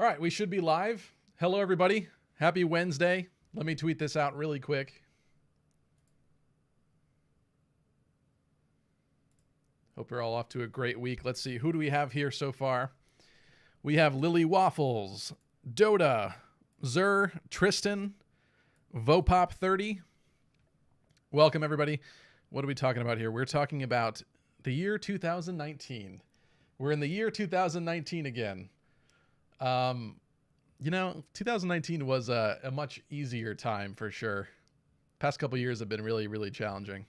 All right, we should be live. Hello, everybody. Happy Wednesday. Let me tweet this out really quick. Hope you're all off to a great week. Let's see. Who do we have here so far? We have Lily Waffles, Dota, Zur, Tristan, Vopop30. Welcome, everybody. What are we talking about here? We're talking about the year 2019. We're in the year 2019 again. 2019 was a much easier time for sure. Past couple years have been really, really challenging.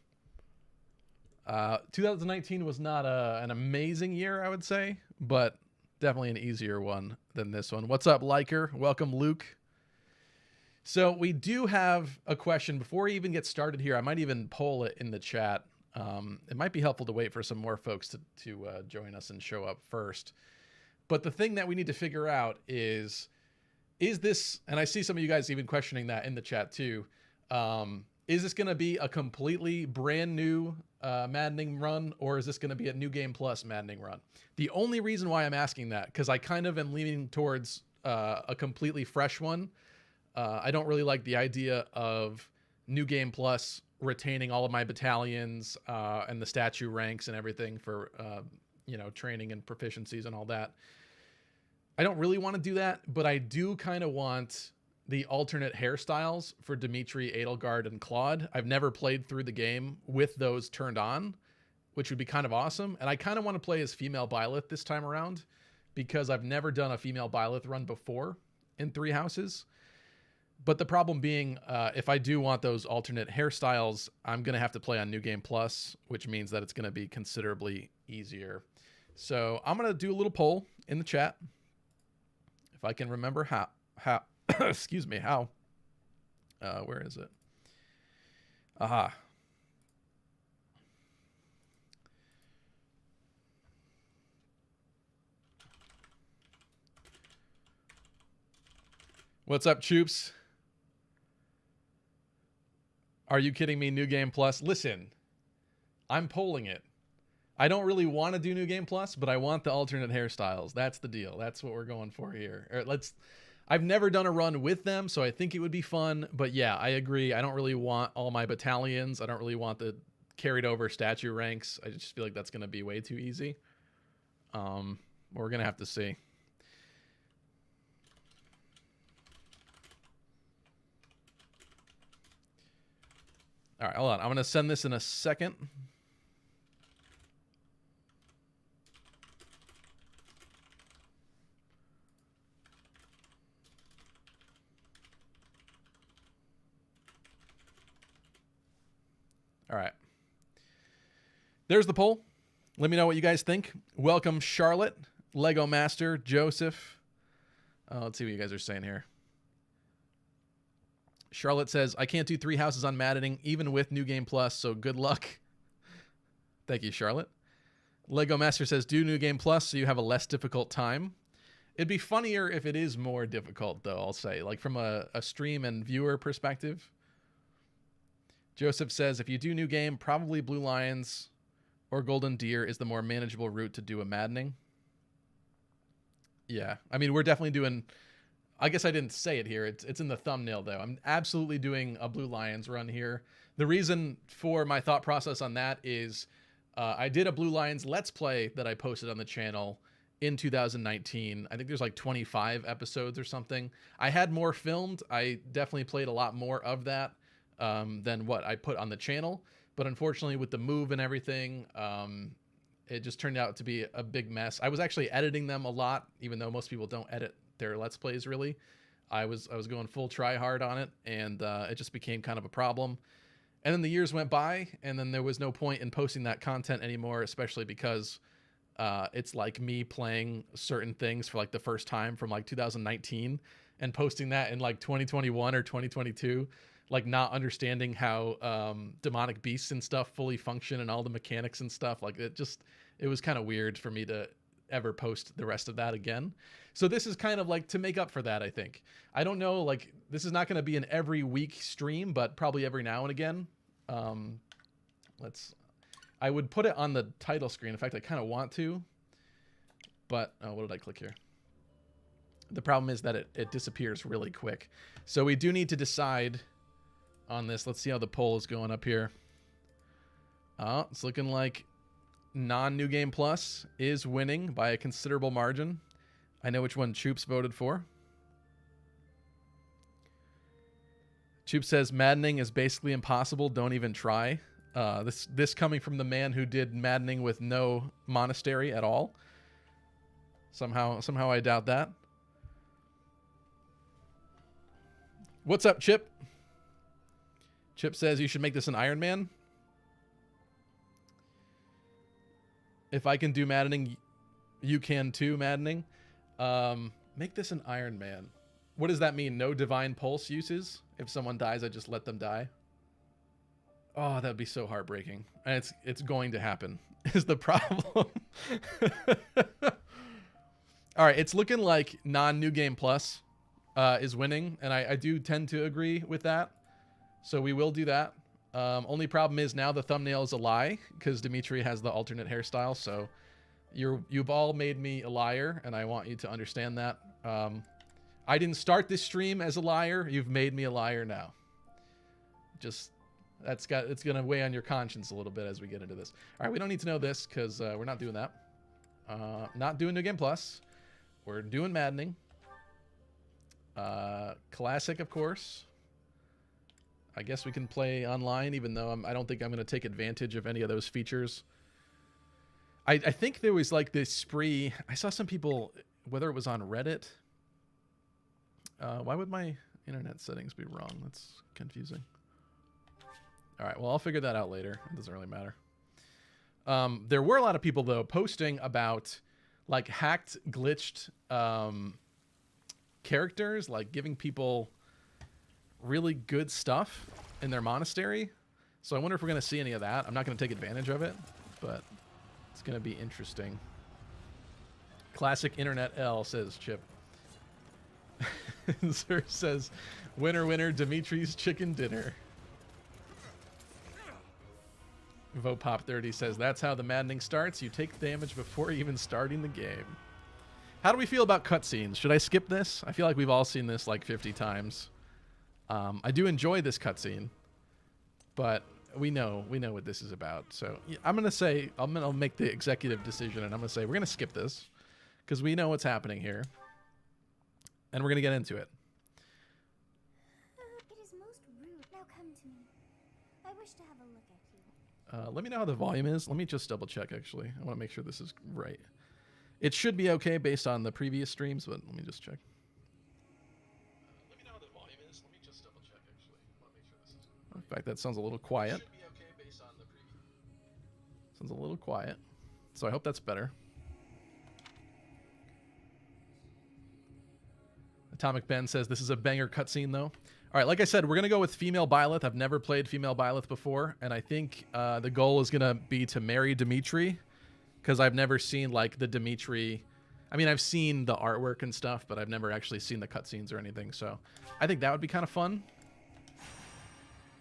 2019 was not an amazing year, I would say, but definitely an easier one than this one. What's up, Liker? Welcome, Luke. So we do have a question. Before we even get started here, I might even poll it in the chat. It might be helpful to wait for some more folks to join us and show up first. But the thing that we need to figure out is this, and I see some of you guys even questioning that in the chat too, is this going to be a completely brand new Maddening run, or is this going to be a New Game Plus Maddening run? The only reason why I'm asking that, because I kind of am leaning towards a completely fresh one. I don't really like the idea of New Game Plus retaining all of my battalions and the statue ranks and everything for training and proficiencies and all that. I don't really want to do that, but I do kind of want the alternate hairstyles for Dimitri, Edelgard, and Claude. I've never played through the game with those turned on, which would be kind of awesome. And I kind of want to play as female Byleth this time around because I've never done a female Byleth run before in Three Houses. But the problem being, if I do want those alternate hairstyles, I'm going to have to play on New Game Plus, which means that it's going to be considerably easier. So I'm going to do a little poll in the chat. If I can remember how excuse me, how, where is it? Aha. What's up, Choops? Are you kidding me? New Game Plus? Listen, I'm polling it. I don't really want to do New Game Plus, but I want the alternate hairstyles. That's the deal. That's what we're going for here. I've never done a run with them, so I think it would be fun. But yeah, I agree. I don't really want all my battalions. I don't really want the carried over statue ranks. I just feel like that's going to be way too easy. We're going to have to see. All right, hold on. I'm going to send this in a second. All right. There's the poll. Let me know what you guys think. Welcome, Charlotte, Lego Master, Joseph. Let's see what you guys are saying here. Charlotte says, I can't do Three Houses on Maddening, even with New Game Plus, so good luck. Thank you, Charlotte. Lego Master says, do New Game Plus so you have a less difficult time. It'd be funnier if it is more difficult, though, I'll say, like from a stream and viewer perspective. Joseph says, if you do New Game, probably Blue Lions or Golden Deer is the more manageable route to do a Maddening. Yeah, I mean, we're definitely doing... I guess I didn't say it here. It's in the thumbnail, though. I'm absolutely doing a Blue Lions run here. The reason for my thought process on that is I did a Blue Lions Let's Play that I posted on the channel in 2019. I think there's like 25 episodes or something. I had more filmed. I definitely played a lot more of that than what I put on the channel. But unfortunately, with the move and everything, it just turned out to be a big mess. I was actually editing them a lot, even though most people don't edit their Let's Plays really. I was going full try hard on it, and it just became kind of a problem. And then the years went by, and then there was no point in posting that content anymore, especially because it's like me playing certain things for like the first time from like 2019 and posting that in like 2021 or 2022, like not understanding how demonic beasts and stuff fully function and all the mechanics and stuff. Like it was kind of weird for me to ever post the rest of that again. So this is kind of like to make up for that, I think. I don't know, like this is not going to be an every week stream, but probably every now and again. I would put it on the title screen. In fact, I kind of want to, but what did I click here? The problem is that it disappears really quick. So we do need to decide on this. Let's see how the poll is going up here. Oh, it's looking like non-New Game Plus is winning by a considerable margin. I know which one Choops voted for. Choops says Maddening is basically impossible. Don't even try. This coming from the man who did Maddening with no Monastery at all. Somehow I doubt that. What's up, Chip? Chip says you should make this an Iron Man. If I can do Maddening, you can too, Maddening. Make this an Iron Man. What does that mean? No Divine Pulse uses? If someone dies, I just let them die? Oh, that would be so heartbreaking. And it's going to happen, is the problem. All right, it's looking like non-New Game Plus is winning, and I do tend to agree with that. So we will do that. Only problem is now the thumbnail is a lie because Dimitri has the alternate hairstyle. So you've all made me a liar, and I want you to understand that. I didn't start this stream as a liar. You've made me a liar now. Just it's gonna weigh on your conscience a little bit as we get into this. All right, we don't need to know this because we're not doing that. Not doing New Game Plus. We're doing Maddening. Classic, of course. I guess we can play online, even though I don't think I'm going to take advantage of any of those features. I think there was like this spree. I saw some people, whether it was on Reddit. Why would my internet settings be wrong? That's confusing. All right, well, I'll figure that out later. It doesn't really matter. There were a lot of people, though, posting about like hacked, glitched characters, like giving people really good stuff in their monastery. So I wonder if we're going to see any of that. I'm not going to take advantage of it, but it's going to be interesting. Classic Internet L, says Chip. Sir says, winner, winner, Dimitri's chicken dinner. Vopop30 says, that's how the Maddening starts. You take damage before even starting the game. How do we feel about cutscenes? Should I skip this? I feel like we've all seen this like 50 times. I do enjoy this cutscene, but we know what this is about. So I'm going to say, I'm going to make the executive decision, and I'm going to say we're going to skip this because we know what's happening here, and we're going to get into it. It is most rude. Now come to me. I wish to have a look at you. Let me know how the volume is. Let me just double check, actually. I want to make sure this is right. It should be okay based on the previous streams, but let me just check. Let me know how the volume is. Let me just double check, actually. I want to make sure this is right. In fact, that sounds a little quiet. It should be okay based on the previous. Sounds a little quiet. So I hope that's better. Atomic Ben says this is a banger cutscene, though. All right, like I said, we're going to go with female Byleth. I've never played female Byleth before, and I think the goal is going to be to marry Dimitri, because I've never seen, like, the Dimitri... I mean, I've seen the artwork and stuff, but I've never actually seen the cutscenes or anything, so I think that would be kind of fun.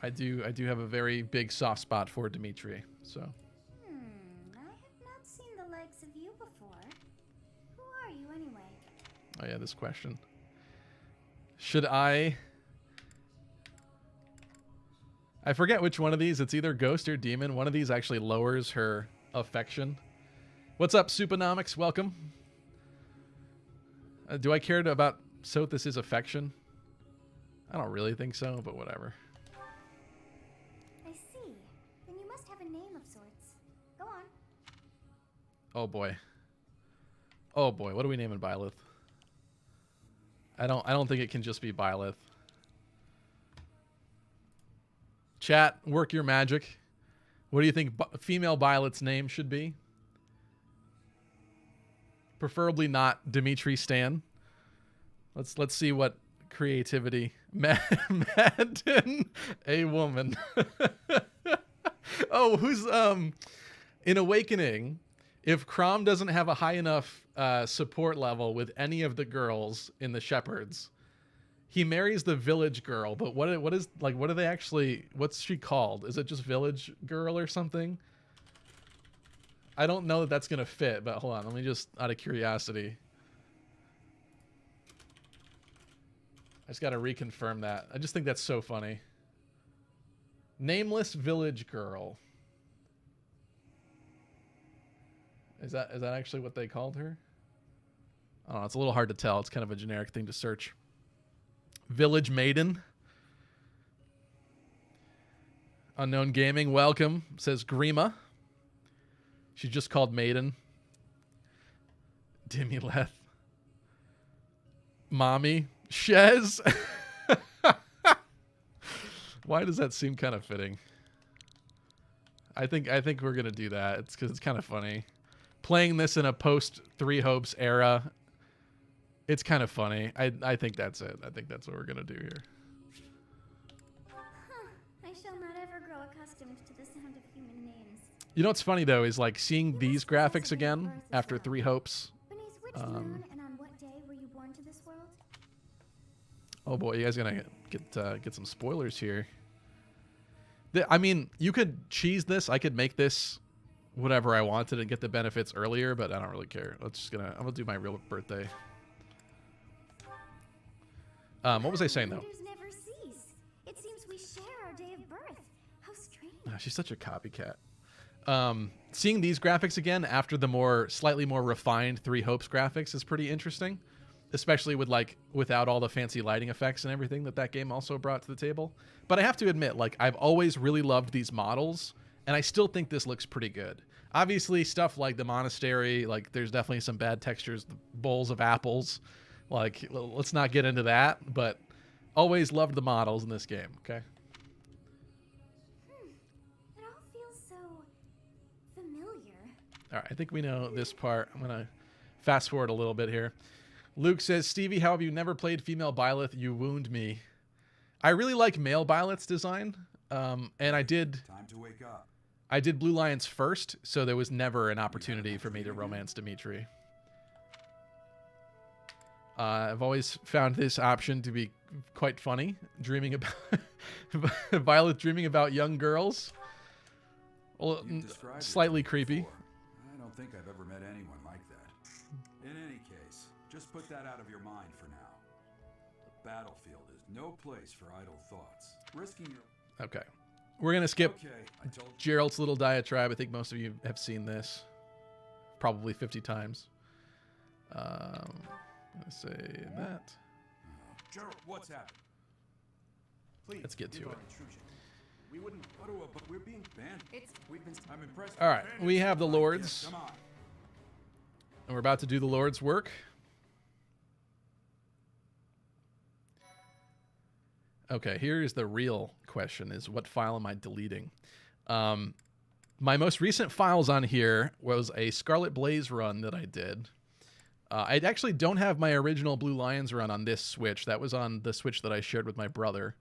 I do have a very big soft spot for Dimitri, so... I have not seen the likes of you before. Who are you, anyway? Oh, yeah, this question. Should I forget which one of these. It's either Ghost or Demon. One of these actually lowers her affection. What's up, Suponomics? Welcome. Do I care about Sothis' affection? I don't really think so, but whatever. I see. Then you must have a name of sorts. Go on. Oh boy. Oh boy, what are we naming Byleth? I don't think it can just be Byleth. Chat, work your magic. What do you think female Byleth's name should be? Preferably not Dimitri Stan. Let's see what creativity. Madden, a woman. Oh, who's in Awakening? If Crom doesn't have a high enough support level with any of the girls in the Shepherds, he marries the village girl. But what is like? What are they actually? What's she called? Is it just village girl or something? I don't know that that's gonna fit. But hold on, let me just out of curiosity. just got to reconfirm that. I just think that's so funny. Nameless village girl. Is that actually what they called her? I don't know. It's a little hard to tell. It's kind of a generic thing to search. Village maiden. Unknown Gaming, welcome. Says Grima. She's just called Maiden. Dimileth. Mommy. Shez. Why does that seem kind of fitting? I think we're gonna do that. It's because it's kind of funny. Playing this in a post Three Hopes era, it's kind of funny. I think that's it. I think that's what we're gonna do here. I shall not ever grow accustomed to the sound of human names. You know what's funny though is like seeing these graphics again after Three Hopes. Beneath which moon and on what day were you born to this world? Oh boy, you guys gonna get some spoilers here. I mean, you could cheese this. I could make this whatever I wanted and get the benefits earlier, but I don't really care. I'm gonna do my real birthday. What was I saying though? Wonders never cease. It seems we share our day of birth. How strange. She's such a copycat. Seeing these graphics again after the slightly more refined Three Hopes graphics is pretty interesting, especially with without all the fancy lighting effects and everything that game also brought to the table. But I have to admit, I've always really loved these models, and I still think this looks pretty good. Obviously, stuff like the Monastery, there's definitely some bad textures, the bowls of apples. Let's not get into that, but always loved the models in this game, okay? It all feels so familiar. All right, I think we know this part. I'm going to fast forward a little bit here. Luke says, Stevie, how have you never played female Byleth? You wound me. I really like male Byleth's design, and I did... Time to wake up. I did Blue Lions first, so there was never an opportunity for me to romance Dimitri. I've always found this option to be quite funny, dreaming about Violet dreaming about young girls. Well, slightly creepy. I don't think I've ever met anyone like that. In any case, just put that out of your mind for now. The battlefield is no place for idle thoughts. Risking your... Okay. We're going to skip I told you. Gerald's little diatribe. I think most of you have seen this probably 50 times. Let's say that. Gerald, what's happened? Please, Let's get to it. We wouldn't... But we're being banned. I'm impressed. All right. We have the Lords. Come on. And we're about to do the Lord's work. Okay, here is the real question, is what file am I deleting? My most recent files on here was a Scarlet Blaze run that I did. I actually don't have my original Blue Lions run on this Switch. That was on the Switch that I shared with my brother.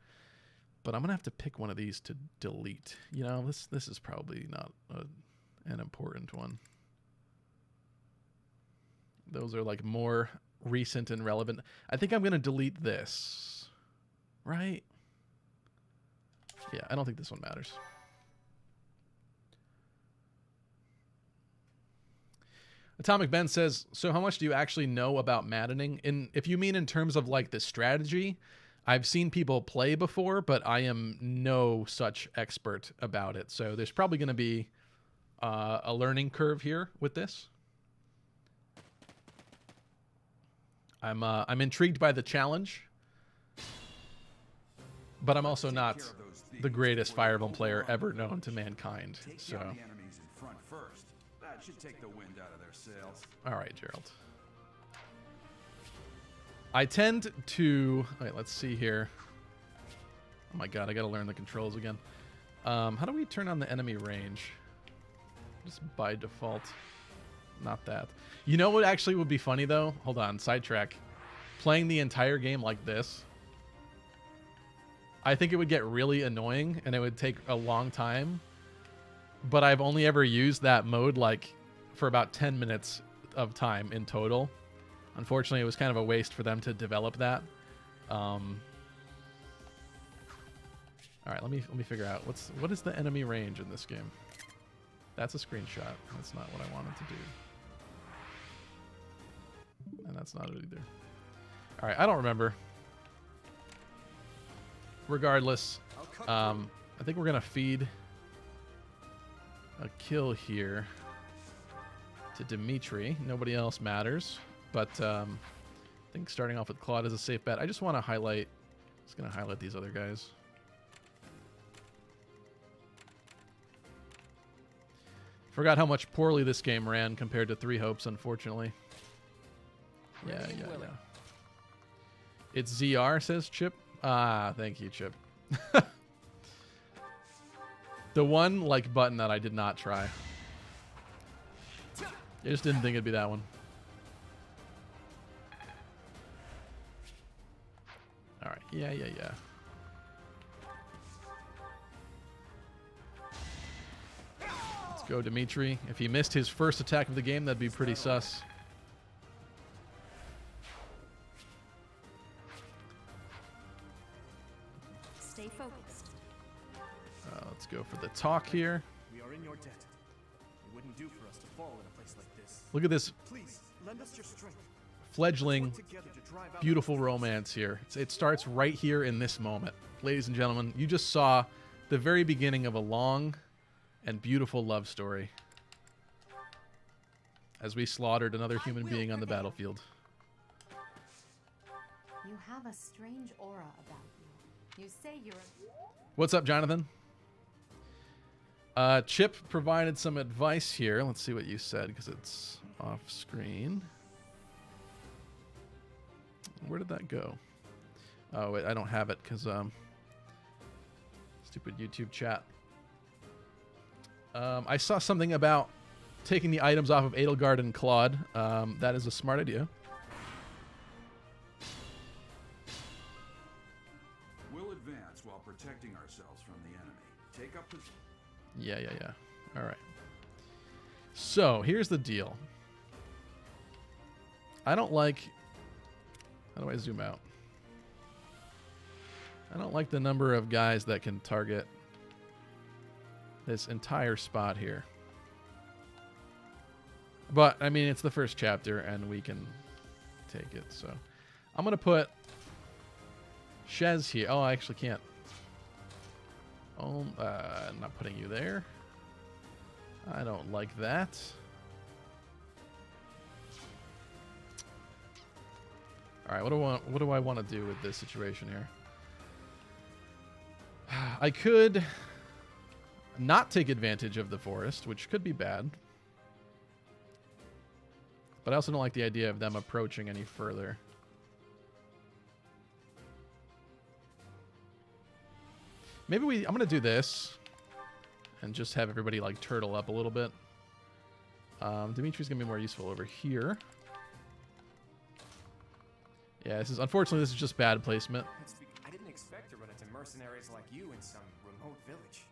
But I'm going to have to pick one of these to delete. You know, this is probably not an important one. Those are more recent and relevant. I think I'm going to delete this. Right? Yeah, I don't think this one matters. Atomic Ben says, so how much do you actually know about Maddening? If you mean in terms of the strategy, I've seen people play before, but I am no such expert about it. So there's probably going to be a learning curve here with this. I'm intrigued by the challenge, but I'm also not the greatest Fire Emblem player ever known to mankind. So, The enemies in front first. That should take the wind out of their sails. all right, Gerald. I tend to... Wait, let's see here. Oh my god, I gotta learn the controls again. How do we turn on the enemy range? Just by default. Not that. You know what actually would be funny, though? Hold on, sidetrack. Playing the entire game like this, I think it would get really annoying, and it would take a long time. But I've only ever used that mode, for about 10 minutes of time in total. Unfortunately, it was kind of a waste for them to develop that. All right, let me figure out what is the enemy range in this game. That's a screenshot. That's not what I wanted to do. And that's not it either. All right, I don't remember. regardless, I think we're gonna feed a kill here to Dimitri. Nobody else matters, but I think starting off with Claude is a safe bet. I just want to highlight. Just gonna highlight these other guys. Forgot how much poorly this game ran compared to Three Hopes, unfortunately. Yeah. It's ZR, says Chip. Ah, thank you, Chip. The one like button that I did not try. I just didn't think it'd be that one. All right. Yeah. Let's go, Dimitri. If he missed his first attack of the game, that'd be pretty sus. Stay focused. Let's go for the talk here. We are in your debt. It wouldn't do for us to fall in a place like this. Look at this Please, lend us your strength. fledgling, Work together to drive out beautiful these romance here. It starts right here in this moment. Ladies and gentlemen, you just saw the very beginning of a long and beautiful love story as we slaughtered another human being on the battlefield. You have a strange aura about you. You say you're What's up, Jonathan? Chip provided some advice here. Let's see what you said because it's off screen. Where did that go? Oh, wait, I don't have it because stupid YouTube chat. I saw something about taking the items off of Edelgard and Claude. That is a smart idea. We'll advance while protecting ourselves from the enemy. Take up position. Yeah. All right. So here's the deal. I don't like... How do I zoom out? I don't like the number of guys that can target this entire spot here. But, I mean, it's the first chapter, and we can take it. So I'm going to put Shez here. Oh, I actually can't. Oh, I'm not putting you there. I don't like that. All right, what do I want to do with this situation here? I could not take advantage of the forest, which could be bad. But I also don't like the idea of them approaching any further. Maybe I'm going to do this and just have everybody like turtle up a little bit. Dimitri's going to be more useful over here. Yeah, unfortunately, this is just bad placement. I didn't expect to run into mercenaries like you in some remote village.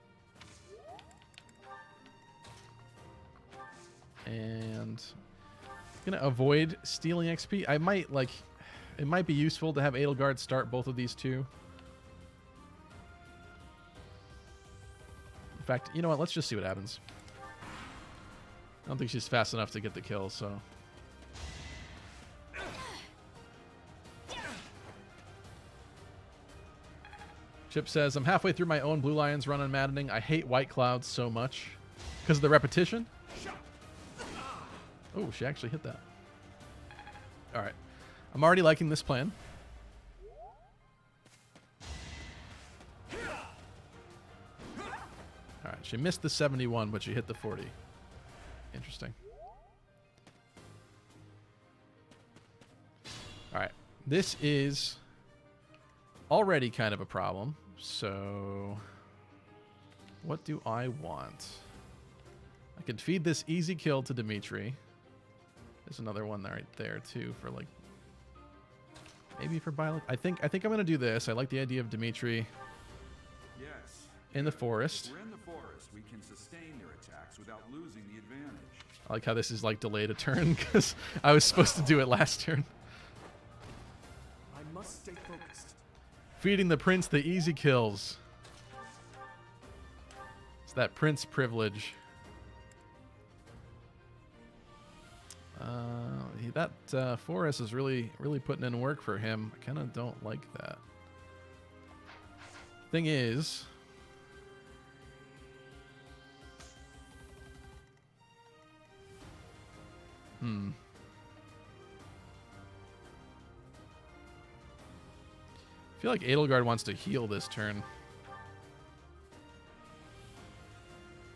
And I'm going to avoid stealing XP. I might, like, it might be useful to have Edelgard start both of these two. In fact, you know what? Let's just see what happens. I don't think she's fast enough to get the kill, so... Chip says, I'm halfway through my own Blue Lions run on Maddening. I hate White Clouds so much. Because of the repetition? Oh, she actually hit that. Alright. I'm already liking this plan. Alright, she missed the 71, but she hit the 40. Interesting. Alright. This is already kind of a problem. So, what do I want? I could feed this easy kill to Dimitri. There's another one right there too for like maybe for Violet. I think I'm gonna do this. I like the idea of Dimitri Yes. in the forest. We're in the forest. We can sustain their attacks without losing the advantage. I like how this is like delayed a turn because I was supposed to do it last turn. I must stay focused. Feeding the prince the easy kills. It's that prince privilege. That Forrest is really putting in work for him. I kind of don't like that. Thing is, I feel like Edelgard wants to heal this turn.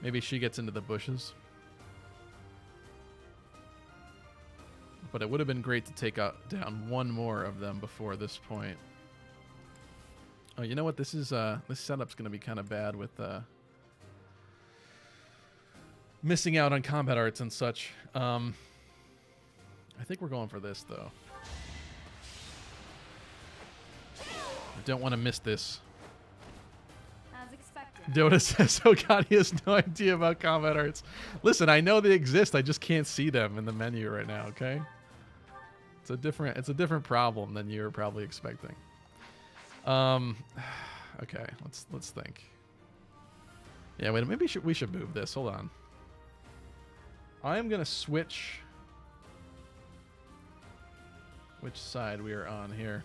Maybe she gets into the bushes. But it would have been great to take down one more of them before this point. Oh, you know what? This setup's going to be kind of bad with missing out on combat arts and such. I think we're going for this, though. I don't want to miss this. As expected. Dota says, oh god, he has no idea about combat arts. Listen, I know they exist, I just can't see them in the menu right now, okay? It's a different problem than you were probably expecting. Okay, let's think. Yeah, wait, maybe we should move this. Hold on. I am gonna switch which side we are on here.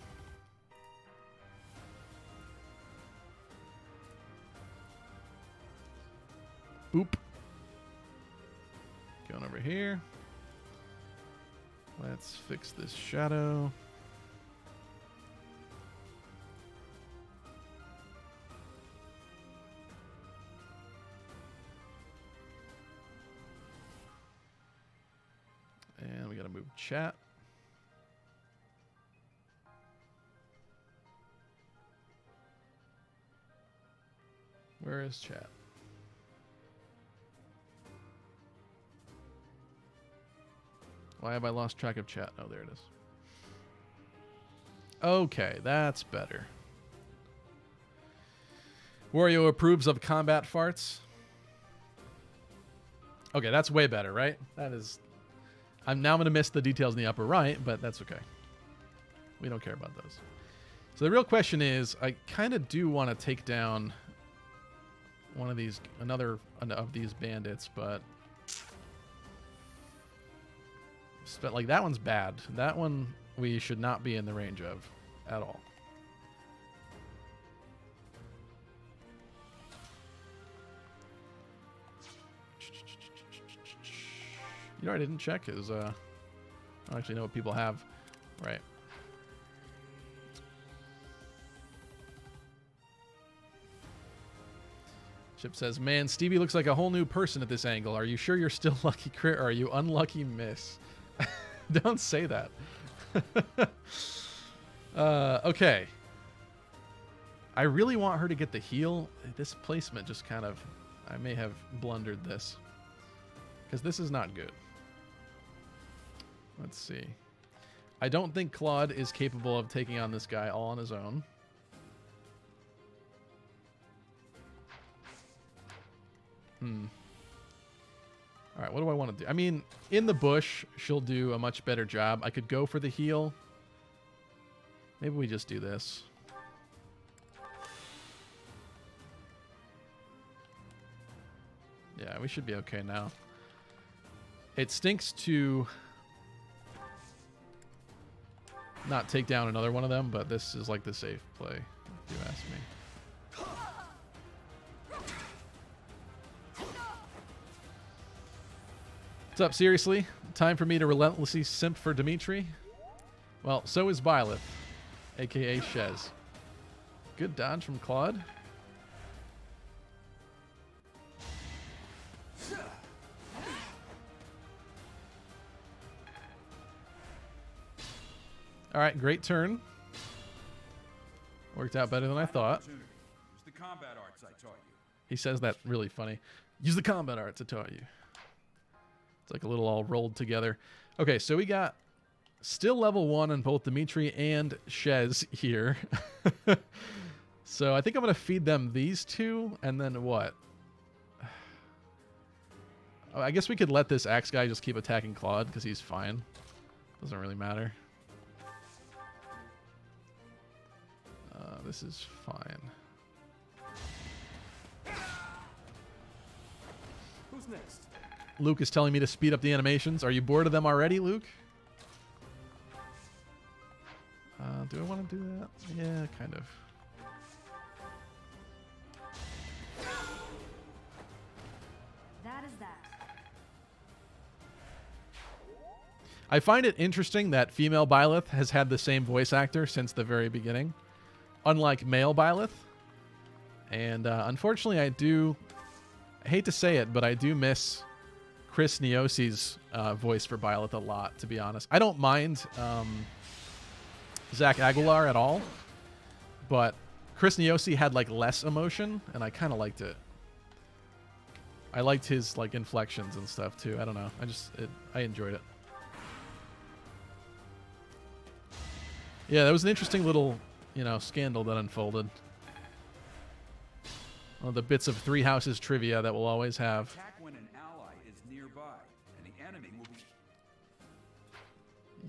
Boop. Going over here. Let's fix this shadow. And we gotta move chat. Where is chat? Why have I lost track of chat? Oh, there it is. Okay, that's better. Wario approves of combat farts. Okay, that's way better, right? That is... I'm now going to miss the details in the upper right, but that's okay. We don't care about those. So the real question is, I kind of do want to take down one of these, another of these bandits, but like that one's bad. That one we should not be in the range of at all. You know what I didn't check is I don't actually know what people have. Right. Chip says, man, Stevie looks like a whole new person at this angle. Are you sure you're still lucky crit or are you unlucky miss? Don't say that. Okay. I really want her to get the heal. This placement just kind of... I may have blundered this. Because this is not good. Let's see. I don't think Claude is capable of taking on this guy all on his own. Alright, what do I want to do? I mean, in the bush, she'll do a much better job. I could go for the heal. Maybe we just do this. Yeah, we should be okay now. It stinks to not take down another one of them, but this is like the safe play, if you ask me. What's up, seriously? Time for me to relentlessly simp for Dimitri? Well, so is Byleth, aka Shez. Good dodge from Claude. Alright, great turn. Worked out better than I thought. Use the combat arts I taught you. He says that really funny. Use the combat arts I taught you. It's like a little all rolled together. Okay, so we got still level 1 on both Dimitri and Shez here. So I think I'm going to feed them these two, and then what? I guess we could let this axe guy just keep attacking Claude, because he's fine. Doesn't really matter. This is fine. Who's next? Luke is telling me to speed up the animations. Are you bored of them already, Luke? Do I want to do that? Yeah, kind of. I find it interesting that female Byleth has had the same voice actor since the very beginning, unlike male Byleth. And unfortunately, I hate to say it, but I do miss Chris Niosi's voice for Byleth a lot, to be honest. I don't mind Zach Aguilar at all, but Chris Niosi had like less emotion, and I kind of liked it. I liked his like inflections and stuff too. I don't know. I enjoyed it. Yeah, that was an interesting little, scandal that unfolded. One of the bits of Three Houses trivia that we'll always have. Attack when an ally is nearby, and the enemy will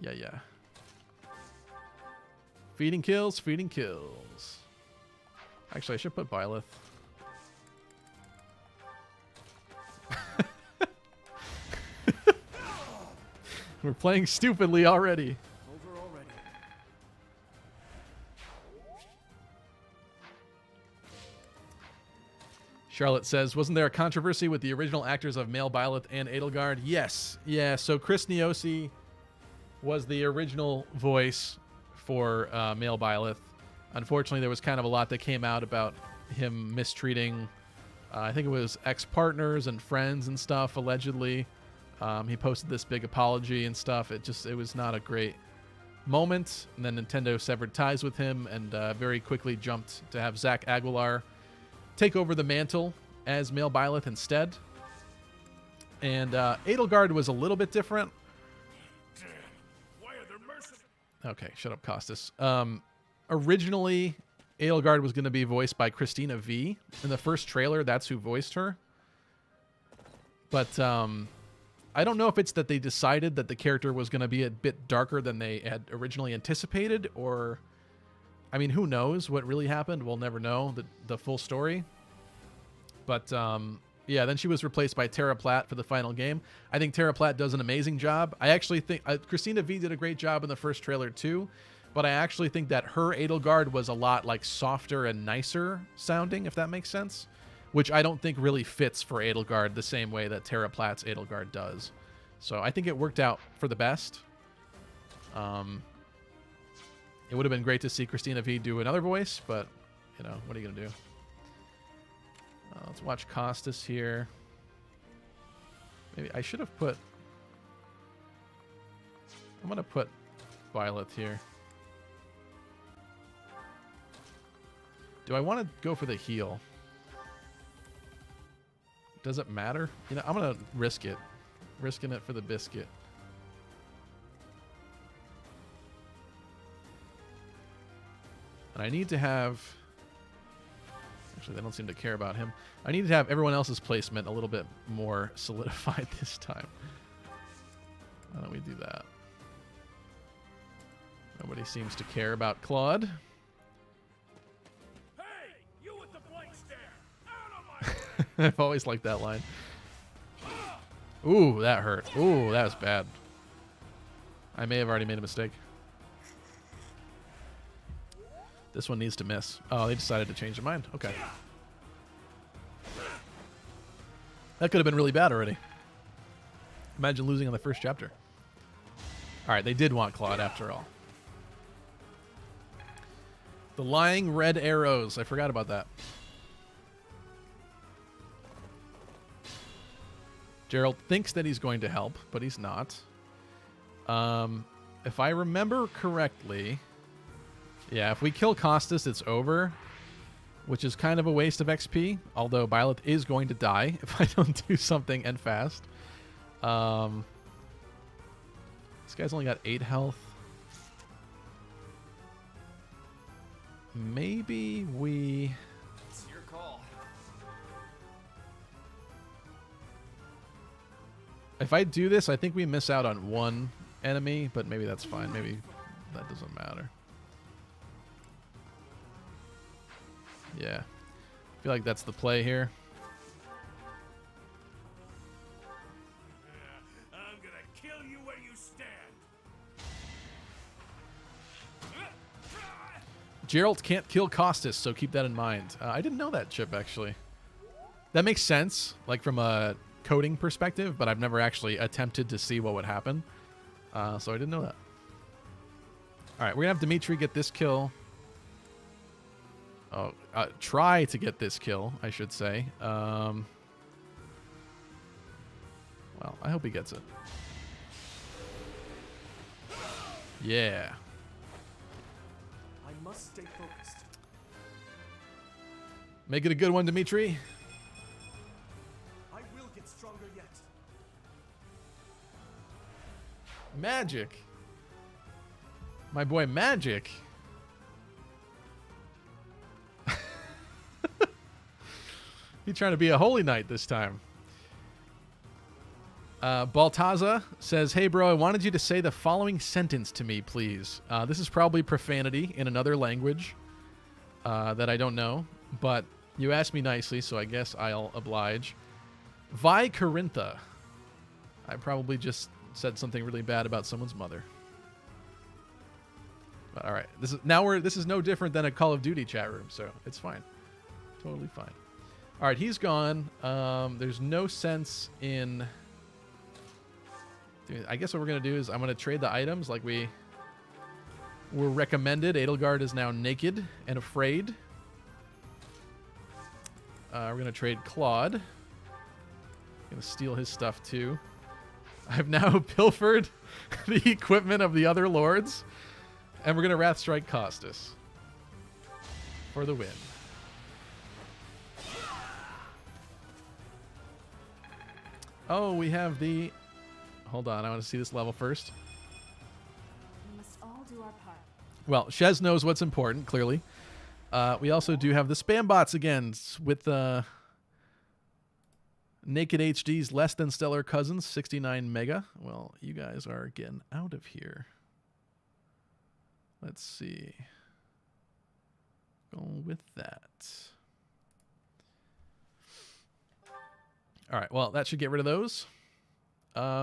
be... Yeah. Feeding kills, feeding kills. Actually, I should put Byleth. We're playing stupidly already. Over already. Charlotte says, wasn't there a controversy with the original actors of male Byleth and Edelgard? Yes. Yeah, so Chris Niosi was the original voice for male Byleth. Unfortunately, there was kind of a lot that came out about him mistreating, I think it was ex-partners and friends and stuff, allegedly. He posted this big apology and stuff. It was not a great moment. And then Nintendo severed ties with him and very quickly jumped to have Zach Aguilar take over the mantle as male Byleth instead. And Edelgard was a little bit different. Okay, shut up, Costas. Originally, Edelgard was going to be voiced by Christina V. In the first trailer, that's who voiced her. But I don't know if it's that they decided that the character was going to be a bit darker than they had originally anticipated, or... I mean, who knows what really happened? We'll never know the full story. But, yeah, then she was replaced by Tara Platt for the final game. I think Tara Platt does an amazing job. I actually think Christina V did a great job in the first trailer, too. But I actually think that her Edelgard was a lot, like, softer and nicer sounding, if that makes sense. Which I don't think really fits for Edelgard the same way that Tara Platt's Edelgard does. So I think it worked out for the best. It would have been great to see Christina V do another voice, but, what are you going to do? Let's watch Costas here. Maybe I should have put... I'm going to put Byleth here. Do I want to go for the heal? Does it matter? I'm going to risk it. Risking it for the biscuit. And I need to have... Actually, they don't seem to care about him. I need to have everyone else's placement a little bit more solidified this time. Why don't we do that? Nobody seems to care about Claude. Hey, you with the blank stare! Out of my I've always liked that line. Ooh, that hurt. Ooh, that was bad. I may have already made a mistake. This one needs to miss. Oh, they decided to change their mind. Okay. That could have been really bad already. Imagine losing on the first chapter. All right, they did want Claude after all. The lying red arrows. I forgot about that. Gerald thinks that he's going to help, but he's not. If I remember correctly... Yeah, if we kill Costas, it's over, which is kind of a waste of XP, although Byleth is going to die if I don't do something and fast. This guy's only got 8 health. Maybe we... It's your call. If I do this, I think we miss out on one enemy, but maybe that's fine. Maybe that doesn't matter. Yeah. I feel like that's the play here. I'm gonna kill you where you stand. Gerald can't kill Costas, so keep that in mind. I didn't know that, Chip, actually. That makes sense, like from a coding perspective, but I've never actually attempted to see what would happen. So I didn't know that. All right, we're gonna have Dimitri get this kill. Oh, try to get this kill, I should say. Well, I hope he gets it. Yeah. I must stay focused. Make it a good one, Dimitri. I will get stronger yet. Magic. My boy Magic. He's trying to be a holy knight this time. Baltaza says, hey, bro, I wanted you to say the following sentence to me, please. This is probably profanity in another language that I don't know, but you asked me nicely, so I guess I'll oblige. Vi Corintha. I probably just said something really bad about someone's mother. But, all right. This is no different than a Call of Duty chat room, so it's fine. Totally fine. All right, he's gone. There's no sense in... I guess what we're going to do is I'm going to trade the items like we were recommended. Edelgard is now naked and afraid. We're going to trade Claude. Going to steal his stuff too. I've now pilfered the equipment of the other lords. And we're going to Wrath Strike Costas for the win. Oh, we have the... Hold on, I want to see this level first. We must all do our part. Well, Shez knows what's important, clearly. We also do have the spam bots again with Naked HD's less than stellar cousins, 69 mega. Well, you guys are getting out of here. Let's see. Going with that. All right, well, that should get rid of those.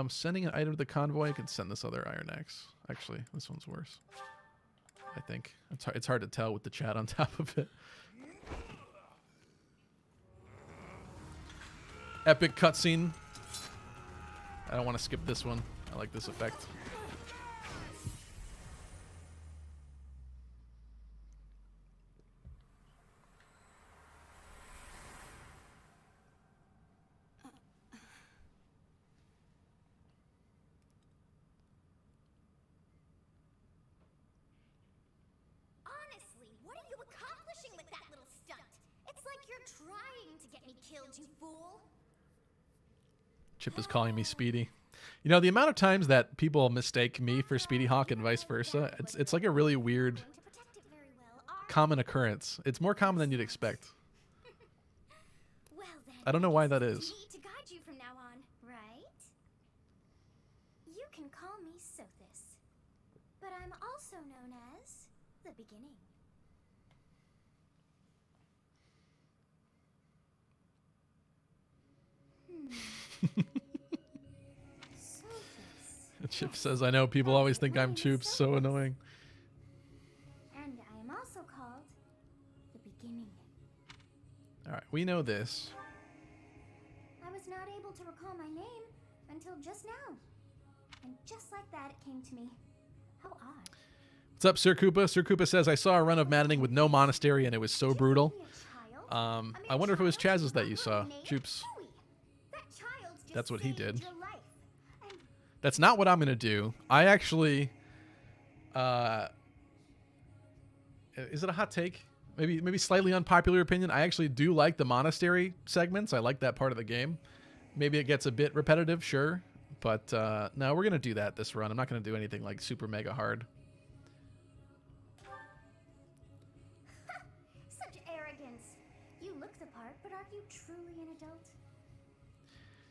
Sending an item to the convoy. I can send this other Iron Axe. Actually, this one's worse. I think. It's hard to tell with the chat on top of it. Epic cutscene. I don't want to skip this one. I like this effect. Honestly, what are you accomplishing with that little stunt? It's like you're trying to get me killed, you fool. Chip is calling me Speedy. You know, the amount of times that people mistake me for Speedy Hawk and vice versa, it's like a really weird, common occurrence. It's more common than you'd expect. Well, then, I don't know why that is. me to guide you from now on, right? You can call me Sothis, but I'm also known as the Beginning. Sothis. Chip says, I know people always think I'm Choops. So annoying. And I am also called the Beginning. All right, we know this. I was not able to recall my name until just now. And just like that, it came to me. How odd. What's up, Sir Koopa? Sir Koopa says, I saw a run of Maddening with no Monastery, and it was so brutal. I wonder if it was Chaz's that you saw. Choops. That's what he did. That's not what I'm going to do. I actually... is it a hot take? Maybe slightly unpopular opinion. I actually do like the Monastery segments. I like that part of the game. Maybe it gets a bit repetitive, sure. But no, we're going to do that this run. I'm not going to do anything like super mega hard. Such arrogance. You look the part, but are you truly an adult?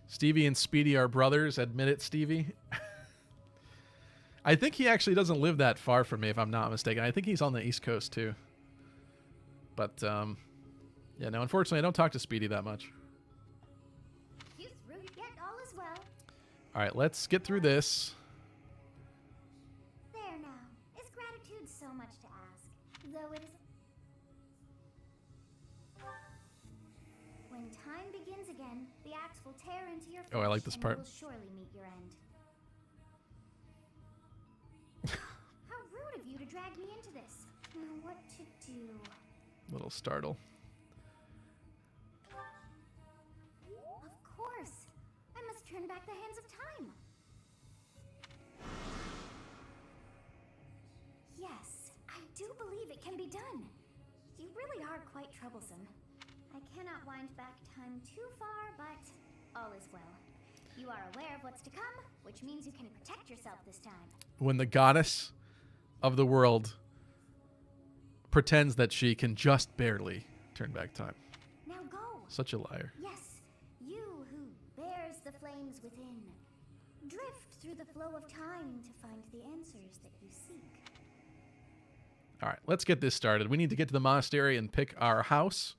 Stevie and Speedy are brothers. Admit it, Stevie. I think he actually doesn't live that far from me, if I'm not mistaken. I think he's on the East Coast, too. But, yeah, no, unfortunately, I don't talk to Speedy that much. You through yet all is well. All right, let's get through this. There now. Is gratitude so much to ask? Though it is... When time begins again, the axe will tear into your flesh Oh, I like this and part. you will surely meet your end. drag me into this. Now what to do? Little startle. Of course. I must turn back the hands of time. Yes, I do believe it can be done. You really are quite troublesome. I cannot wind back time too far, but all is well. You are aware of what's to come, which means you can protect yourself this time. When the goddess of the world pretends that she can just barely turn back time. Now go. Such a liar. Yes, you who bears the flames within. Drift through the flow of time to find the answers that you seek. All right, let's get this started. We need to get to the monastery and pick our house.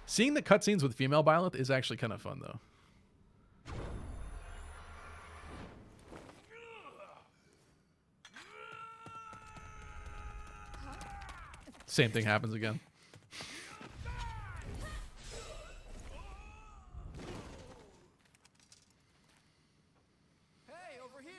Seeing the cutscenes with female Byleth is actually kind of fun, though. Same thing happens again. Hey, over here!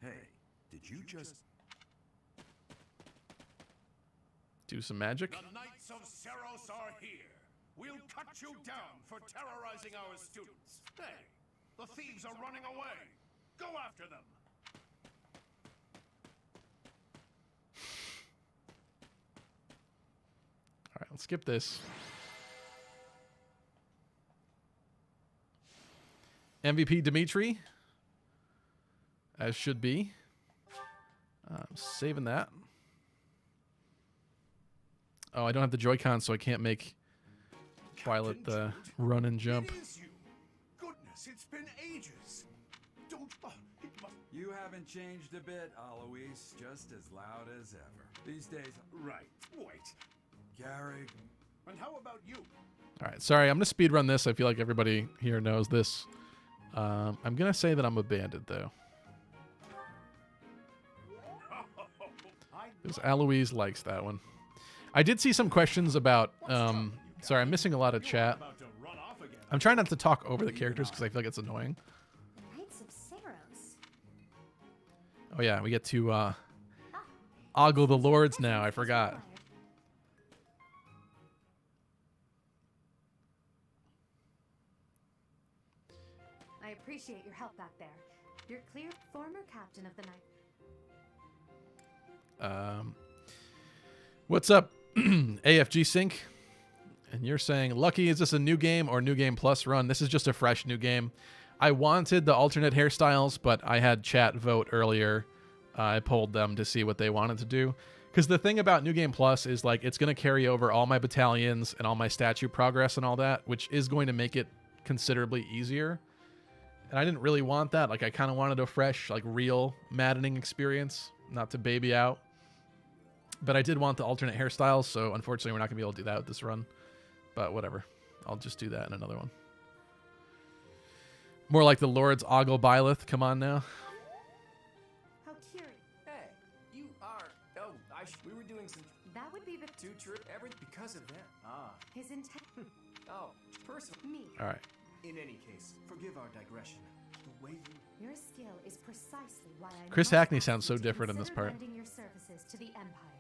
Hey, did you just... Do some magic. The Knights of Seros are here. We'll cut you down for terrorizing our students. Hey, the thieves are running away. Go after them. All right, let's skip this. MVP Dimitri, as should be. I'm saving that. Oh, I don't have the Joy-Con, so I can't make Violet run and jump. It is you. Goodness, it's been ages. Don't... it must... You haven't changed a bit, Alois. Just as loud as ever. These days... Right. Wait. Gary... And how about you? All right, sorry, I'm going to speed run this. I feel like everybody here knows this. I'm going to say that I'm a bandit, though. Because Alois likes that one. I did see some questions about... sorry, I'm missing a lot of chat. About to run off again. I'm trying not to talk over the characters because I feel like it's annoying. The Knights of Seros. Oh, yeah, we get to ogle the lords now. I forgot. I appreciate your help back there. You're clear former captain of the night. What's up, AFG Sync? And you're saying, Lucky, is this a new game or new game plus run? This is just a fresh new game. I wanted the alternate hairstyles, but I had chat vote earlier. I polled them to see what they wanted to do. Because the thing about New Game Plus is, like, it's going to carry over all my battalions and all my statue progress and all that, which is going to make it considerably easier. And I didn't really want that. Like, I kind of wanted a fresh, like, real Maddening experience, not to baby out. But I did want the alternate hairstyles, so unfortunately we're not going to be able to do that with this run. But whatever. I'll just do that in another one. More like the Lord's Ogle Byleth. Come on now. How curious. Hey, you are... Oh, we were doing some... That would be the Two-trip everything because of them. Ah. his intent. Oh, personal. Me. All right. In any case, forgive our digression. The way you... Your skill is precisely why I. Chris must Hackney ask sounds you so to different in this consider part. lending your services to the Empire.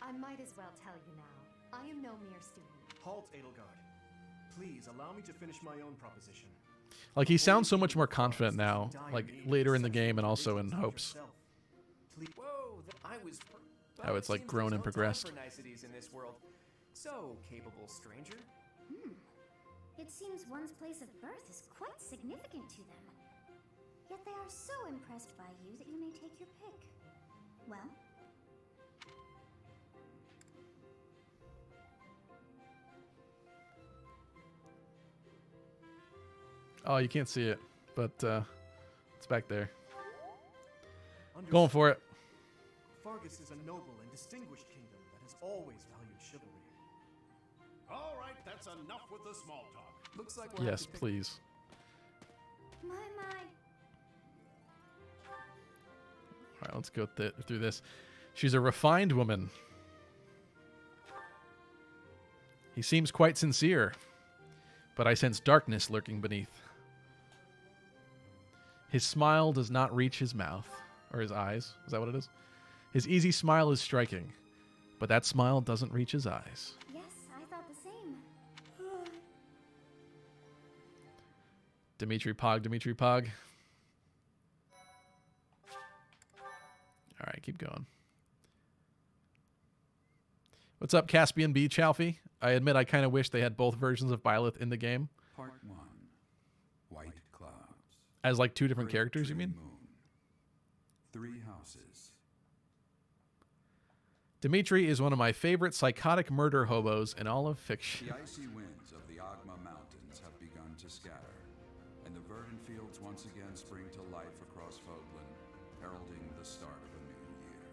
I might as well tell you now. I am no mere student. Halt, Edelgard. Please allow me to finish my own proposition. Like, he sounds so much more confident now, like, later in the game and also in Hopes. Whoa, I was... How it's, like, grown and progressed. For niceties in this world. So, capable stranger. It seems one's place of birth is quite significant to them. Yet they are so impressed by you that you may take your pick. Well, Oh, you can't see it, but it's back there. Going for it. Fargus is a noble and distinguished kingdom that has always valued chivalry. All right, that's enough with the small talk. Looks like we'll Yes, have to pick- please. my. All right, let's go through this. She's a refined woman. He seems quite sincere, but I sense darkness lurking beneath. His smile does not reach his mouth, or his eyes. Is that what it is? His easy smile is striking, but that smile doesn't reach his eyes. Yes, I thought the same. Dimitri Pog, Dimitri Pog. All right, keep going. What's up, Caspian B. Chalfie? I admit I kind of wish they had both versions of Byleth in the game. Part 1. White clouds. As like two different Great characters, you tree mean? moon. 3 houses. Dimitri is one of my favorite psychotic murder hobos in all of fiction. The icy winds of the Agma Mountains have begun to scatter, and the verdant fields once again spring to life across Fodlan, heralding the start of a new year.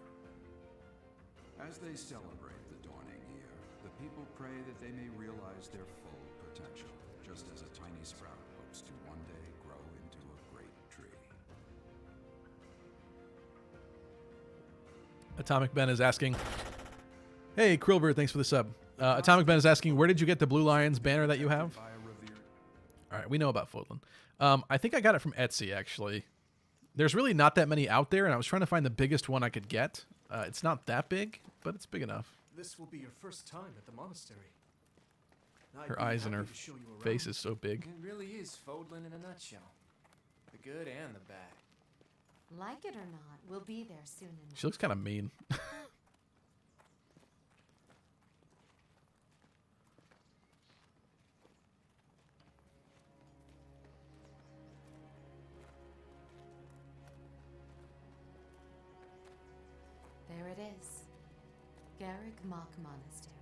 As they celebrate the dawning year, the people pray that they may realize their full potential, just as a tiny sprout hopes to one day grow into a great tree. Atomic Ben is asking, hey, Krillbird, thanks for the sub. Atomic Ben is asking, where did you get the Blue Lions banner that you have? By a revered All right, we know about Fodlan. I think I got it from Etsy, actually. There's really not that many out there, and I was trying to find the biggest one I could get. It's not that big, but it's big enough. This will be your first time at the monastery. I'd Her be eyes and her happy to show you around. face is so big. It really is Fodlan in a nutshell. The good and the bad. Like it or not, we'll be there soon enough. She looks kind of mean. There it is. Garrick Mock Monastery.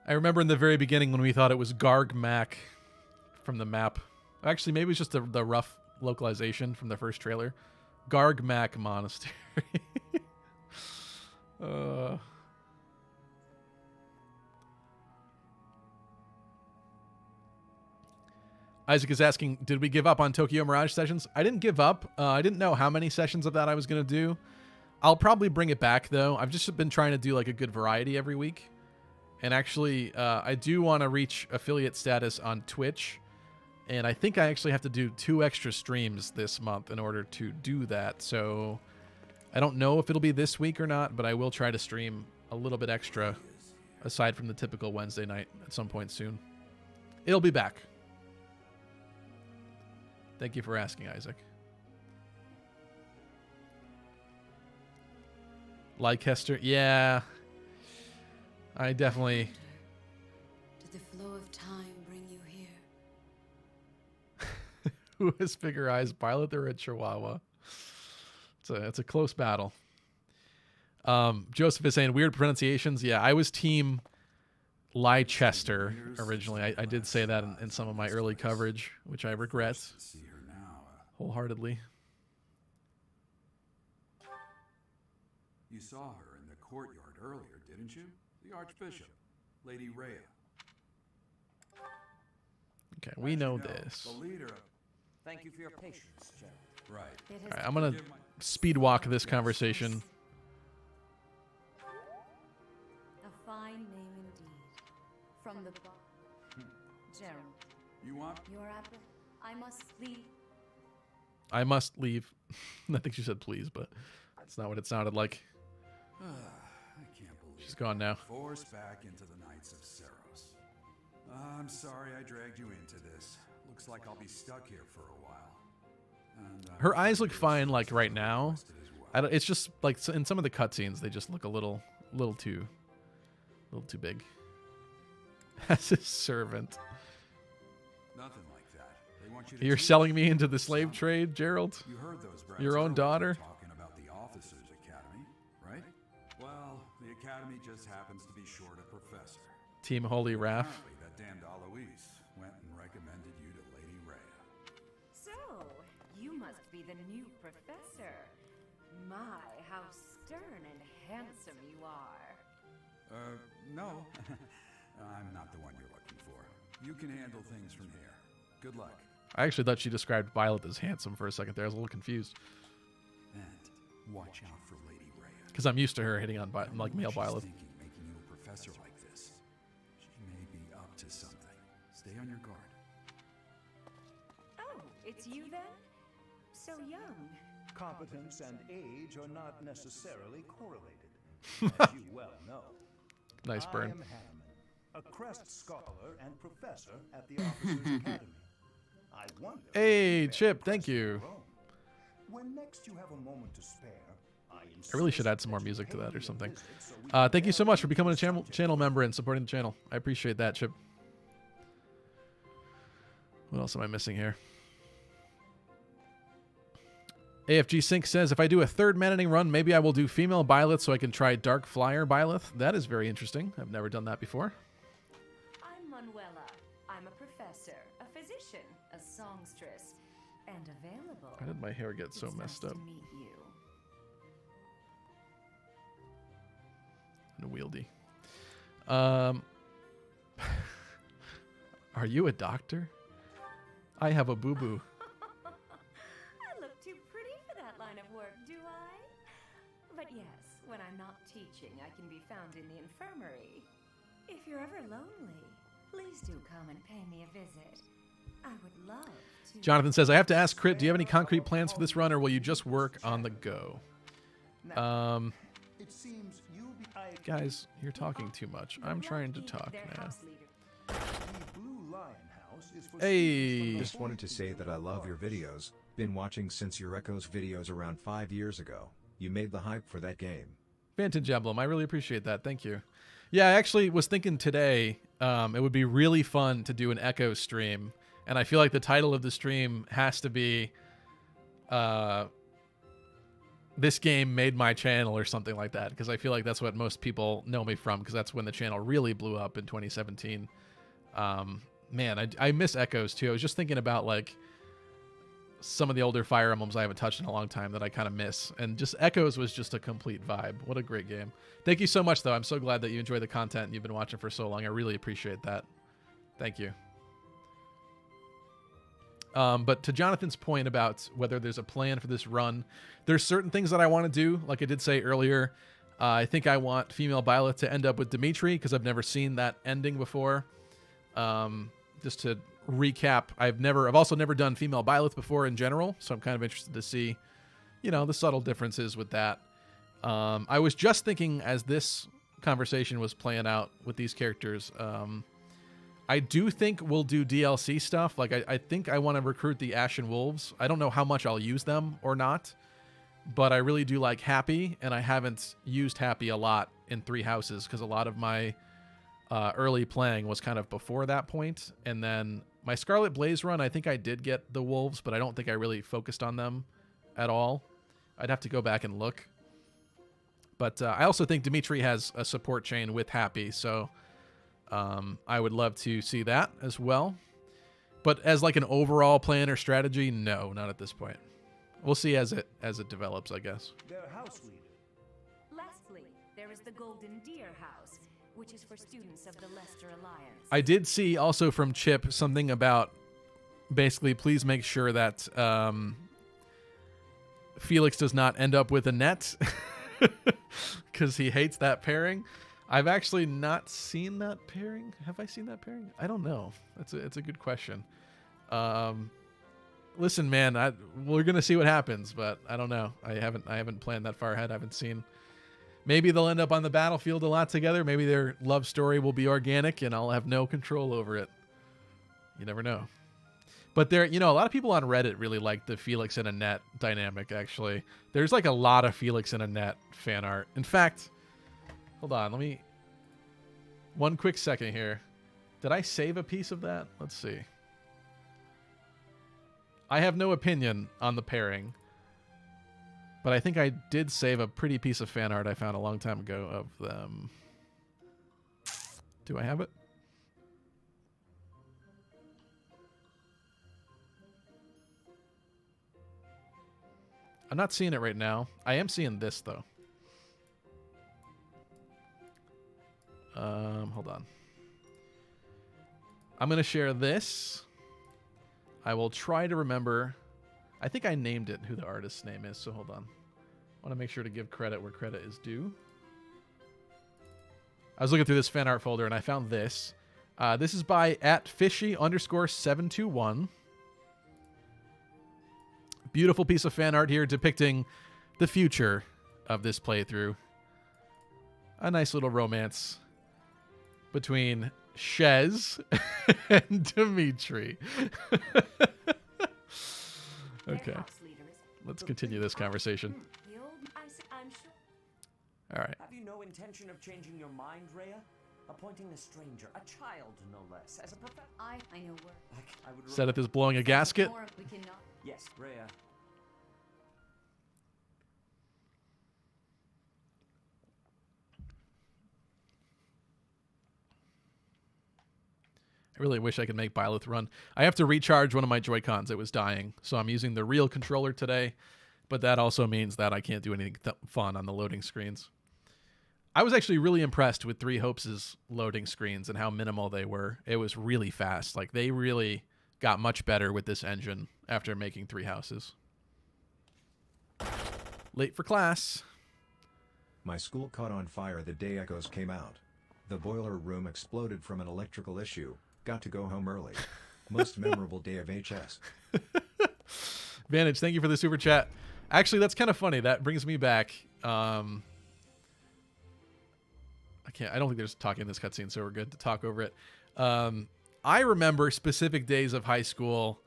I remember in the very beginning when we thought it was Garg Mac from the map. Actually, maybe it's just the rough localization from the first trailer. Garg Mac Monastery. Isaac is asking, did we give up on Tokyo Mirage sessions? I didn't give up. I didn't know how many sessions of that I was going to do. I'll probably bring it back, though. I've just been trying to do like a good variety every week. And actually, I do want to reach affiliate status on Twitch. And I think I actually have to do 2 extra streams this month in order to do that. So I don't know if it'll be this week or not, but I will try to stream a little bit extra aside from the typical Wednesday night at some point soon. It'll be back. Thank you for asking, Isaac. Leicester, yeah. I definitely... Did the flow of time bring you here? Who has bigger eyes, Violet or a Chihuahua? It's a close battle. Joseph is saying weird pronunciations. Yeah, I was team Leicester originally. I did say that in some of my early coverage, which I regret See her now. wholeheartedly. You saw her in the courtyard earlier, didn't you? The Archbishop, Lady Rhea. Okay, we know The this. leader of... Thank you for your patience, General. Right. It has All right, I'm going to speed walk this conversation. a fine name indeed. From the Gerald, You want... your apple. I must leave. I must leave. I think she said please, but that's not what it sounded like. I can't believe She's gone now. Forced back into the Knights of Seros. I'm sorry I dragged you into this. Looks like I'll be stuck here for a while. And, Her eyes look fine, like right now. rested as well. It's just like in some of the cutscenes, they just look a little too big. As his servant. Nothing like that. They want you to You're teach selling me into the slave trade, Gerald? You heard those brats Your own earlier daughter? talking about the Officers Academy, right? Well, the academy just happens to be short a professor. Team Holy Wrath. Apparently, that damned Alois went and recommended you to Lady Rhea. So, you must be the new professor. My, how stern and handsome you are. No. I'm not the one you're looking for. You can handle things from here. Good luck. I actually thought she described Violet as handsome for a second there. I was a little confused. And watch out for Lady Rhea. Because I'm used to her hitting on like male She's Violet. thinking making you a professor like this. She may be up to something. Stay on your guard. Oh, it's you then? So young. Competence and age are not necessarily correlated, as you well know. Nice burn. I am Hanneman, a Crest Scholar and Professor at the Officers Academy. I wonder Hey, if Chip, Crest thank you. grown. When next you have a moment to spare, I really should add some more music to that or something. So Thank you so much for becoming a channel member and supporting the channel. I appreciate that, Chip. What else am I missing here? AFG Sync says, if I do a third Maddening run, maybe I will do female Byleth so I can try Dark Flyer Byleth. That is very interesting. I've never done that before. I'm Manuela. I'm a professor, a physician, a songstress, and available. Why did my hair get so It's messed nice up? to meet you. And wieldy. Are you a doctor? I have a boo-boo. I look too pretty for that line of work, do I? But yes, when I'm not teaching, I can be found in the infirmary. If you're ever lonely, please do come and pay me a visit. I would love to. Jonathan says, I have to ask Crit, do you have any concrete plans for this run, or will you just work on the go? it seems you'll be Guys, you're talking too much. I'm trying to talk Their now. house leader. The Blue Lion House is for Hey. students from the Just wanted to say that I love your videos. Been watching since your Echoes videos around 5 years ago. You made the hype for that game. Vintage Emblem, I really appreciate that. Thank you. Yeah, I actually was thinking today it would be really fun to do an Echo stream. And I feel like the title of the stream has to be This Game Made My Channel or something like that. Because I feel like that's what most people know me from, because that's when the channel really blew up in 2017. Man, I miss Echoes too. I was just thinking about like some of the older Fire Emblems I haven't touched in a long time that I kind of miss. And just Echoes was just a complete vibe. What a great game. Thank you so much, though. I'm so glad that you enjoy the content and you've been watching for so long. I really appreciate that. Thank you. But to Jonathan's point about whether there's a plan for this run, there's certain things that I want to do. Like I did say earlier, I think I want female Byleth to end up with Dimitri because I've never seen that ending before. Just to recap, I've also never done female Byleth before in general, so I'm kind of interested to see, the subtle differences with that. I was just thinking as this conversation was playing out with these characters, I do think we'll do DLC stuff. Like, I think I want to recruit the Ashen Wolves. I don't know how much I'll use them or not, but I really do like Happy, and I haven't used Happy a lot in Three Houses because a lot of my early playing was kind of before that point. And then my Scarlet Blaze run, I think I did get the Wolves, but I don't think I really focused on them at all. I'd have to go back and look. But I also think Dimitri has a support chain with Happy, so I would love to see that as well. But as like an overall plan or strategy, no, not at this point. We'll see as it develops, I guess. their house leader. Lastly, there is the Golden Deer House, which is for students of the Leicester Alliance. I did see also from Chip something about basically please make sure that Felix does not end up with a net because he hates that pairing. I've actually not seen that pairing. Have I seen that pairing? I don't know. It's a good question. Listen, man, we're gonna see what happens, but I don't know. I haven't planned that far ahead. I haven't seen. Maybe they'll end up on the battlefield a lot together. Maybe their love story will be organic, and I'll have no control over it. You never know. But there, a lot of people on Reddit really like the Felix and Annette dynamic. Actually, there's like a lot of Felix and Annette fan art. In fact, hold on, one quick second here. Did I save a piece of that? Let's see. I have no opinion on the pairing, but I think I did save a pretty piece of fan art I found a long time ago of them. Do I have it? I'm not seeing it right now. I am seeing this, though. Hold on. I'm going to share this. I will try to remember. I think I named it who the artist's name is, so hold on. I want to make sure to give credit where credit is due. I was looking through this fan art folder and I found this. This is by @fishy_721. Beautiful piece of fan art here depicting the future of this playthrough. A nice little romance between Shez and Dimitri. Okay. Let's continue this conversation. All right. Have you no intention of changing your mind, Rhea? Appointing a stranger, a child no less, as a professor? I know where. I would Set up is blowing a gasket. We cannot. Yes, Rhea. I really wish I could make Byleth run. I have to recharge one of my Joy-Cons. It was dying. So I'm using the real controller today. But that also means that I can't do anything fun on the loading screens. I was actually really impressed with Three Hopes' loading screens and how minimal they were. It was really fast. Like, they really got much better with this engine after making Three Houses. Late for class. My school caught on fire the day Echoes came out. The boiler room exploded from an electrical issue. Got to go home early. Most memorable day of HS. Vantage, thank you for the super chat. Actually, that's kind of funny. That brings me back. I don't think there's talking in this cutscene, so we're good to talk over it. I remember specific days of high school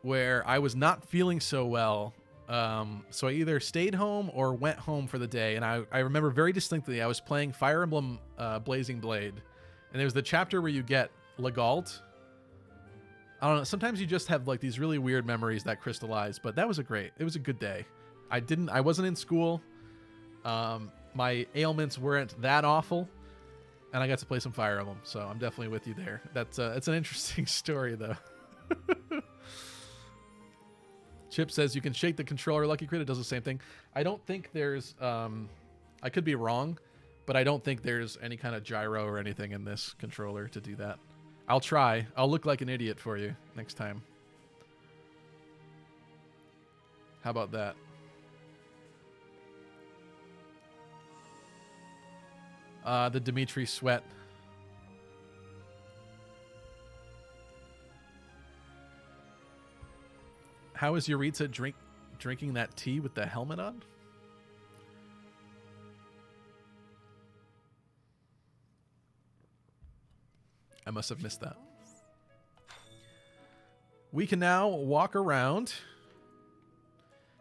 where I was not feeling so well. So I either stayed home or went home for the day. And I remember very distinctly, I was playing Fire Emblem Blazing Blade. And there's the chapter where you get Legault. I don't know. Sometimes you just have like these really weird memories that crystallize, but it was a good day. I wasn't in school. My ailments weren't that awful, and I got to play some Fire Emblem, so I'm definitely with you there. It's an interesting story, though. Chip says you can shake the controller. Lucky Crit, it does the same thing. I don't think there's, I could be wrong, but I don't think there's any kind of gyro or anything in this controller to do that. I'll try. I'll look like an idiot for you next time. How about that? The Dimitri sweat. How is Yuritsa drinking that tea with the helmet on? I must have missed that. We can now walk around.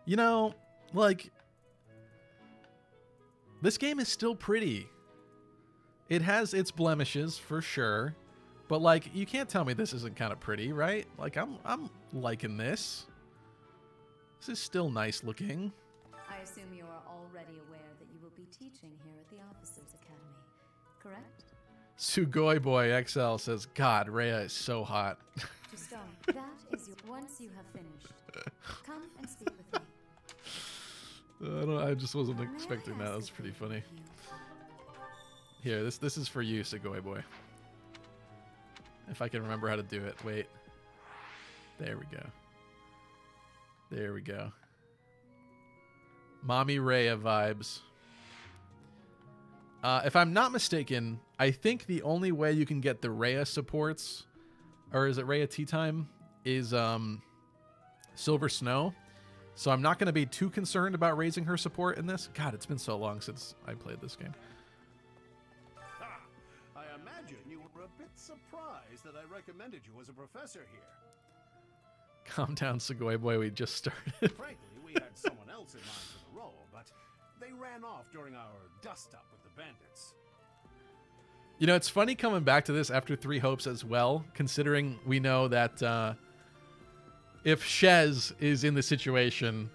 You know, like, this game is still pretty. It has its blemishes for sure, but like, you can't tell me this isn't kind of pretty, right? Like, I'm liking this. This is still nice looking. I assume you are already aware that you will be teaching here at the Officers Academy, correct? Sugoi Boy XL says, God, Rhea is so hot. To start, that is your. Once you have finished, come and speak with me. I just wasn't expecting that. That was pretty funny. Here, this is for you, Sugoi Boy. If I can remember how to do it. Wait. There we go. There we go. Mommy Rhea vibes. If I'm not mistaken, I think the only way you can get the Rhea supports, or is it Rhea Tea Time, is Silver Snow. So I'm not going to be too concerned about raising her support in this. God, it's been so long since I played this game. I imagine you were a bit surprised that I recommended you as a professor here. Calm down, Sugoi Boy. We just started. Frankly, we had someone else in mind for the role, but they ran off during our dust-up with the bandits. You know, it's funny coming back to this after Three Hopes as well, considering we know that if Shez is in the situation,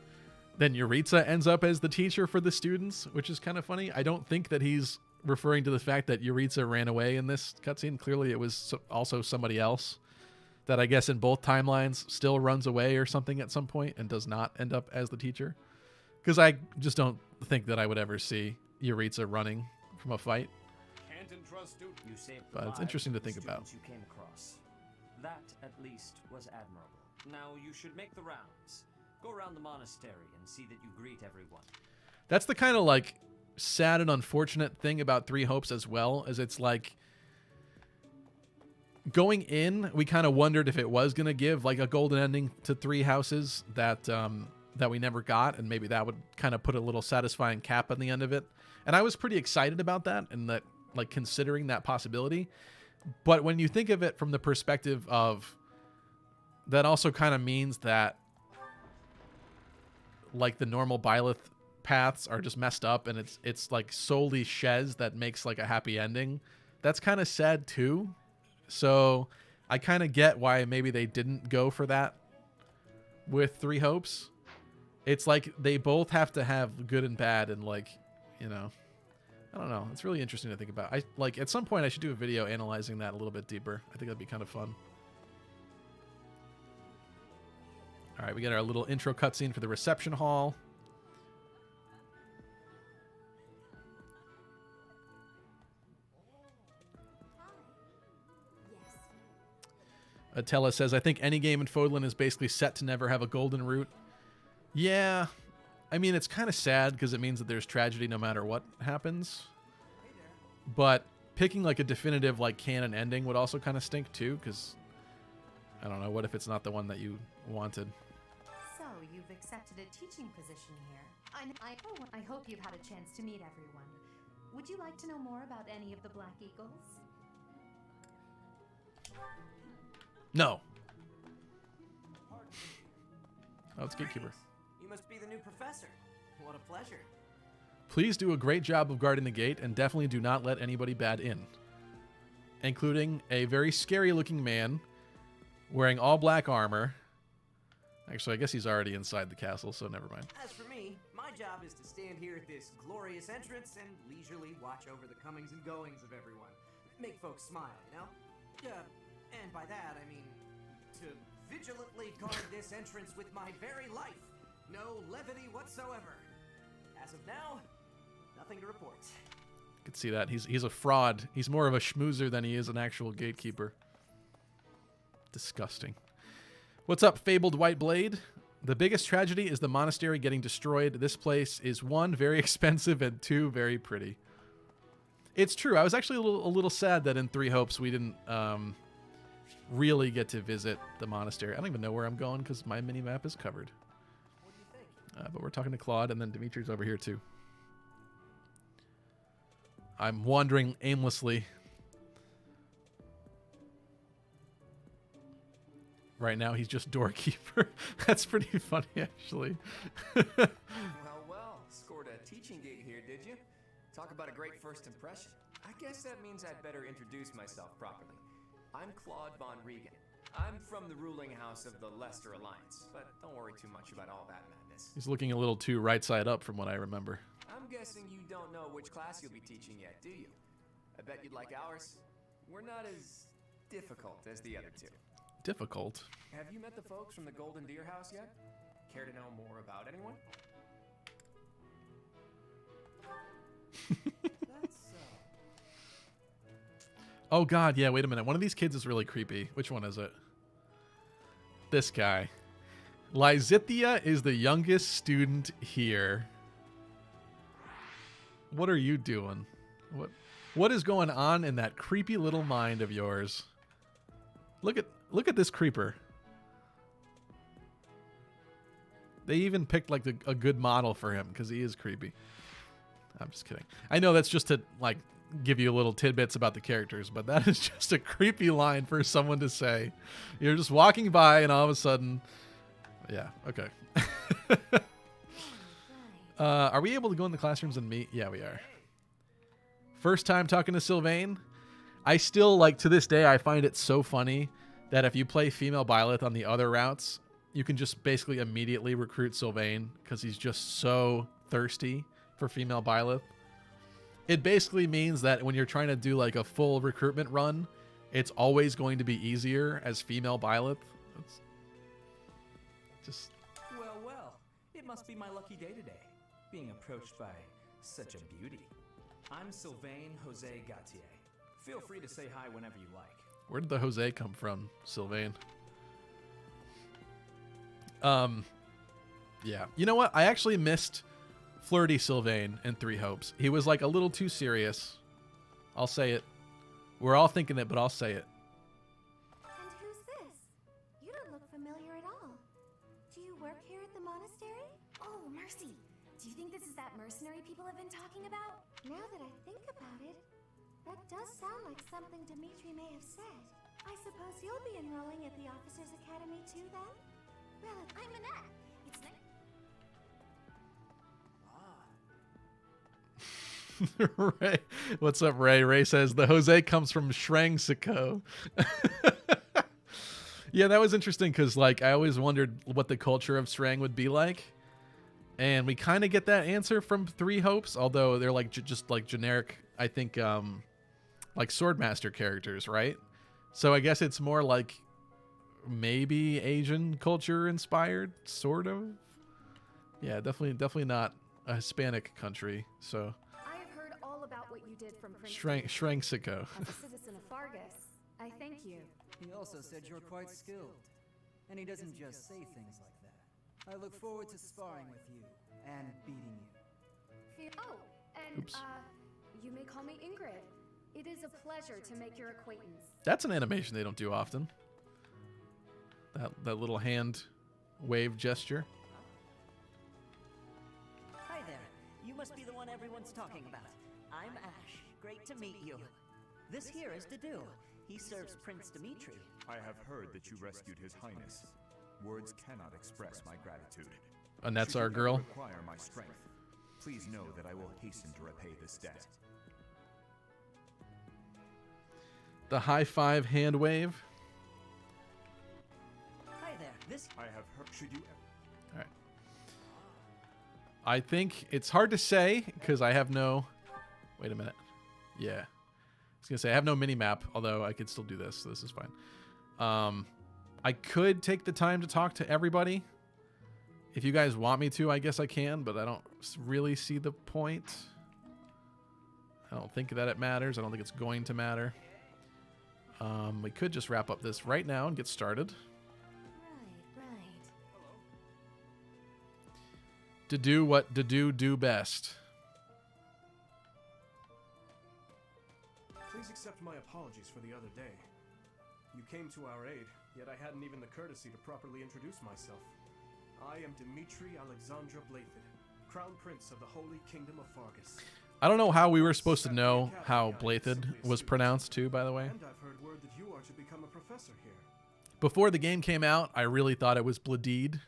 then Yuritsa ends up as the teacher for the students, which is kind of funny. I don't think that he's referring to the fact that Yuritsa ran away in this cutscene. Clearly, it was also somebody else that I guess in both timelines still runs away or something at some point and does not end up as the teacher. Because I just don't think that I would ever see Yuritsa running from a fight. Can't entrust students. You saved But it's interesting to think about. You came across. That, at least, was admirable. Now you should make the rounds. Go around the monastery and see that you greet everyone. That's the kind of like sad and unfortunate thing about Three Hopes as well is it's like going in, we kind of wondered if it was going to give like a golden ending to Three Houses that that we never got, and maybe that would kind of put a little satisfying cap on the end of it. And I was pretty excited about that and that, like, considering that possibility. But when you think of it from the perspective of that also kind of means that like the normal Byleth paths are just messed up and it's like solely Shez that makes like a happy ending. That's kind of sad too. So I kind of get why maybe they didn't go for that with Three Hopes. It's like they both have to have good and bad, and like, you know, I don't know. It's really interesting to think about. I like at some point I should do a video analyzing that a little bit deeper. I think that'd be kind of fun. All right, we get our little intro cutscene for the reception hall. Atella says, I think any game in Fodlan is basically set to never have a golden route. Yeah. I mean, it's kind of sad because it means that there's tragedy no matter what happens. But picking like a definitive like canon ending would also kind of stink too, because I don't know, what if it's not the one that you wanted? So, you've accepted a teaching position here. I hope you've had a chance to meet everyone. Would you like to know more about any of the Black Eagles? No. Oh, it's Gatekeeper. You must be the new professor. What a pleasure. Please do a great job of guarding the gate and definitely do not let anybody bad in. Including a very scary looking man wearing all black armor. Actually, I guess he's already inside the castle, so never mind. As for me, my job is to stand here at this glorious entrance and leisurely watch over the comings and goings of everyone. Make folks smile, you know? And by that, I mean to vigilantly guard this entrance with my very life. No levity whatsoever. As of now, nothing to report. You can see that. He's a fraud. He's more of a schmoozer than he is an actual gatekeeper. Disgusting. What's up, Fabled White Blade? The biggest tragedy is the monastery getting destroyed. This place is 1, very expensive, and 2, very pretty. It's true. I was actually a little sad that in Three Hopes we didn't really get to visit the monastery. I don't even know where I'm going because my mini-map is covered. What do you think? But we're talking to Claude, and then Dimitri's over here too. I'm wandering aimlessly. Right now, he's just doorkeeper. That's pretty funny, actually. Well, scored a teaching gig here, did you? Talk about a great first impression. I guess that means I'd better introduce myself properly. I'm Claude von Regan. I'm from the ruling house of the Leicester Alliance, but don't worry too much about all that madness. He's looking a little too right side up from what I remember. I'm guessing you don't know which class you'll be teaching yet, do you? I bet you'd like ours. We're not as difficult as the other two. Difficult? Have you met the folks from the Golden Deer House yet? Care to know more about anyone? That's Oh god, yeah, wait a minute. One of these kids is really creepy. Which one is it? This guy. Lysithia is the youngest student here. What are you doing? What is going on in that creepy little mind of yours? Look at this creeper. They even picked like a good model for him because he is creepy. I'm just kidding. I know that's just to like give you little tidbits about the characters, but that is just a creepy line for someone to say. You're just walking by and all of a sudden, yeah, okay. Are we able to go in the classrooms and meet? Yeah, we are. First time talking to Sylvain. I still, like, to this day, I find it so funny that if you play female Byleth on the other routes, you can just basically immediately recruit Sylvain because he's just so thirsty for female Byleth. It basically means that when you're trying to do like a full recruitment run, it's always going to be easier as female Byleth. It's just... Well, it must be my lucky day today, being approached by such a beauty. I'm Sylvain Jose Gautier. Feel free to say hi whenever you like. Where did the Jose come from, Sylvain? Yeah. You know what? I actually missed flirty Sylvain in Three Hopes. He was like a little too serious. I'll say it. We're all thinking it, but I'll say it. And who's this? You don't look familiar at all. Do you work here at the monastery? Oh, mercy. Do you think this is that mercenary people have been talking about? Now that I think about it, that does sound like something Dimitri may have said. I suppose you'll be enrolling at the Officers' Academy too, then? Well, I'm Annette. It's nice. Ray, what's up, Ray? Ray says the Jose comes from Shrangsico. Yeah, that was interesting because, like, I always wondered what the culture of Shrang would be like, and we kind of get that answer from Three Hopes, although they're like just like generic. I think like Swordmaster characters, right? So I guess it's more like maybe Asian culture inspired, sort of. Yeah, definitely not a Hispanic country. So. I have heard all about what you did from Prince. Shrangsico. As a citizen of Fargus, I thank you. He also said you're quite skilled, and he doesn't just say things like that. I look forward to sparring with you and beating you. Oh, and you may call me Ingrid. It is a pleasure to make your acquaintance. That's an animation they don't do often. That little hand wave gesture. Hi there. You must be the one everyone's talking about. I'm Ash. Great to meet you. This here is Dedu. He serves Prince Dimitri. I have heard that you rescued His Highness. Words cannot express my gratitude. And that's Should our you girl. ever require my strength, please know that I will hasten to repay this debt. The high five hand wave. Hi there. This I have heard. Should you? All right. I think it's hard to say because I have no. Wait a minute. Yeah, I was gonna say I have no mini map, although I could still do this. So this is fine. I could take the time to talk to everybody. If you guys want me to, I guess I can, but I don't really see the point. I don't think that it matters. I don't think it's going to matter. We could just wrap up this right now and get started. Right. To do what Dedu do best. Please accept my apologies for the other day. You came to our aid, yet I hadn't even the courtesy to properly introduce myself. I am Dimitri Alexandra Blathid, Crown Prince of the Holy Kingdom of Fargus. I don't know how we were supposed to know how Blathid was pronounced too, by the way. And I've heard word that you are to become a professor here. Before the game came out, I really thought it was Bladid.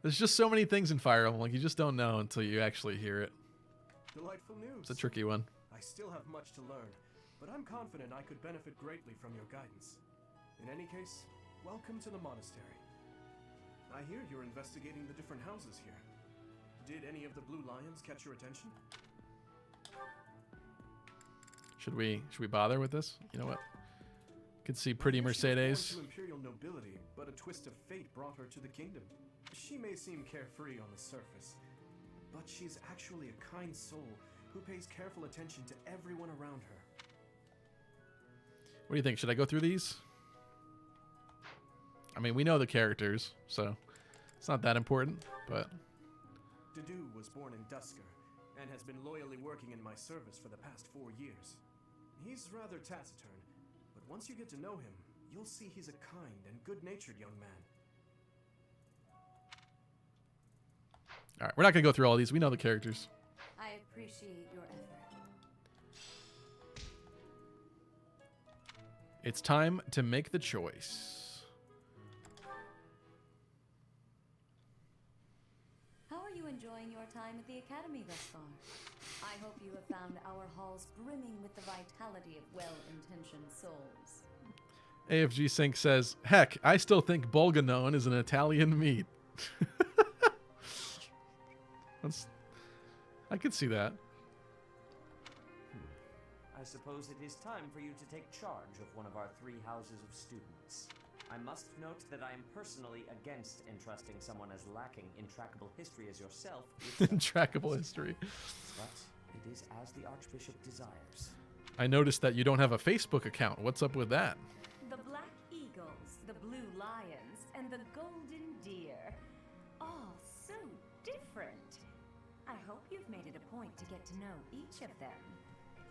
There's just so many things in Fire Emblem, like you just don't know until you actually hear it. Delightful news. It's a tricky one. I still have much to learn, but I'm confident I could benefit greatly from your guidance. In any case, welcome to the monastery. I hear you're investigating the different houses here. Did any of the blue lions catch your attention? Should we bother with this? You know what? Could see pretty Mercedes. To imperial nobility, but a twist of fate brought her to the kingdom. She may seem carefree on the surface, but she's actually a kind soul who pays careful attention to everyone around her. What do you think? Should I go through these? I mean, we know the characters, so it's not that important, but... Dedu was born in Dusker, and has been loyally working in my service for the past 4 years. He's rather taciturn, but once you get to know him, you'll see he's a kind and good-natured young man. All right, we're not going to go through all these. We know the characters. I appreciate your effort. It's time to make the choice. How are you enjoying your time at the Academy thus far? I hope you have found our halls brimming with the vitality of well-intentioned souls. AFG Sync says, heck, I still think Bolganone is an Italian meat. I could see that. I suppose it is time for you to take charge of one of our 3 houses of students. I must note that I am personally against entrusting someone as lacking intractable history as yourself with Intractable history. But it is as the Archbishop desires. I noticed that you don't have a Facebook account. What's up with that? The Black Eagles, the Blue Lions, and the Golden Deer. All so different. I hope you've made it a point to get to know each of them.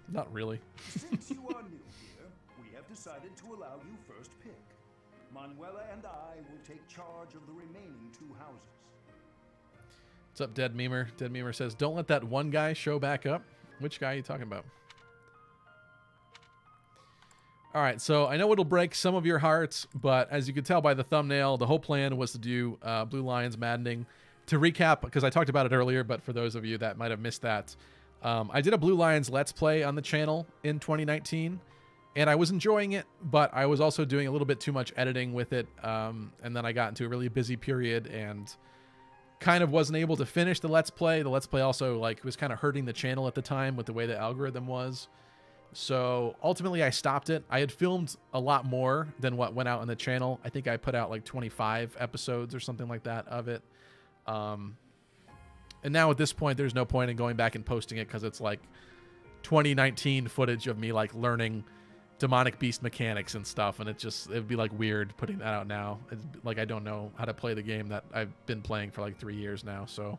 Not really. Since you are new here, we have decided to allow you first pick. Manuela and I will take charge of the remaining 2 houses. What's up, Dead Memer? Dead Memer says, don't let that one guy show back up. Which guy are you talking about? All right, so I know it'll break some of your hearts, but as you can tell by the thumbnail, the whole plan was to do Blue Lions Maddening. To recap, because I talked about it earlier, but for those of you that might have missed that, I did a Blue Lions Let's Play on the channel in 2019, and I was enjoying it, but I was also doing a little bit too much editing with it, and then I got into a really busy period and kind of wasn't able to finish the Let's Play. The Let's Play also was kind of hurting the channel at the time with the way the algorithm was. So ultimately I stopped it. I had filmed a lot more than what went out on the channel. I think I put out like 25 episodes or something like that of it. And now at this point, there's no point in going back and posting it because it's like 2019 footage of me like learning demonic beast mechanics and stuff, and it'd be like weird putting that out now. It's like I don't know how to play the game that I've been playing for like 3 years now. So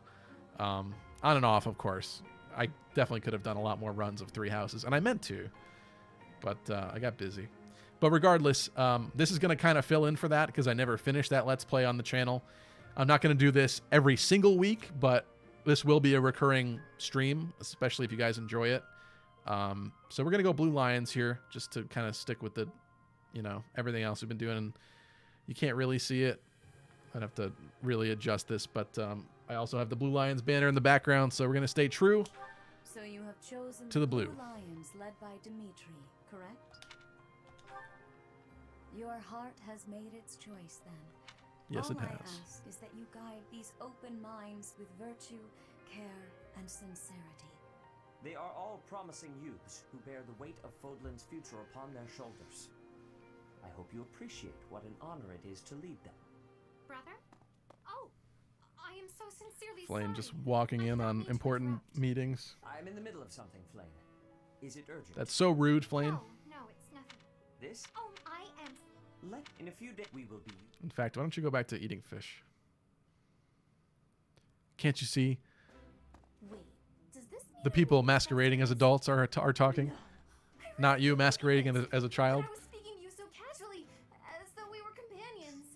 on and off, of course. I definitely could have done a lot more runs of Three Houses, and I meant to, but I got busy. But regardless, this is going to kind of fill in for that because I never finished that Let's Play on the channel. I'm not going to do this every single week, but this will be a recurring stream, especially if you guys enjoy it. So we're going to go Blue Lions here just to kind of stick with the, everything else we've been doing. You can't really see it. I'd have to really adjust this, but I also have the Blue Lions banner in the background, so we're going to stay true So you have chosen to the blue. Lions led by Dimitri, correct? Your heart has made its choice then. Yes, it All has. I ask is that you guide these open minds with virtue, care, and sincerity. They are all promising youths who bear the weight of Fodlan's future upon their shoulders. I hope you appreciate what an honor it is to lead them. Brother? Oh, I am so sincerely Flame sorry. just walking in on important meetings. I'm in the middle of something, Flame. Is it urgent? That's so rude, Flame. No, it's nothing. This? Oh, I am... In a few days we will be... In fact, why don't you go back to eating fish? Can't you see? Wait, does this mean The people masquerading as adults are talking? Not you masquerading as a child? I was speaking to you so casually, as though we were companions.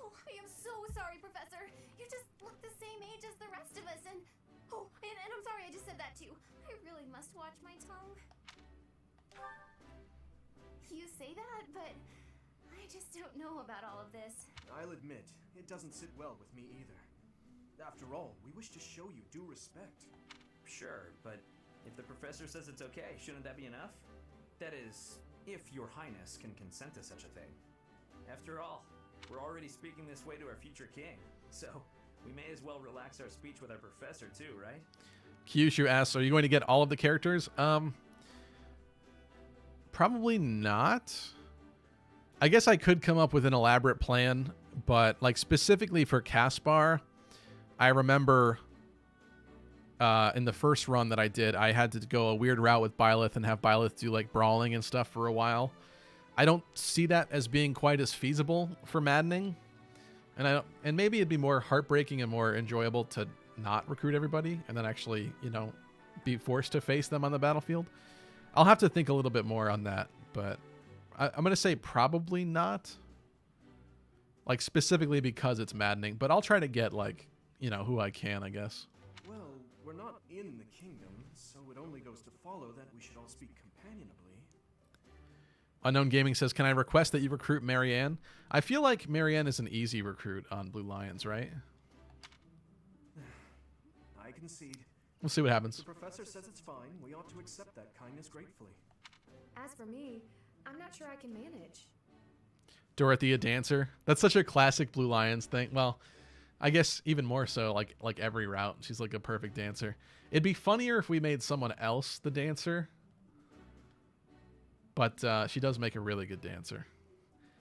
Oh, I am so sorry, Professor. You just look the same age as the rest of us, and... Oh, and I'm sorry I just said that too. I really must watch my tongue. You say that, but... I just don't know about all of this. I'll admit, it doesn't sit well with me either. After all, we wish to show you due respect. Sure, but if the professor says it's okay, shouldn't that be enough? That is, if your highness can consent to such a thing. After all, we're already speaking this way to our future king, so we may as well relax our speech with our professor too, right? Kyushu asks, are you going to get all of the characters? Probably not. I guess I could come up with an elaborate plan, but like specifically for Caspar, I remember in the first run that I did, I had to go a weird route with Byleth and have Byleth do like brawling and stuff for a while. I don't see that as being quite as feasible for Maddening, and maybe it'd be more heartbreaking and more enjoyable to not recruit everybody and then actually, be forced to face them on the battlefield. I'll have to think a little bit more on that, but I'm going to say probably not. Like, specifically because it's Maddening. But I'll try to get, like, who I can, I guess. Well, we're not in the kingdom, so it only goes to follow that we should all speak companionably. Unknown Gaming says, can I request that you recruit Marianne? I feel like Marianne is an easy recruit on Blue Lions, right? I concede. We'll see what happens. The professor says it's fine. We ought to accept that kindness gratefully. As for me, I'm not sure I can manage. Dorothea Dancer. That's such a classic Blue Lions thing. Well, I guess even more so, like every route. She's like a perfect dancer. It'd be funnier if we made someone else the dancer. But she does make a really good dancer.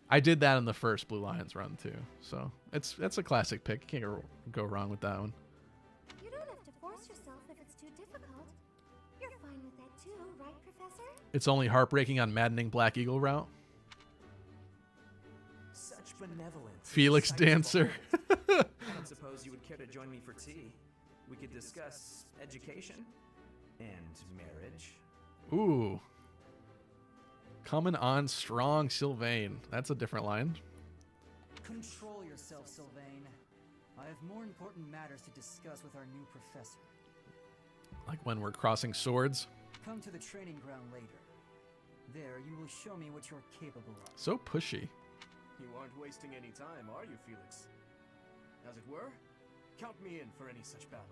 I did that in the first Blue Lions run too. So that's a classic pick. You can't go wrong with that one. You don't have to force yourself if it's too difficult. You're fine with that too, right, Professor? It's only heartbreaking on Maddening Black Eagle route. Such benevolence. Felix Dancer. I don't suppose you would care to join me for tea. We could discuss education and marriage. Ooh. Coming on strong, Sylvain. That's a different line. Control yourself, Sylvain. I have more important matters to discuss with our new professor. Like when we're crossing swords. Come to the training ground later. There, you will show me what you're capable of. So pushy. You aren't wasting any time, are you, Felix? As it were, count me in for any such battle.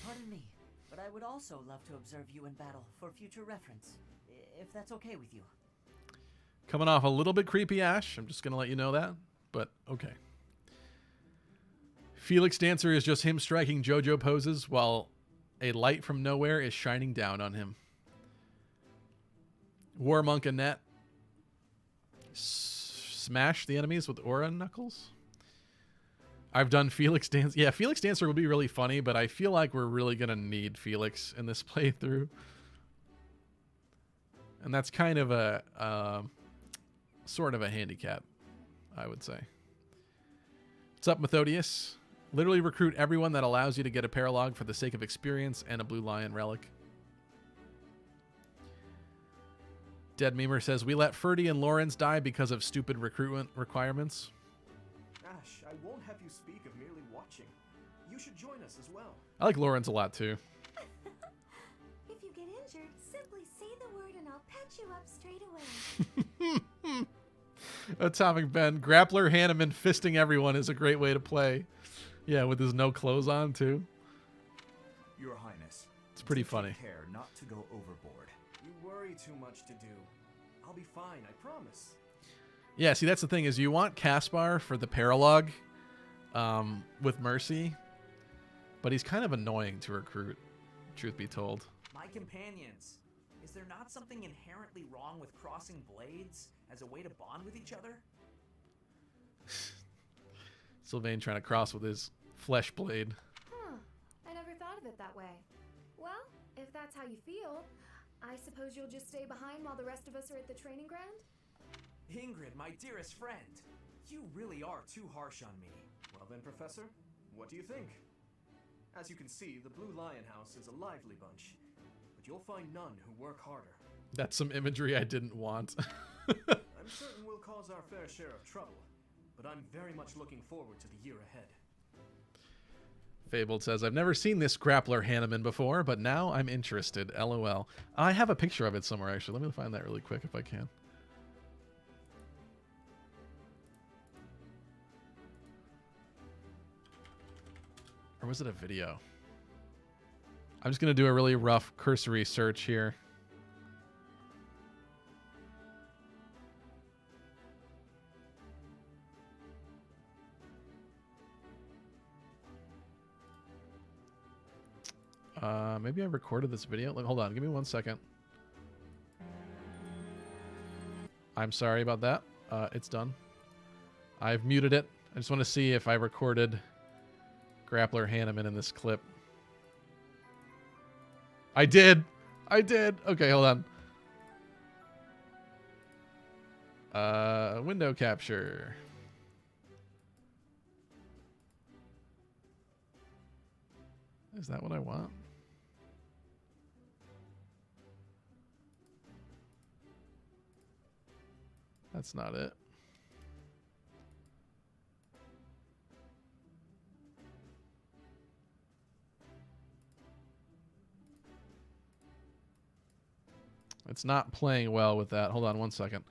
Pardon me, but I would also love to observe you in battle for future reference, if that's okay with you. Coming off a little bit creepy, Ash. I'm just going to let you know that, but okay. Felix Dancer is just him striking JoJo poses while a light from nowhere is shining down on him. War Monk Annette. Smash the enemies with aura knuckles. I've done Felix Dancer. Yeah, Felix Dancer will be really funny, but I feel like we're really going to need Felix in this playthrough. And that's kind of a sort of a handicap, I would say. What's up, Methodius? Literally recruit everyone that allows you to get a paralogue for the sake of experience and a Blue Lion relic. Dead Memer says, we let Ferdy and Lawrence die because of stupid recruitment requirements. Ash, I won't have you speak of merely watching. You should join us as well. I like Lawrence a lot, too. If you get injured, simply say the word and I'll patch you up straight away. Atomic Ben. Grappler Hanneman fisting everyone is a great way to play. Yeah, with his no clothes on, too. Your Highness. It's pretty funny. Take care not to go overboard. You worry too much to do. I'll be fine, I promise. Yeah, see, that's the thing is you want Caspar for the paralogue with Mercy, but he's kind of annoying to recruit, truth be told. My companions, is there not something inherently wrong with crossing blades as a way to bond with each other? Sylvain trying to cross with his flesh blade. Huh. I never thought of it that way. Well, if that's how you feel, I suppose you'll just stay behind while the rest of us are at the training ground? Ingrid, my dearest friend, you really are too harsh on me. Well then, Professor, what do you think? As you can see, the Blue Lion House is a lively bunch, but you'll find none who work harder. That's some imagery I didn't want. I'm certain we'll cause our fair share of trouble, but I'm very much looking forward to the year ahead. Fabled says, I've never seen this grappler Hanneman before, but now I'm interested. LOL. I have a picture of it somewhere, actually. Let me find that really quick if I can. Or was it a video? I'm just going to do a really rough cursory search here. Maybe I recorded this video. Hold on, give me 1 second. I'm sorry about that. It's done. I've muted it. I just want to see if I recorded Grappler Hanneman in this clip. I did. I did. Okay, hold on. Window capture. Is that what I want? That's not it. It's not playing well with that. Hold on 1 second.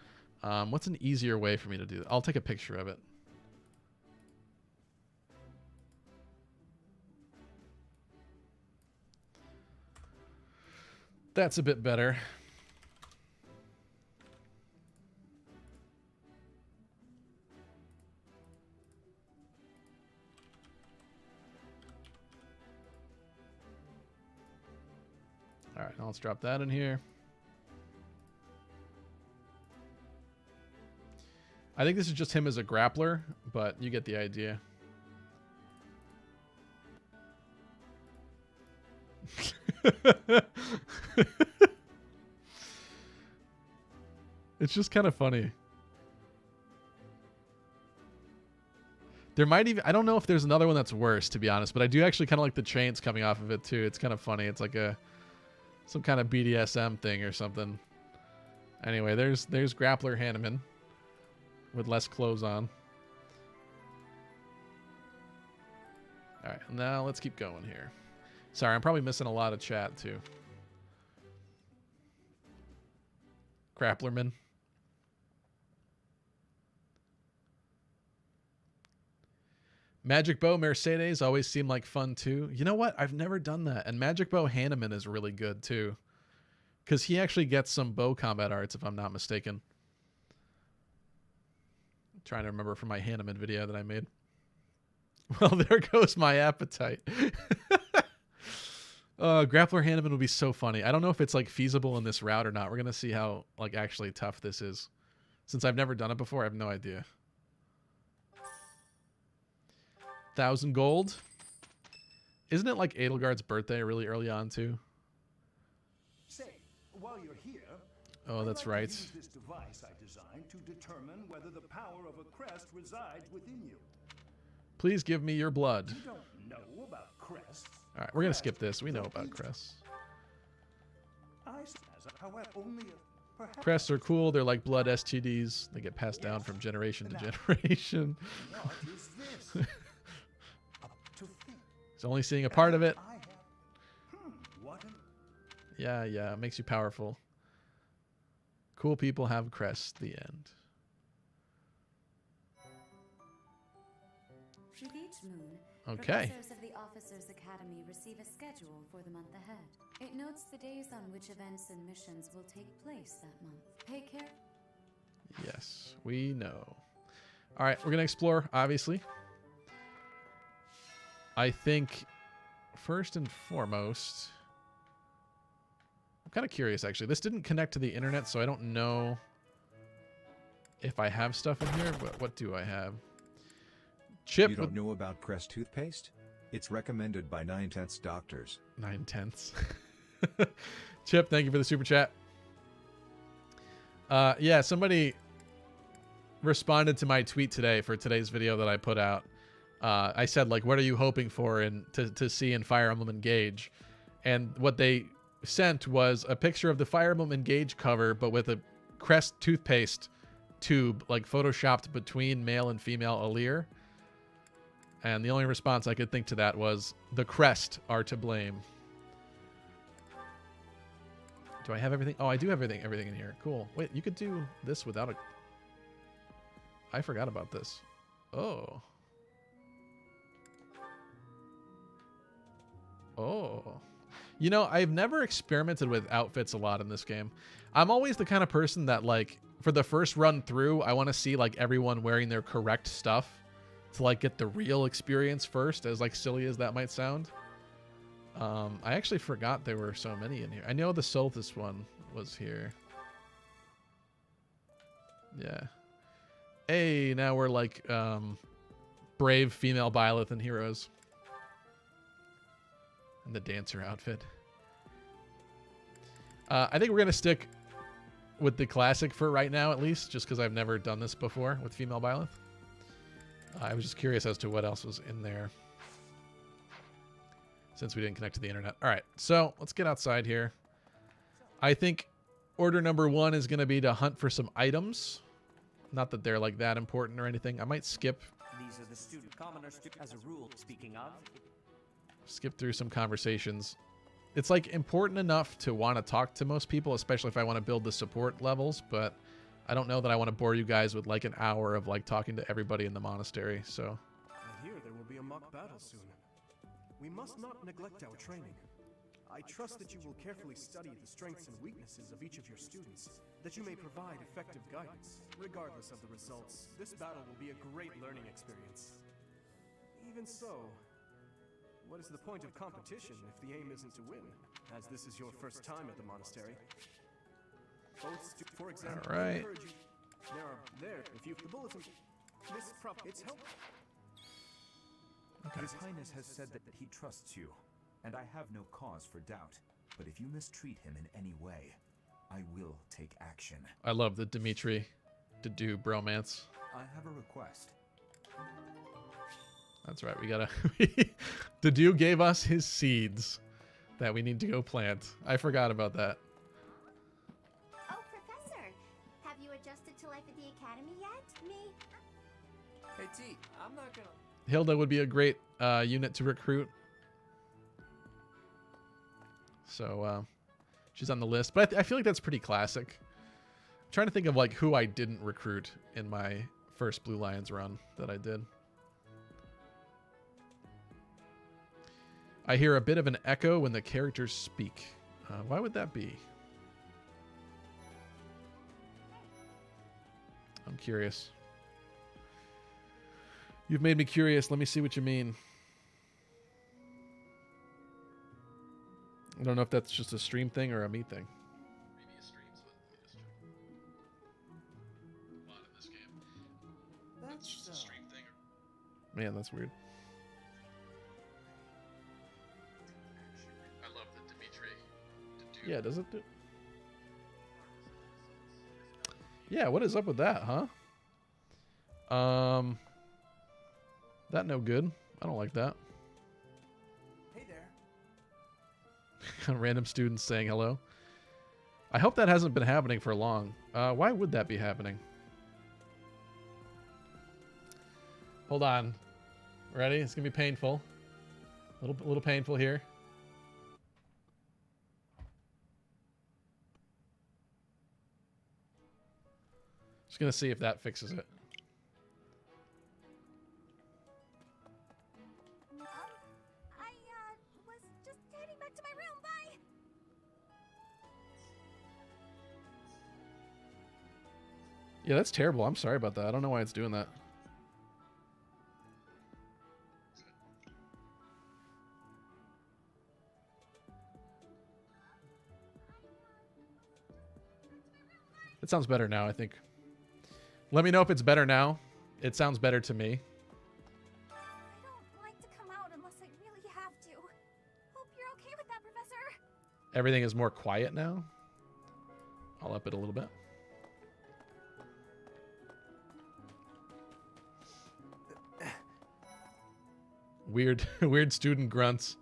What's an easier way for me to do that? I'll take a picture of it. That's a bit better. All right, now let's drop that in here. I think this is just him as a grappler, but you get the idea. It's just kind of funny. There might even, I don't know if there's another one that's worse, to be honest, but I do actually kind of like the chains coming off of it too. It's kind of funny. It's like some kind of BDSM thing or something. Anyway, there's Grappler Hanneman with less clothes on. All right, now let's keep going here. Sorry, I'm probably missing a lot of chat too. Grapplerman. Magic Bow Mercedes always seemed like fun too. You know what? I've never done that. And Magic Bow Hanneman is really good too. Because he actually gets some bow combat arts, if I'm not mistaken. I'm trying to remember from my Hanneman video that I made. Well, there goes my appetite. Grappler Hanneman would be so funny. I don't know if it's like feasible in this route or not. We're going to see how like actually tough this is. Since I've never done it before, I have no idea. 1,000 gold. Isn't it like Edelgard's birthday really early on too? Say, while you're here, oh, that's right. use this device I designed to determine whether the power of a crest resides within you. Please give me your blood. You don't know about crests. All right, we're gonna skip this. We know about crests. Crests are cool. They're like blood STDs. They get passed down from generation to generation. What is this? It's only seeing a part of it. What Yeah, it makes you powerful. Cool people have crests. The end. With each moon, okay. professors of the Officers Academy receive a schedule for the month ahead. It notes the days on which events and missions will take place that month. Pay care. Yes, we know. All right, we're going to explore, obviously. I think, first and foremost, I'm kind of curious, actually. This didn't connect to the internet, so I don't know if I have stuff in here, but what do I have? Chip. You don't know about Crest toothpaste? It's recommended by 9/10 doctors. 9/10. Chip, thank you for the super chat. Yeah, somebody responded to my tweet today for today's video that I put out. I said, like, what are you hoping for to see in Fire Emblem Engage? And what they sent was a picture of the Fire Emblem Engage cover, but with a Crest toothpaste tube, like, photoshopped between male and female Aleer. And the only response I could think to that was, the Crest are to blame. Do I have everything? Oh, I do have everything in here. Cool. Wait, you could do this without a... I forgot about this. Oh. Oh. You know, I've never experimented with outfits a lot in this game. I'm always the kind of person that, like, for the first run through, I want to see, like, everyone wearing their correct stuff to, like, get the real experience first, as, like, silly as that might sound. I actually forgot there were so many in here. I know the Solstice one was here. Yeah. Hey, now we're, like, brave female Byleth heroes. And the dancer outfit. I think we're going to stick with the classic for right now, at least, just because I've never done this before with female Byleth. I was just curious as to what else was in there, since we didn't connect to the internet. All right, so let's get outside here. I think order number 1 is going to be to hunt for some items. Not that they're, like, that important or anything. I might skip. These are the student commoners, as a rule, speaking of. Skip through some conversations. It's, like, important enough to want to talk to most people, especially if I want to build the support levels, but I don't know that I want to bore you guys with, like, an hour of, like, talking to everybody in the monastery, so. I hear there will be a mock battle soon. We must not neglect our training. I trust that you will carefully study the strengths and weaknesses of each of your students, that you may provide effective guidance. Regardless of the results, this battle will be a great learning experience. Even so, what is the point of competition if the aim isn't to win, as this is your first time at the monastery? For example, all right. I encourage you. If you the bulletin, it's helpful. Okay. His Highness has said that he trusts you, and I have no cause for doubt. But if you mistreat him in any way, I will take action. I love the Dimitri to do bromance. I have a request. That's right. We gotta. The dude gave us his seeds that we need to go plant. I forgot about that. Oh, Professor, have you adjusted to life at the academy yet? Me? Hey T, I'm not gonna. Hilda would be a great unit to recruit. So she's on the list, but I feel like that's pretty classic. I'm trying to think of like who I didn't recruit in my first Blue Lions run that I did. I hear a bit of an echo when the characters speak. Why would that be? I'm curious. You've made me curious. Let me see what you mean. I don't know if that's just a stream thing or a me thing. Maybe a stream's not in this game. That's just a stream thing. Man, that's weird. I love the Dimitri. Yeah, does it do? Yeah, what is up with that, huh? That no good. I don't like that. Hey there. Random students saying hello. I hope that hasn't been happening for long. Why would that be happening? Hold on. Ready? It's gonna be painful. A little painful here. Just gonna see if that fixes it. I was just heading back to my room. Bye. Yeah, that's terrible. I'm sorry about that. I don't know why it's doing that. It sounds better now, I think. Let me know if it's better now. It sounds better to me. I don't like to come out unless I really have to. Hope you're okay with that, Professor. Everything is more quiet now. I'll up it a little bit. Weird student grunts.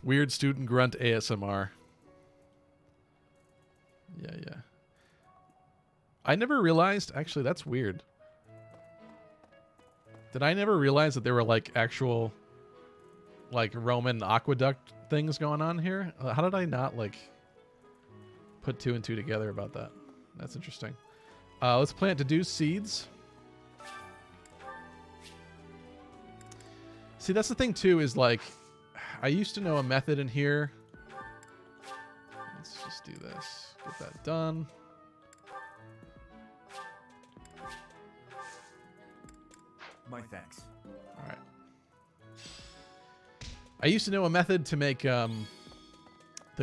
Weird student grunt ASMR. Yeah. I never realized, actually that's weird. Did I never realize that there were like actual like Roman aqueduct things going on here? How did I not like put 2 and 2 together about that? That's interesting. Let's plant deduce seeds. See, that's the thing too, is like I used to know a method in here. Let's just do this. Get that done. My thanks. All right. I used to know a method to make the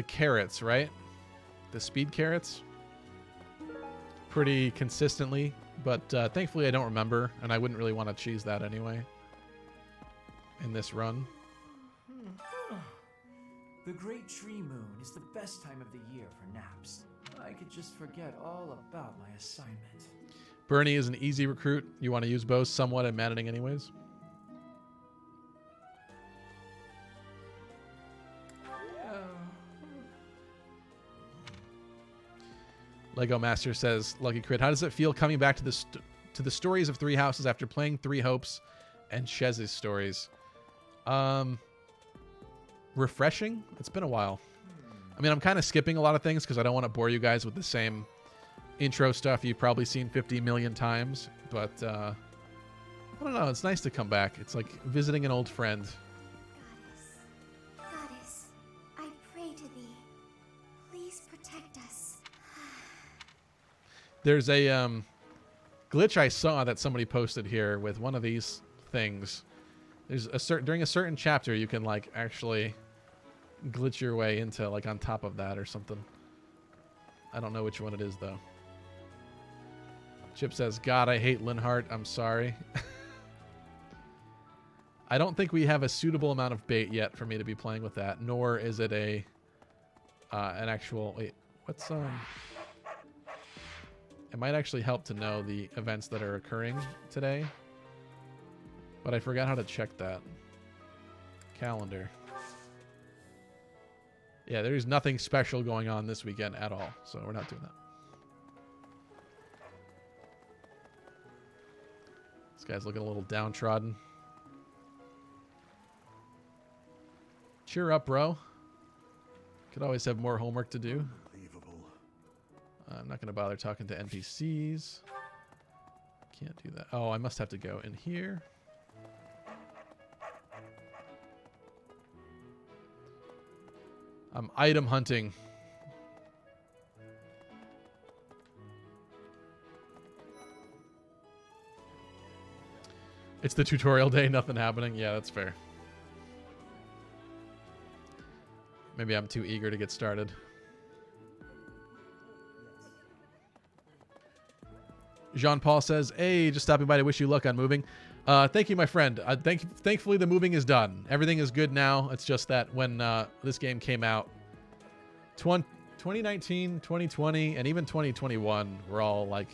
carrots, right? The speed carrots. Pretty consistently, but thankfully I don't remember, and I wouldn't really want to cheese that anyway in this run. The Great Tree Moon is the best time of the year for naps. I could just forget all about my assignment. Bernie is an easy recruit. You want to use bows somewhat at Maddening anyways. Lego Master says, Lucky Crit, how does it feel coming back to the stories of Three Houses after playing Three Hopes and Chez's stories? Refreshing. It's been a while. I mean, I'm kind of skipping a lot of things because I don't want to bore you guys with the same intro stuff you've probably seen 50 million times. But I don't know. It's nice to come back. It's like visiting an old friend. Goddess, I pray to thee. Please protect us. There's a glitch I saw that somebody posted here with one of these things. There's during a certain chapter you can like actually glitch your way into like on top of that or something. I don't know which one it is though. Chip says, God, I hate Linhart. I'm sorry. I don't think we have a suitable amount of bait yet for me to be playing with that, nor is it a an actual wait, what's it might actually help to know the events that are occurring today. But I forgot how to check that. Calendar. Yeah, there's nothing special going on this weekend at all, so we're not doing that. This guy's looking a little downtrodden. Cheer up, bro. Could always have more homework to do. I'm not going to bother talking to NPCs. Can't do that. Oh, I must have to go in here. I'm item hunting. It's the tutorial day, nothing happening. Yeah, that's fair. Maybe I'm too eager to get started. Jean-Paul says, hey, just stopping by to wish you luck on moving. Thank you, my friend. Thankfully, the moving is done. Everything is good now. It's just that when this game came out, 2019, 2020, and even 2021 were all like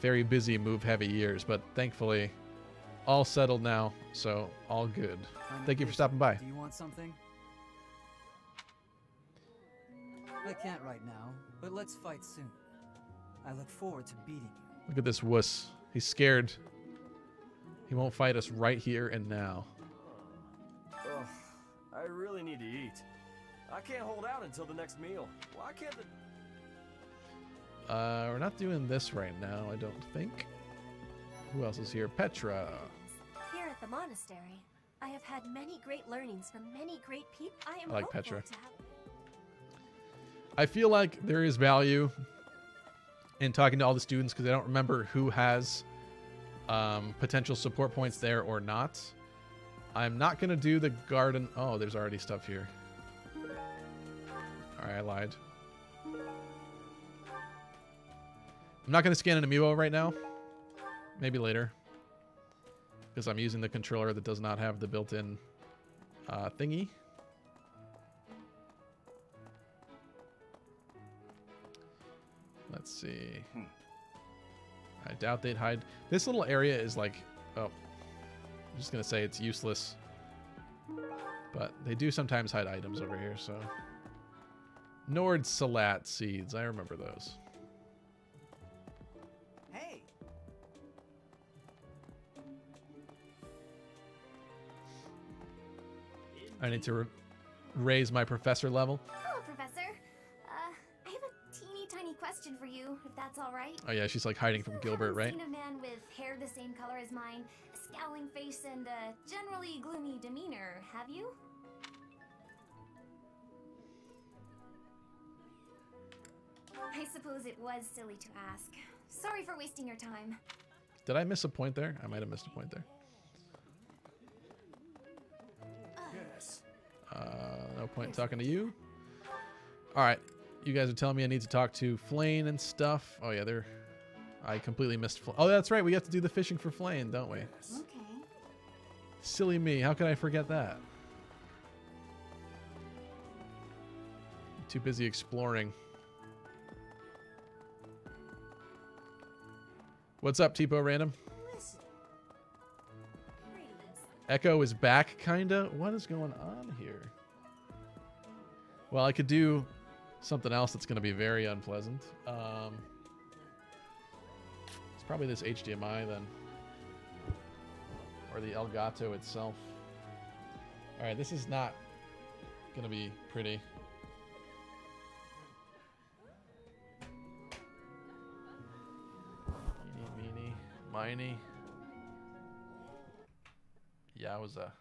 very busy, move-heavy years. But thankfully, all settled now, so all good. Thank you for stopping by. Do you want something? I can't right now, but let's fight soon. I look forward to beating you. Look at this wuss. He's scared. He won't fight us right here and now. Ugh, I really need to eat. I can't hold out until the next meal. Why can't the... We're not doing this right now, I don't think. Who else is here? Petra. Here at the monastery, I have had many great learnings from many great people. I am I like hopeful Petra. to have... I feel like there is value in talking to all the students because I don't remember who has potential support points there or not. I'm not going to do the garden. Oh, there's already stuff here. All right, I lied. I'm not going to scan an amiibo right now. Maybe later. Because I'm using the controller that does not have the built-in thingy. Let's see. I doubt they'd hide. This little area is like... Oh. I'm just going to say it's useless. But they do sometimes hide items over here, so... Nord Salat seeds. I remember those. Hey! I need to raise my professor level. Hello, Professor. I have a teeny tiny question for you, if that's all right. Oh yeah, she's like hiding from Gilbert, right? Seen a man with hair the same color as mine, a scowling face, and a generally gloomy demeanor, have you? I suppose it was silly to ask. Sorry for wasting your time. Did I miss a point there? I might have missed a point there. Yes. No point in talking to you. All right. You guys are telling me I need to talk to Flane and stuff. Oh, yeah, they're... I completely missed... Oh, that's right. We have to do the fishing for Flane, don't we? Okay. Silly me. How could I forget that? I'm too busy exploring. What's up, Tipo Random? Echo is back, kinda? What is going on here? Well, I could do something else that's going to be very unpleasant. It's probably this HDMI then. Or the Elgato itself. Alright, this is not going to be pretty. Eeny, meeny, miny. Yowza.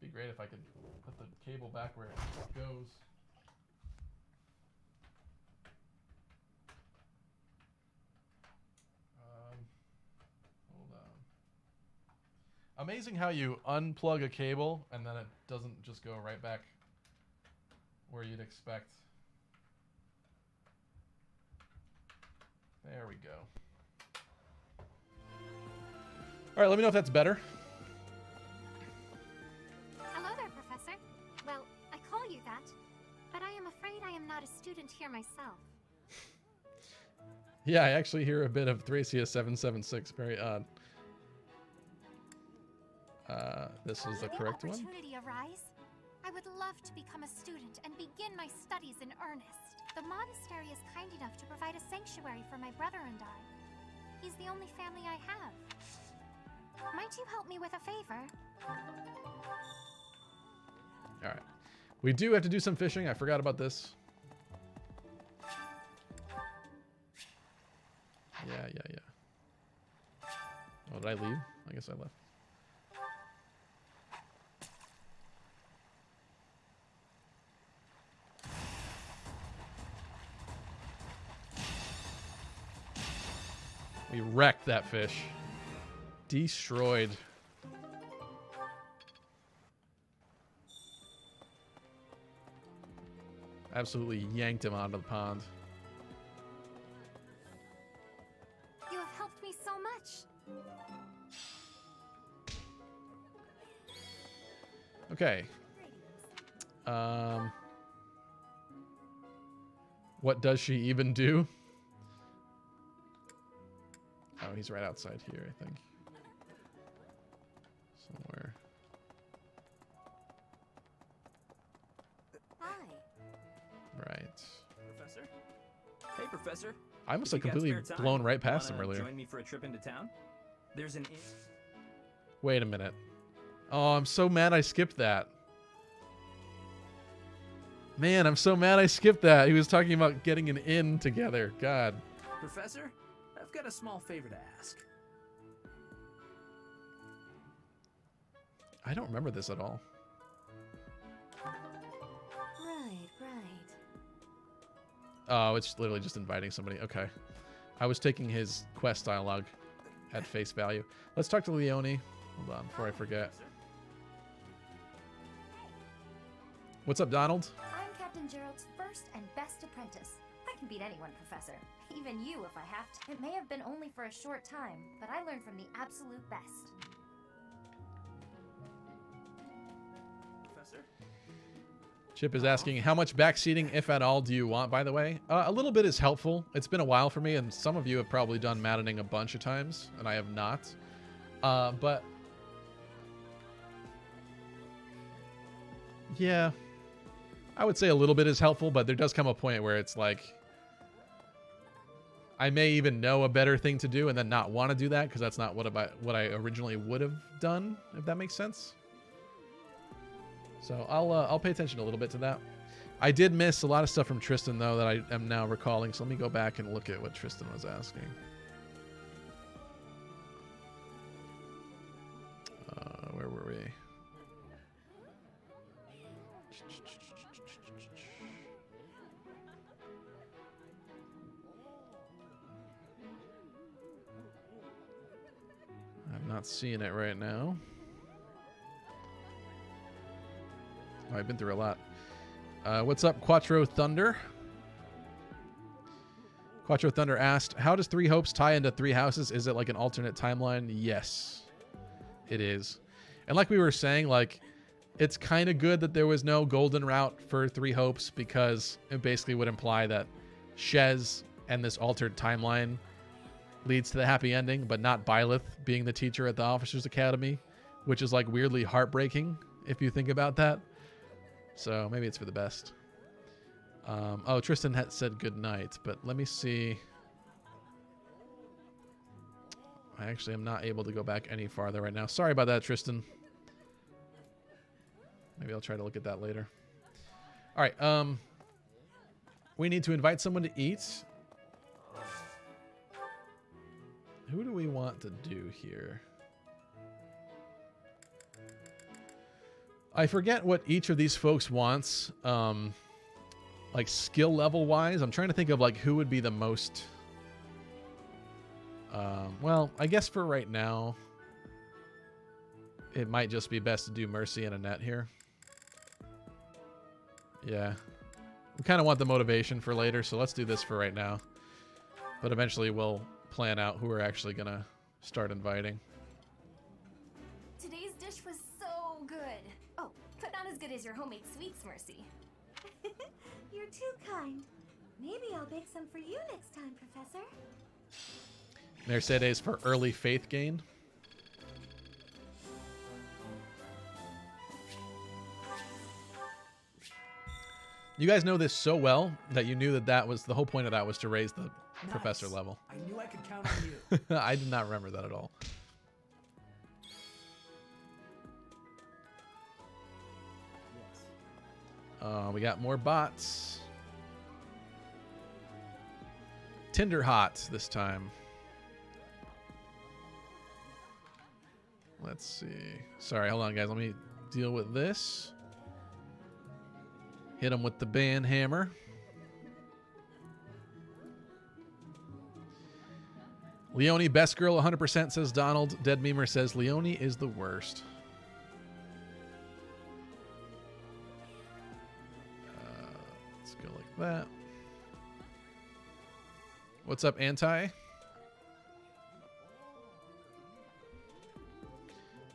Be great if I could put the cable back where it goes. Hold on. Amazing how you unplug a cable and then it doesn't just go right back where you'd expect. There we go. All right, let me know if that's better. Hello there, Professor. Well, I call you that, but I am afraid I am not a student here myself. Yeah, I actually hear a bit of Thracia 776. Very odd. This is the correct one. Opportunity arise, I would love to become a student and begin my studies in earnest. The monastery is kind enough to provide a sanctuary for my brother and I. He's the only family I have. Might you help me with a favor? All right. We do have to do some fishing. I forgot about this. Yeah. Oh, did I leave? I guess I left. We wrecked that fish. Destroyed. Absolutely yanked him out of the pond. You have helped me so much. Okay. What does she even do? Oh, he's right outside here, I think. Somewhere. Hi. Right. Professor? Hey, Professor. I must have If you got completely spare time, blown right past him wanna earlier. Join me for a trip into town? There's an Wait a minute. Oh, I'm so mad I skipped that. Man, I'm so mad I skipped that. He was talking about getting an inn together. God. Professor, I've got a small favor to ask. I don't remember this at all. Right. Oh, it's literally just inviting somebody. Okay. I was taking his quest dialogue at face value. Let's talk to Leone. Hold on, before I forget. What's up, Donald? I'm Captain Gerald's first and best apprentice. I can beat anyone, Professor. Even you, if I have to. It may have been only for a short time, but I learned from the absolute best. Professor? Chip is asking, how much backseating, if at all, do you want, by the way? A little bit is helpful. It's been a while for me, and some of you have probably done Maddening a bunch of times, and I have not. But... yeah. I would say a little bit is helpful, but there does come a point where it's like... I may even know a better thing to do and then not want to do that, because that's not what I originally would have done, if that makes sense. So I'll pay attention a little bit to that. I did miss a lot of stuff from Tristan, though, that I am now recalling. So let me go back and look at what Tristan was asking. Where were we? I'm not seeing it right now. Oh, I've been through a lot. What's up, Quattro Thunder? Quattro Thunder asked, how does Three Hopes tie into Three Houses? Is it like an alternate timeline? Yes, it is. And like we were saying, like, it's kind of good that there was no golden route for Three Hopes, because it basically would imply that Shez and this altered timeline leads to the happy ending, but not Byleth being the teacher at the Officers Academy, which is like weirdly heartbreaking if you think about that. So maybe it's for the best. Oh, Tristan had said good night, but let me see. I actually am not able to go back any farther right now. Sorry about that, Tristan. Maybe I'll try to look at that later. All right. We need to invite someone to eat. Who do we want to do here? I forget what each of these folks wants, like skill level wise. I'm trying to think of like who would be the most. Well, I guess for right now, it might just be best to do Mercy and Annette here. Yeah, we kind of want the motivation for later, so let's do this for right now. But eventually, we'll plan out who we're actually gonna start inviting. Today's dish was so good. Oh, but not as good as your homemade sweets, Mercy. You're too kind. Maybe I'll bake some for you next time, Professor. Mercedes for early faith gain. You guys know this so well that you knew that that was the whole point of that was to raise the professor level. I knew I could count on you. I did not remember that at all. We got more bots. Tinder hot this time. Let's see. Sorry, hold on, guys. Let me deal with this. Hit him with the band hammer. Leonie, best girl 100%, says Donald. Dead Memer says Leonie is the worst. Let's go like that. What's up, Anti?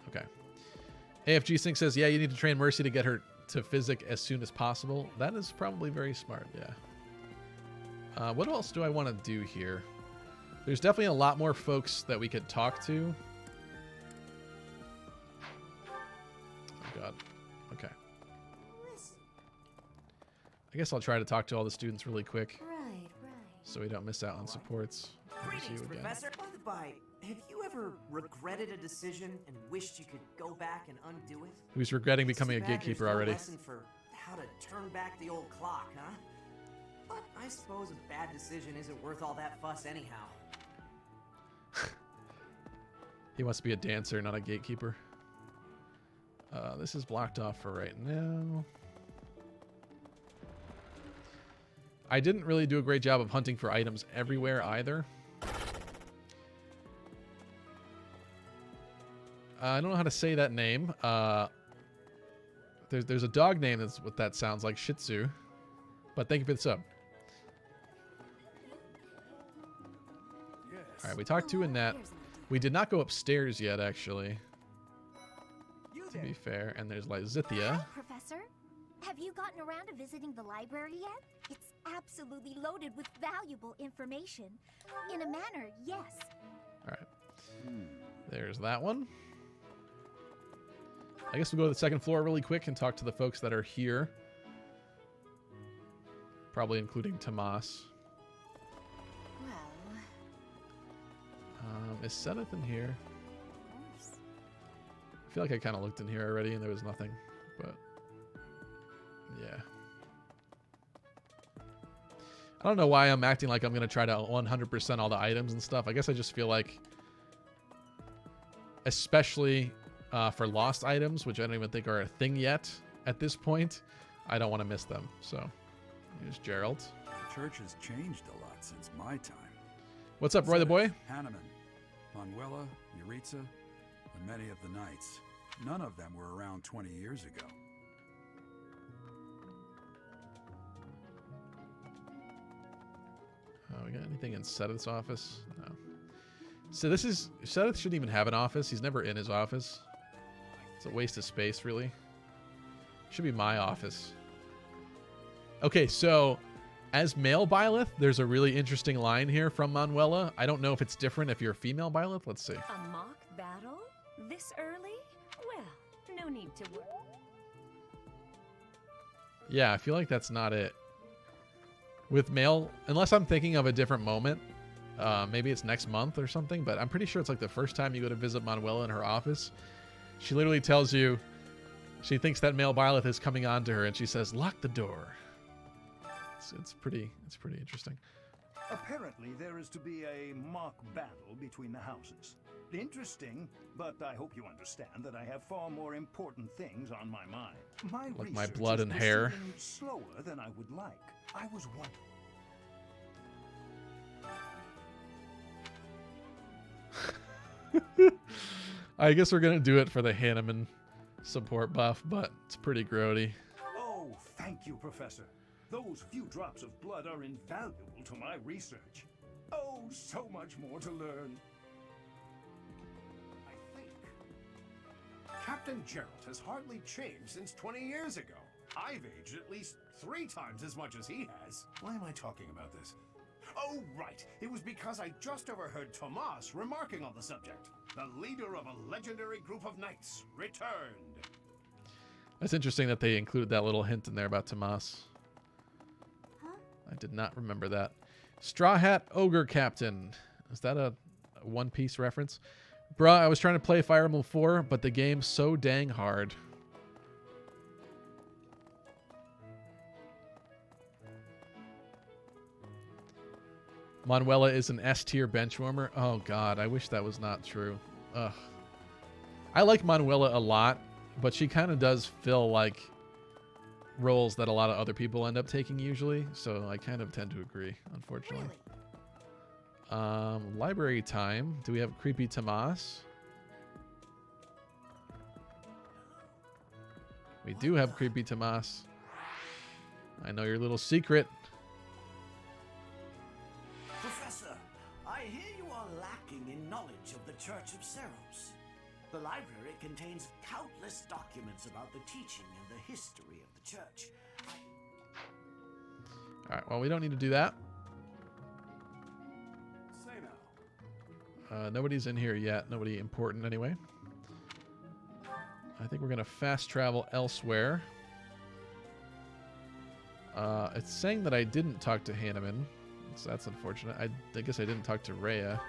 Okay. AFG Sync says, yeah, you need to train Mercy to get her to Physic as soon as possible. That is probably very smart, yeah. What else do I want to do here? There's definitely a lot more folks that we could talk to. Oh, God. Okay. I guess I'll try to talk to all the students really quick. Right. So we don't miss out on supports. Greetings, Professor. By the by, have you ever regretted a decision and wished you could go back and undo it? Who's regretting becoming a It's too bad gatekeeper there's no already? lesson for how to turn back the old clock, huh? But I suppose a bad decision isn't worth all that fuss anyhow. He wants to be a dancer, not a gatekeeper. This is blocked off for right now. I didn't really do a great job of hunting for items everywhere either. I don't know how to say that name. There's a dog name that's what that sounds like, Shih Tzu. But thank you for the sub. All right, we talked to Annette. We did not go upstairs yet, actually. To be fair, and there's Lysithia. Hi, Professor. Have you gotten around to visiting the library yet? It's absolutely loaded with valuable information. In a manner, yes. All right. There's that one. I guess we'll go to the second floor really quick and talk to the folks that are here. Probably including Tomas. Well, Is Sedith in here? I feel like I kind of looked in here already and there was nothing, but yeah. I don't know why I'm acting like I'm going to try to 100% all the items and stuff. I guess I just feel like, especially for lost items, which I don't even think are a thing yet at this point, I don't want to miss them. So here's Gerald. The church has changed a lot since my time. What's up, Roy the boy? Hanneman, Manuela, Yuritsa, and many of the knights. None of them were around 20 years ago. We got anything in Sedith's office? No. So this is... Sedith shouldn't even have an office. He's never in his office. It's a waste of space, really. Should be my office. Okay, so... As male Byleth, there's a really interesting line here from Manuela. I don't know if it's different if you're a female Byleth. Let's see. A mock battle? This early? Well, no need to worry. Yeah, I feel like that's not it. With male, unless I'm thinking of a different moment, maybe it's next month or something, but I'm pretty sure it's like the first time you go to visit Manuela in her office. She literally tells you she thinks that male Byleth is coming on to her, and she says, "Lock the door." It's pretty interesting. Apparently, there is to be a mock battle between the houses. Interesting, but I hope you understand that I have far more important things on my mind. Like my research blood is and hair. proceeding slower than I would like. I was wondering. I guess we're gonna do it for the Hanneman support buff, but it's pretty grody. Oh, thank you, Professor. Those few drops of blood are invaluable to my research. Oh, so much more to learn. I think Captain Gerald has hardly changed since 20 years ago. I've aged at least 3 times as much as he has. Why am I talking about this? Oh, right. It was because I just overheard Tomas remarking on the subject. The leader of a legendary group of knights returned. That's interesting that they included that little hint in there about Tomas. Huh? I did not remember that. Straw Hat Ogre Captain. Is that a One Piece reference? Bruh, I was trying to play Fire Emblem 4, but the game's so dang hard. Manuela is an S-tier benchwarmer. Oh, God. I wish that was not true. Ugh. I like Manuela a lot, but she kind of does fill, like, roles that a lot of other people end up taking usually. So I kind of tend to agree, unfortunately. Really? Library time. Do we have Creepy Tomas? We do have Creepy Tomas. I know your little secret. Professor, I hear you are lacking in knowledge of the Church of Ceros. The library contains countless documents about the teaching and the history of the church. Alright, well, we don't need to do that. Say now. Nobody's in here yet. Nobody important anyway. I think we're going to fast travel elsewhere. It's saying that I didn't talk to Hanneman. So that's unfortunate. I guess I didn't talk to Rhea.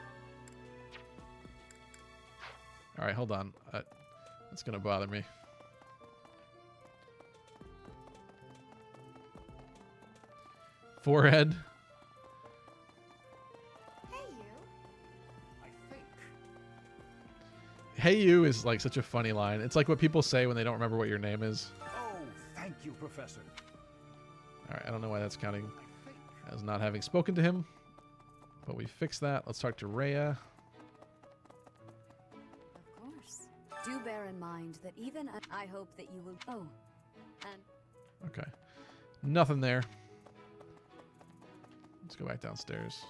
Alright, hold on. That's going to bother me. Forehead. Hey, you. I think. Hey you is like such a funny line. It's like what people say when they don't remember what your name is. Oh, thank you, Professor. Alright, I don't know why that's counting as not having spoken to him. But we fixed that. Let's talk to Rhea. Of course. Do bear in mind that even I hope that you will. Oh, and Okay. Nothing there. Let's go back downstairs.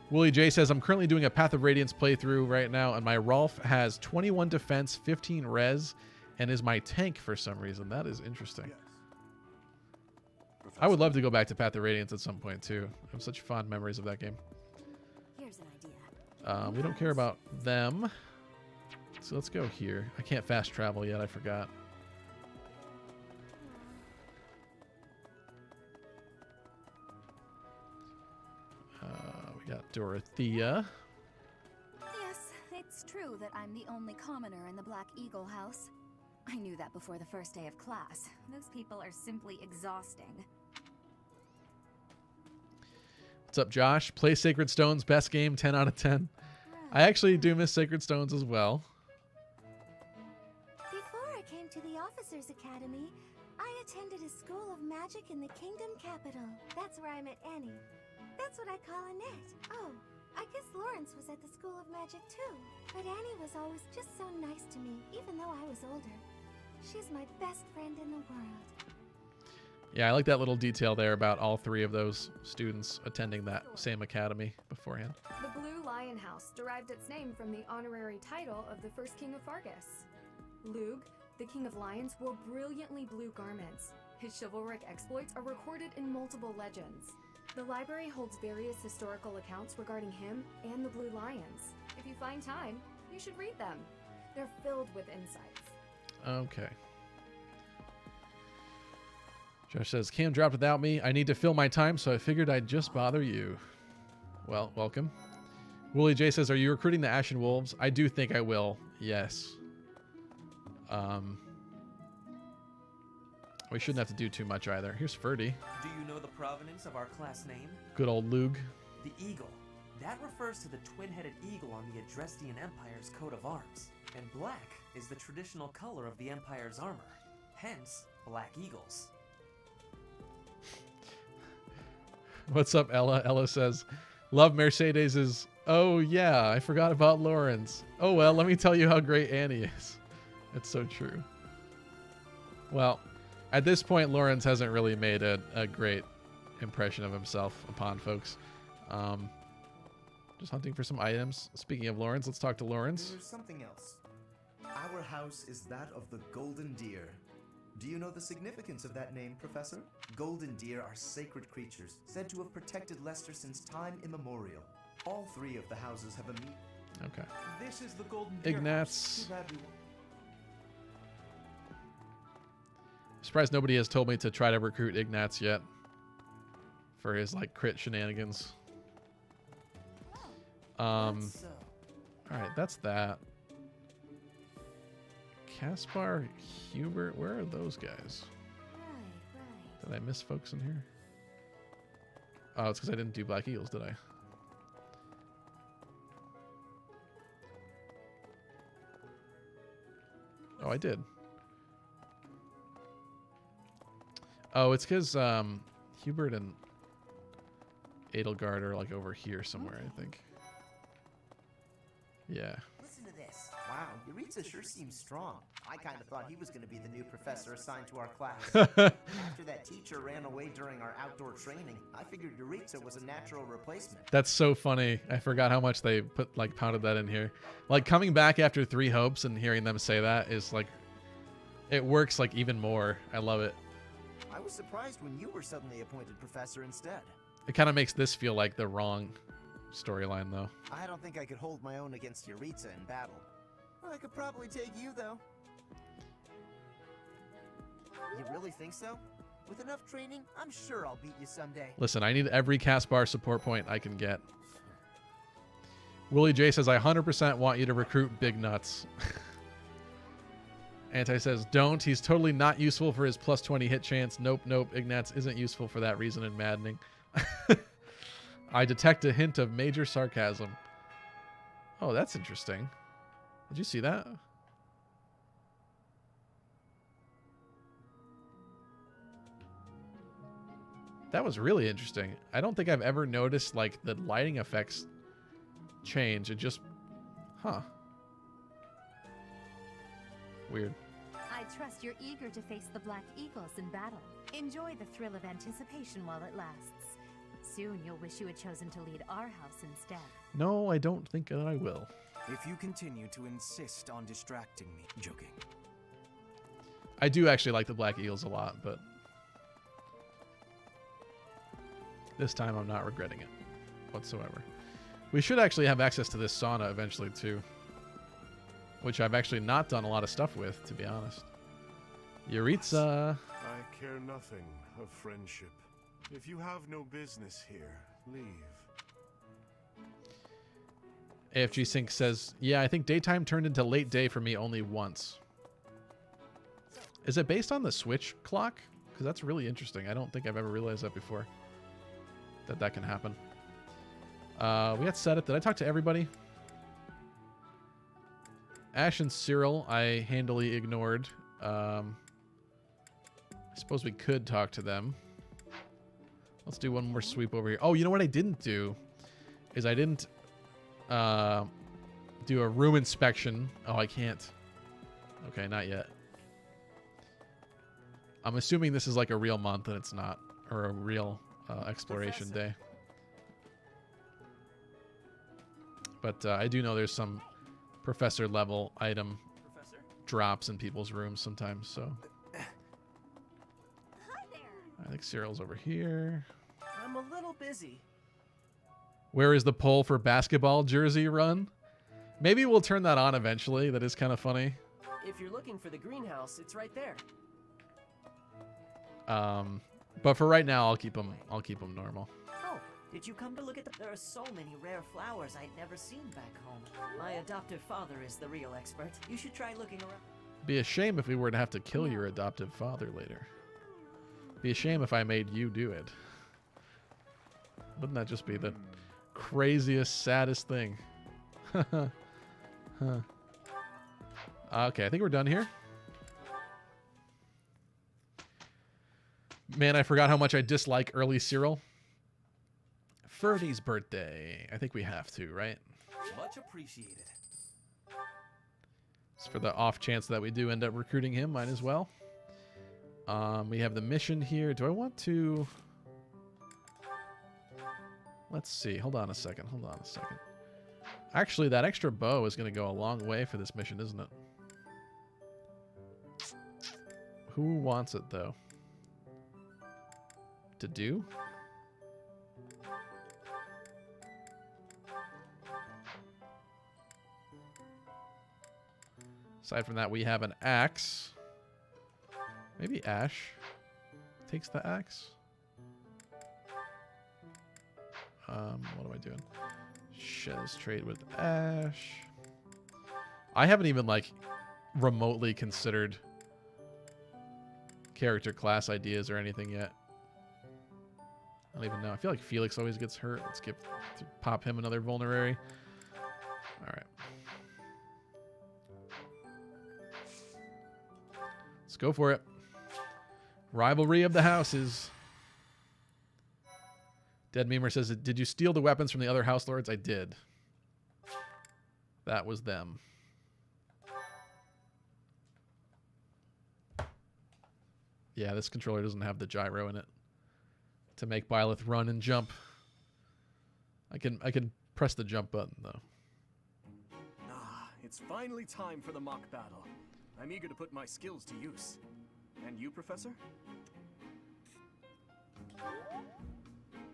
Willie J says, I'm currently doing a Path of Radiance playthrough right now, and my Rolf has 21 defense, 15 res, and is my tank for some reason. That is interesting. Yes. I would love to go back to Path of Radiance at some point, too. I have such fond memories of that game. here's an idea. We don't care about them. So let's go here. I can't fast travel yet. I forgot. We got Dorothea. Yes, it's true that I'm the only commoner in the Black Eagle house. I knew that before the first day of class. Those people are simply exhausting. What's up, Josh? Play Sacred Stones. Best game, 10 out of 10. I actually do miss Sacred Stones as well. Before I came to the Officers Academy, I attended a school of magic in the Kingdom Capital. That's where I met Annie. That's what I call Annette. Oh, I guess Lawrence was at the School of Magic too. But Annie was always just so nice to me, even though I was older. She's my best friend in the world. Yeah, I like that little detail there about all three of those students attending that same academy beforehand. The Blue Lion House derived its name from the honorary title of the first king of Fargus. Lug, the king of lions, wore brilliantly blue garments. His chivalric exploits are recorded in multiple legends. The library holds various historical accounts regarding him and the Blue Lions. If you find time, you should read them. They're filled with insights. Okay. Josh says, Cam dropped without me. I need to fill my time, so I figured I'd just bother you. Well, welcome. Willie J says, are you recruiting the Ashen Wolves? I do think I will. Yes. We shouldn't have to do too much either. Here's Ferdy. Do you know the provenance of our class name? Good old Lug. The eagle. That refers to the twin-headed eagle on the Adrestian Empire's coat of arms. And black is the traditional color of the Empire's armor. Hence, black eagles. What's up, Ella? Ella says, love Mercedes's. Oh, yeah, I forgot about Lawrence. Oh, well, let me tell you how great Annie is. It's so true. Well, at this point, Lawrence hasn't really made a great impression of himself upon folks. Just hunting for some items. Speaking of Lawrence, let's talk to Lawrence. There's something else. Our house is that of the Golden Deer. Do Do you know the significance of that name, Professor? Golden deer are sacred creatures, said to have protected Leicester since time immemorial. All three of the houses have a Okay. This is the Golden Deer Ignatz. House. Too bad we won't. Surprised nobody has told me to try to recruit Ignatz yet for his like crit shenanigans. All right, that's that. Caspar, Hubert, where are those guys? Did I miss folks in here? Oh, it's because I didn't do Black Eagles, did I? Oh, I did. Oh, it's because Hubert and Edelgard are like over here somewhere, I think. Yeah. Listen to this. Wow, Yuritsa sure seems strong. I kind of thought he was going to be the new professor assigned to our class. After that teacher ran away during our outdoor training, I figured Yuritsa was a natural replacement. That's so funny. I forgot how much they pounded that in here. Like coming back after Three Hopes and hearing them say that is like, it works like even more. I love it. I was surprised when you were suddenly appointed professor instead. It kind of makes this feel like the wrong storyline though. I don't think I could hold my own against Yuritsa in battle. I could probably take you though. You really think so? With enough training, I'm sure I'll beat you someday. Listen, I need every Caspar support point I can get. Willie J says, I 100% want you to recruit Big Nuts. Anti says, don't. He's totally not useful for his plus 20 hit chance. Nope, nope. Ignatz isn't useful for that reason in Maddening. I detect a hint of major sarcasm. Oh, that's interesting. Did you see that? That was really interesting. I don't think I've ever noticed like the lighting effects change. It just, huh. Weird. I trust you're eager to face the Black Eagles in battle. Enjoy the thrill of anticipation while it lasts. Soon you'll wish you had chosen to lead our house instead. No, I don't think that I will. If you continue to insist on distracting me, joking. I do actually like the Black Eagles a lot, but this time I'm not regretting it whatsoever. We should actually have access to this sauna eventually too, which I've actually not done a lot of stuff with, to be honest. Yuritsa. I care nothing of friendship. If you have no business here, leave. AFG Sync says, yeah, I think daytime turned into late day for me only once. Is it based on the Switch clock? Because that's really interesting. I don't think I've ever realized that before. That can happen. We got set up. Did I talk to everybody? Ash and Cyril, I handily ignored. I suppose we could talk to them. Let's do one more sweep over here. Oh, you know what I didn't do? Is I didn't do a room inspection. Oh, I can't. Okay, not yet. I'm assuming this is like a real month and it's not. Or a real exploration day. But I do know there's some professor level item drops in people's rooms sometimes, so. Hi there. I think Cyril's over here. I'm a little busy. Where is the poll for basketball jersey run? Maybe we'll turn that on eventually. That is kind of funny. If you're looking for the greenhouse, it's right there. But for right now, I'll keep them normal. Oh, did you come to look at the... There are so many rare flowers I'd never seen back home. My adoptive father is the real expert. You should try looking around. Be a shame if we were to have to kill your adoptive father later. Be a shame if I made you do it. Wouldn't that just be the craziest, saddest thing? Huh. Okay, I think we're done here. Man, I forgot how much I dislike early Cyril. Ferdy's birthday. I think we have to, right? Much appreciated. So for the off chance that we do end up recruiting him, might as well. We have the mission here. Do I want to... Let's see. Hold on a second. Actually, that extra bow is going to go a long way for this mission, isn't it? Who wants it, though? To do? Aside from that, we have an axe. Maybe Ash takes the axe. What am I doing? Shez trade with Ash. I haven't even like remotely considered character class ideas or anything yet. I don't even know. I feel like Felix always gets hurt. Let's pop him another vulnerary. All right. Let's go for it. Rivalry of the houses. Dead Memer says, did you steal the weapons from the other house lords? I did. That was them. Yeah, this controller doesn't have the gyro in it to make Byleth run and jump. I can press the jump button though. Ah, it's finally time for the mock battle. I'm eager to put my skills to use. And you, Professor?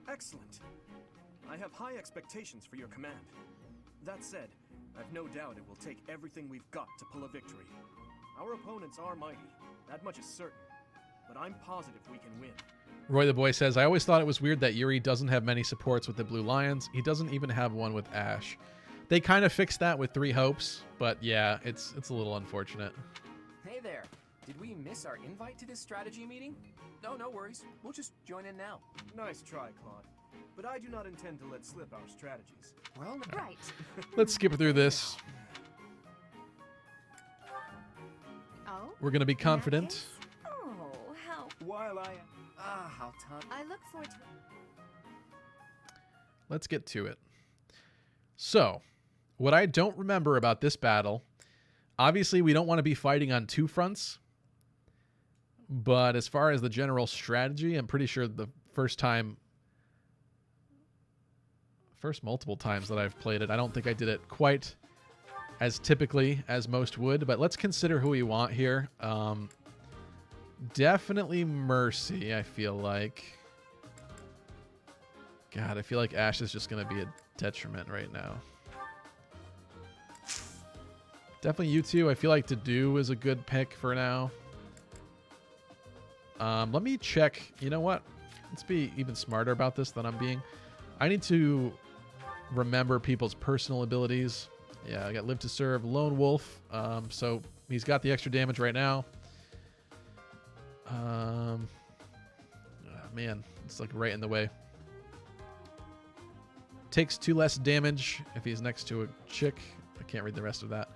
Excellent. I have high expectations for your command. That said, I've no doubt it will take everything we've got to pull a victory. Our opponents are mighty, that much is certain, but I'm positive we can win. Roy the Boy says, I always thought it was weird that Yuri doesn't have many supports with the Blue Lions. He doesn't even have one with Ash. They kind of fixed that with Three Hopes, but yeah, it's a little unfortunate. Hey there. Did we miss our invite to this strategy meeting? No, no worries. We'll just join in now. Nice try, Claude. But I do not intend to let slip our strategies. Well, right. Let's skip through this. Oh? We're going to be confident. Oh, how... While how tough. I look forward to... Let's get to it. So, what I don't remember about this battle, obviously we don't want to be fighting on two fronts, but as far as the general strategy, I'm pretty sure the first multiple times that I've played it, I don't think I did it quite as typically as most would, but let's consider who we want here. Definitely Mercy, I feel like. God, I feel like Ash is just going to be a detriment right now. Definitely you two. I feel like To Do is a good pick for now. Let me check. You know what? Let's be even smarter about this than I'm being. I need to remember people's personal abilities. Yeah, I got Live to Serve, Lone Wolf. So he's got the extra damage right now. Man, it's like right in the way. Takes 2 less damage if he's next to a chick. I can't read the rest of that.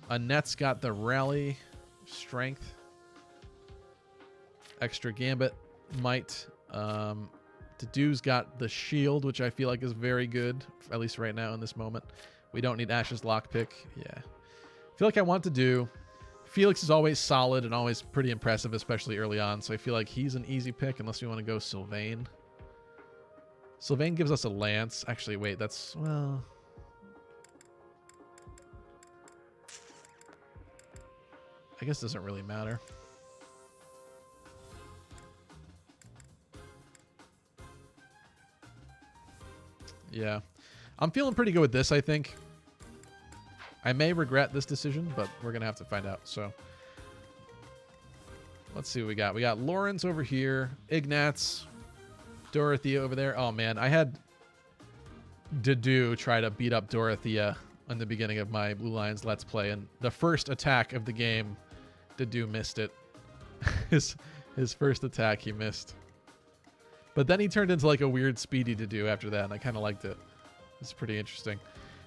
Annette's got the Rally, Strength, extra Gambit, Might. To Do's got the Shield, which I feel like is very good, at least right now in this moment. We don't need Ash's Lockpick. Yeah. I feel like I want To Do. Felix is always solid and always pretty impressive, especially early on, so I feel like he's an easy pick unless we want to go Sylvain. Sylvain gives us a Lance. Actually, wait, that's... well... I guess it doesn't really matter. Yeah. I'm feeling pretty good with this, I think. I may regret this decision, but we're going to have to find out. So let's see what we got. We got Lawrence over here. Ignatz. Dorothea over there. Oh, man. I had Dedu try to beat up Dorothea in the beginning of my Blue Lions Let's Play. And the first attack of the game, Dedu missed it. his first attack, he missed. But then he turned into like a weird speedy Dedu after that, and I kind of liked it. It's pretty interesting.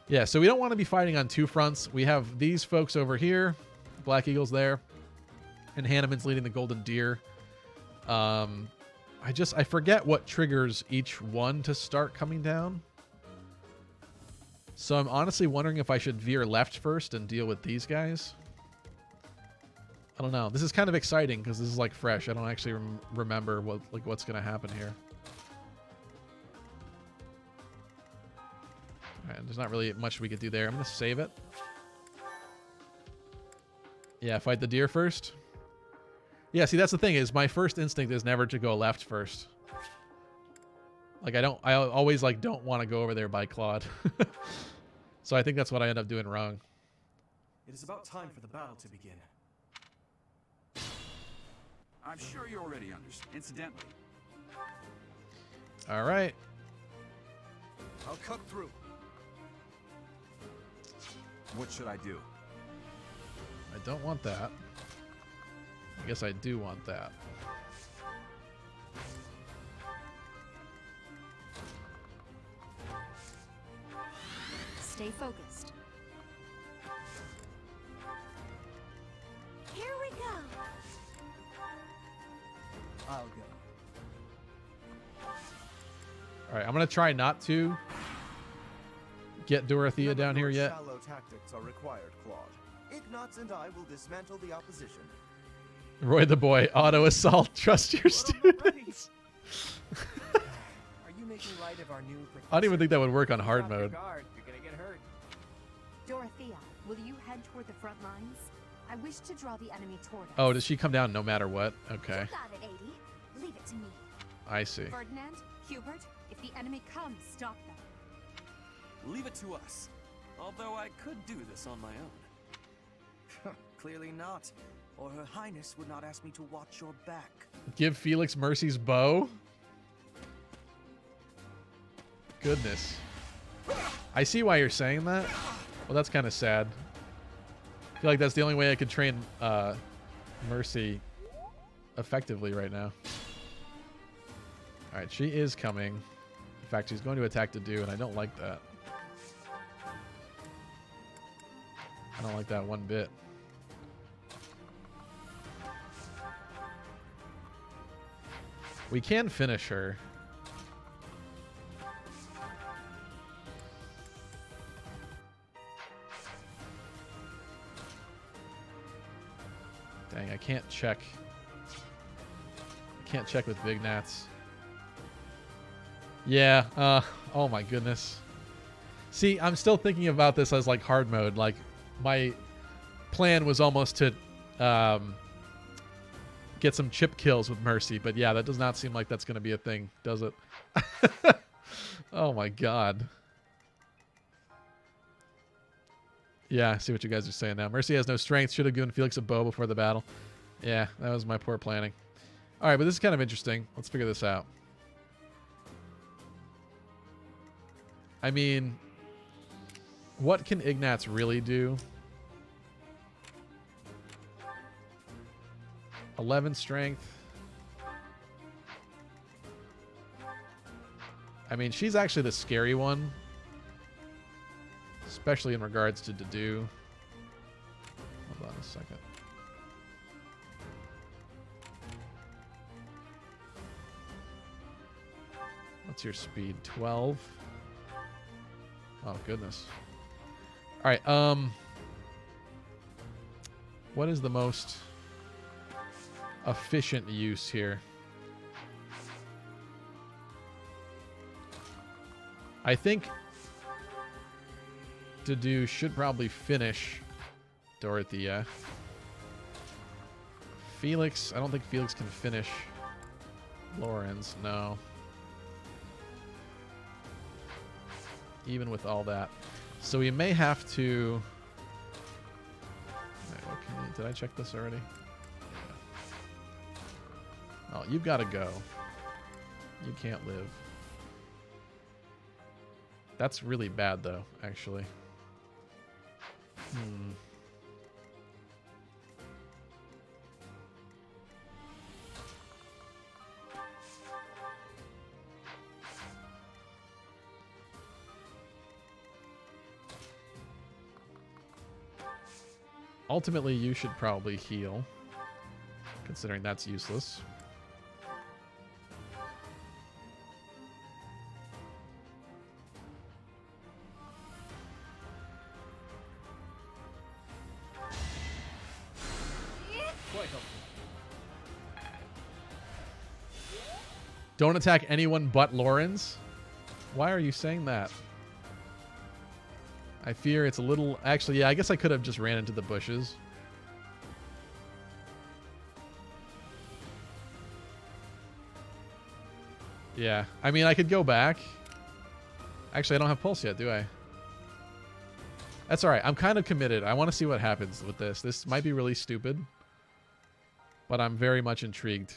Yeah, so we don't want to be fighting on two fronts. We have these folks over here. Black Eagle's there. And Hanneman's leading the Golden Deer. I forget what triggers each one to start coming down. So I'm honestly wondering if I should veer left first and deal with these guys. I don't know. This is kind of exciting because this is like fresh. I don't actually remember what's going to happen here. All right, there's not really much we could do there. I'm going to save it. Yeah, fight the deer first. Yeah, see, that's the thing is my first instinct is never to go left first. Like I always like don't want to go over there by Claude. So I think that's what I end up doing wrong. It is about time for the battle to begin. I'm sure you already understand. Incidentally. All right. I'll cut through. What should I do? I don't want that. I guess I do want that. Stay focused. Here we go. I'll go. All right, I'm gonna try not to get Dorothea down here yet. Shallow tactics are required, Claude. Ignatz and I will dismantle the opposition. Roy the boy, auto assault. Trust your students. Are you making light of our new professor? I don't even think that would work on hard Off your mode. guard. You're gonna get hurt. Dorothea, will you head toward the front lines? I wish to draw the enemy toward us. Oh, does she come down no matter what? Okay, You got it, 80. Leave it to me. I see. Ferdinand, Hubert, if the enemy comes, stop them. Leave it to us. Although I could do this on my own. Clearly not. Or Her Highness would not ask me to watch your back. Give Felix Mercy's bow? Goodness. I see why you're saying that. Well, that's kind of sad. I feel like that's the only way I could train Mercy effectively right now. Alright, she is coming. In fact, she's going to attack Dedu, and I don't like that. I don't like that one bit. We can finish her. Dang, I can't check. I can't check with Big Nats. Yeah, oh my goodness. See, I'm still thinking about this as like hard mode. Like, my plan was almost to get some chip kills with Mercy, but yeah, that does not seem like that's going to be a thing, does it? Oh my god. Yeah, I see what you guys are saying now. Mercy has no strength. Should have given Felix a bow before the battle. Yeah, that was my poor planning. All right, but this is kind of interesting. Let's figure this out. I mean, what can Ignatz really do? 11 strength. I mean, she's actually the scary one. Especially in regards to Dedu. Hold on a second. What's your speed? 12? Oh, goodness. Alright, what is the most efficient use here? I think Dedu should probably finish Dorothea. Felix, I don't think Felix can finish Lawrence, no. Even with all that. So we may have to... Wait, what can you, did I check this already? Yeah. Oh, you've got to go. You can't live. That's really bad, though, actually. Ultimately, you should probably heal, considering that's useless. Don't attack anyone but Lawrence? Why are you saying that? I fear it's a little... Actually, yeah, I guess I could have just ran into the bushes. Yeah. I mean, I could go back. Actually, I don't have pulse yet, do I? That's all right. I'm kind of committed. I want to see what happens with this. This might be really stupid, but I'm very much intrigued.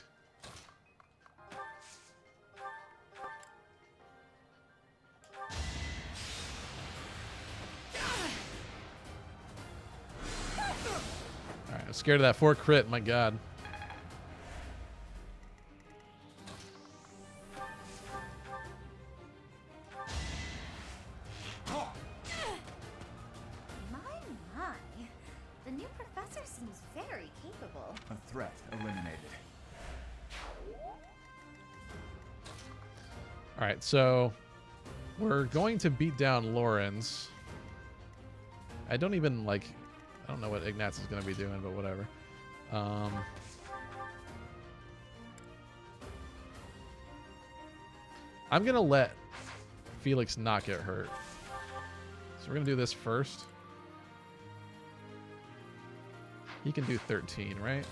All right, I'm scared of that 4 crit. My God. The new professor seems very capable. A threat eliminated. All right, so we're going to beat down Lawrence. I don't even like. I don't know what Ignatz is going to be doing, but whatever. I'm going to let Felix not get hurt. So we're going to do this first. He can do 13, right?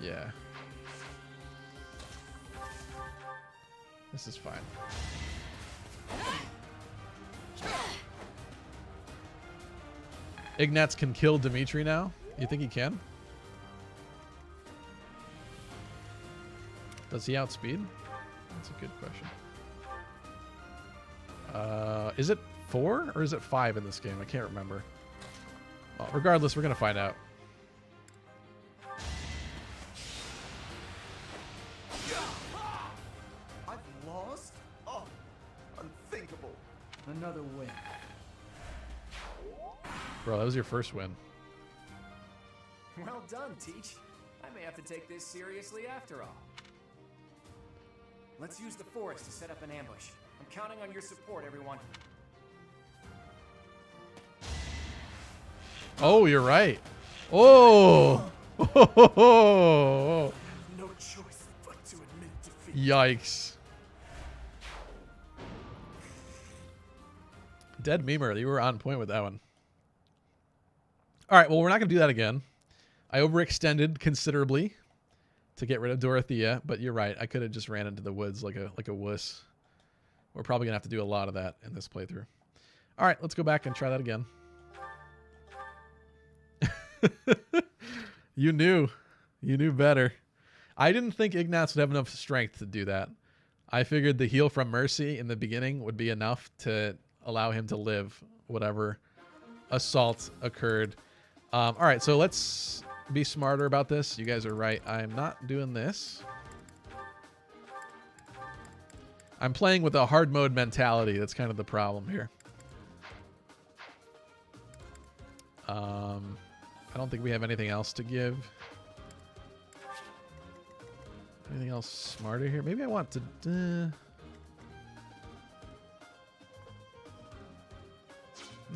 Yeah. This is fine. Ignatz can kill Dimitri now? You think he can? Does he outspeed? That's a good question. Is it 4 or is it 5 in this game? I can't remember. Well, regardless, we're going to find out. I've lost? Oh, unthinkable. Another win. Bro, that was your first win. Well done, Teach. I may have to take this seriously after all. Let's use the forest to set up an ambush. I'm counting on your support, everyone. Oh, you're right. Oh! Oh! No choice but to admit defeat. Yikes. Dead Memer, you were on point with that one. All right, well, we're not going to do that again. I overextended considerably to get rid of Dorothea, but you're right. I could have just ran into the woods like a wuss. We're probably going to have to do a lot of that in this playthrough. All right, let's go back and try that again. You knew better. I didn't think Ignatz would have enough strength to do that. I figured the heal from Mercy in the beginning would be enough to allow him to live whatever assault occurred. All right, so let's be smarter about this. You guys are right. I'm not doing this. I'm playing with a hard mode mentality. That's kind of the problem here. I don't think we have anything else to give. Anything else smarter here? Maybe I want to...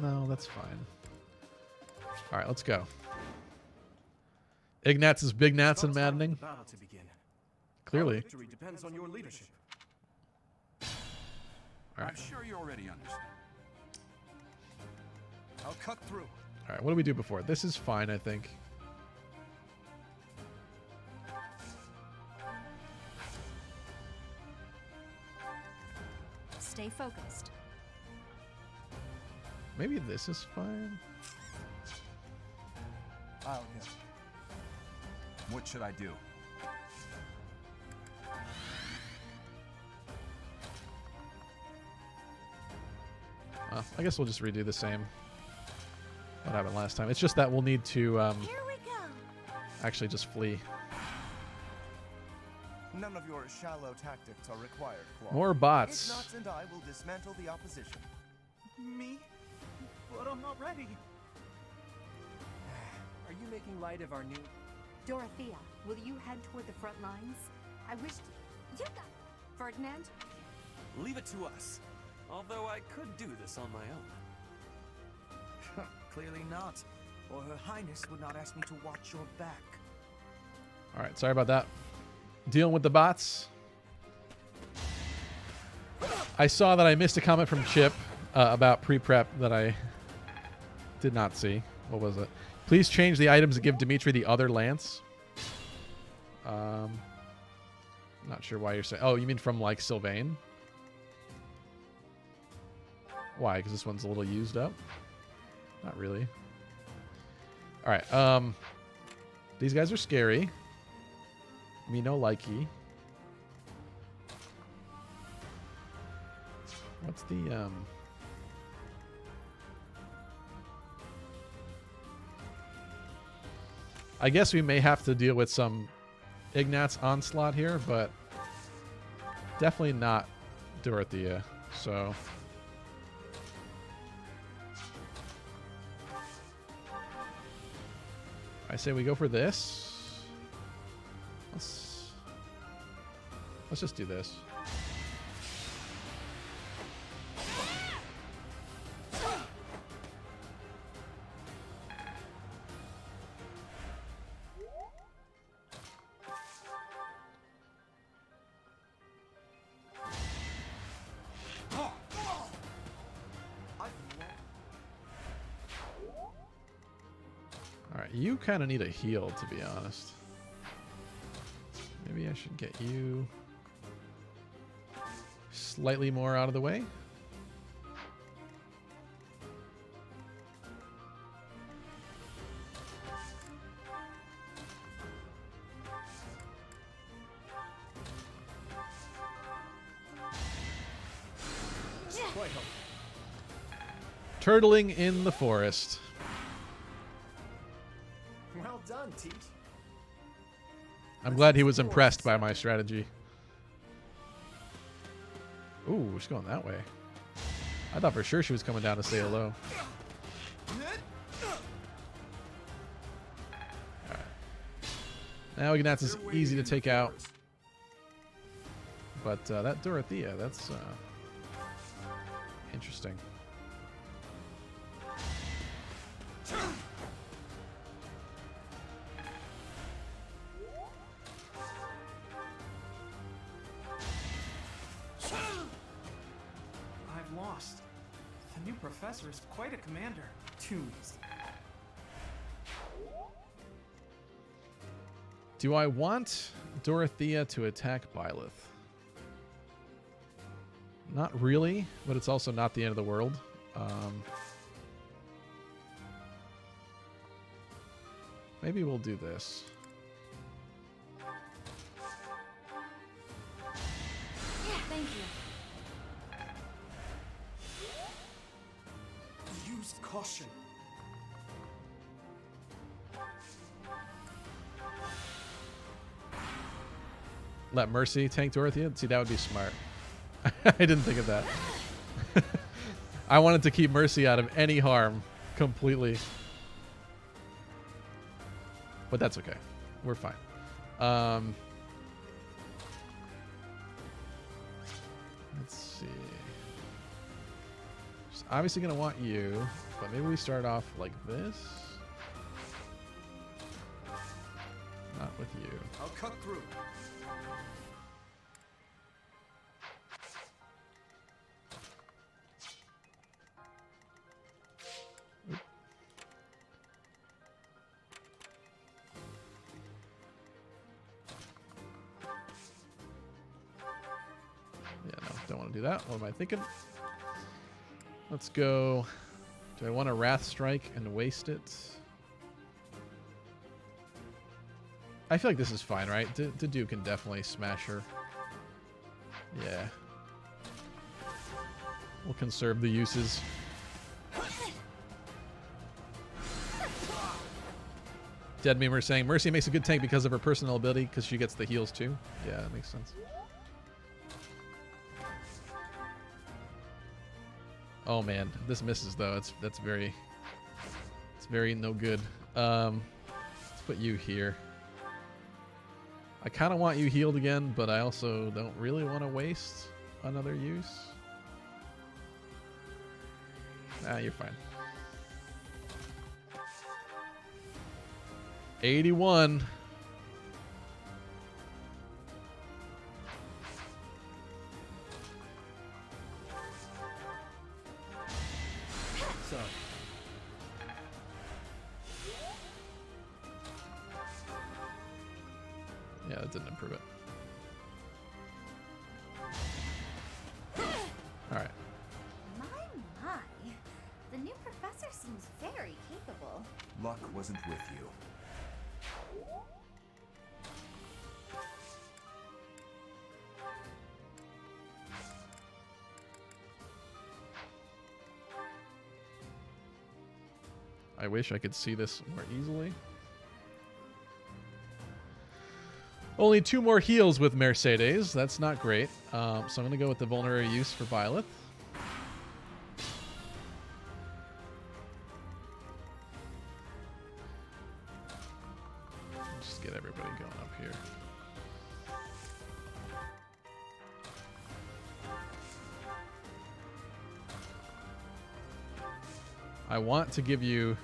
No, that's fine. All right, let's go. Ignatz is Big Nats and Maddening. Battle to begin. Clearly. Our victory depends on your leadership. All right. I'm sure you already understand. I'll cut through. All right, what do we do before? This is fine, I think. Stay focused. Maybe this is fine. I'll hit. What should I do? I guess we'll just redo the same. What happened last time? It's just that we'll need to actually just flee. None of your shallow tactics are required, Claude. More bots. Ignatz and I will dismantle the opposition. Me? But I'm not ready. Are you making light of our new... Dorothea, will you head toward the front lines? I wished... You got... Ferdinand? Leave it to us. Although I could do this on my own. Clearly not. Or Her Highness would not ask me to watch your back. All right, sorry about that. Dealing with the bots. I saw that I missed a comment from Chip about pre-prep that I did not see. What was it? Please change the items that give Dimitri the other lance. Not sure why you're saying... Oh, you mean from, like, Sylvain? Why? Because this one's a little used up? Not really. Alright, these guys are scary. Me no likey. What's the, I guess we may have to deal with some Ignat's Onslaught here, but definitely not Dorothea, so... I say we go for this. Let's just do this. You kind of need a heal, to be honest. Maybe I should get you slightly more out of the way. Turtling in the forest. Well done, Teach. I'm glad he was impressed by my strategy. Ooh, she's going that way. I thought for sure she was coming down to say hello. Alright. Now Ignatz is easy to take out. But that Dorothea, that's interesting. Professor is quite a commander. Too easy. Do I want Dorothea to attack Byleth? Not really, but it's also not the end of the world. Maybe we'll do this. Yeah, thank you. Use caution. Let Mercy tank Dorothea? See, that would be smart. I didn't think of that. I wanted to keep Mercy out of any harm completely. But that's okay. We're fine. Let's see. She's obviously going to want you, but maybe we start off like this. Not with you. I'll cut through. Don't want to do that. What am I thinking? Let's go. Do I want to Wrath Strike and waste it? I feel like this is fine, right? Dedue can definitely smash her. Yeah. We'll conserve the uses. Dead Memer saying, Mercy makes a good tank because of her personal ability, because she gets the heals too. Yeah, that makes sense. Oh man, if this misses though, that's very no good. Let's put you here. I kind of want you healed again, but I also don't really want to waste another use. Nah, you're fine. 81. Yeah, that didn't improve it. All right. My. The new professor seems very capable. Luck wasn't with you. I wish I could see this more easily. Only 2 more heals with Mercedes. That's not great. So I'm going to go with the vulnerary use for Violet. Just get everybody going up here. I want to give you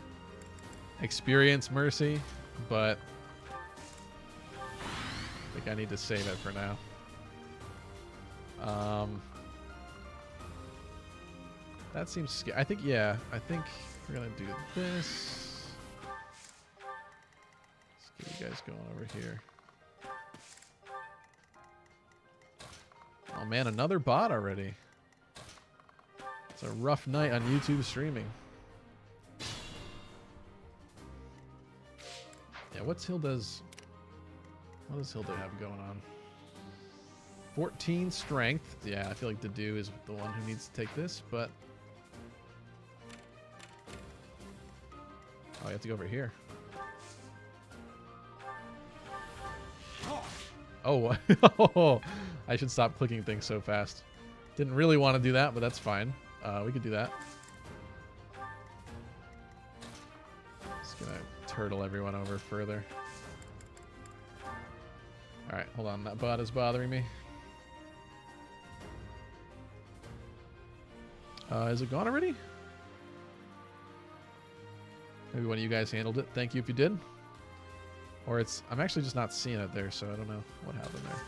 experience, Mercy, but I think I need to save it for now. That seems scary. I think, yeah, I think we're going to do this. Let's get you guys going over here. Oh man, another bot already. It's a rough night on YouTube streaming. Yeah, what's Hilda's... What does Hilda have going on? 14 strength. Yeah, I feel like Dedu is the one who needs to take this, but... Oh, you have to go over here. Oh, I should stop clicking things so fast. Didn't really want to do that, but that's fine. We could do that. Just gonna turtle everyone over further. Alright, hold on. That bot is bothering me. Is it gone already? Maybe one of you guys handled it. Thank you if you did. Or it's... I'm actually just not seeing it there, so I don't know what happened there.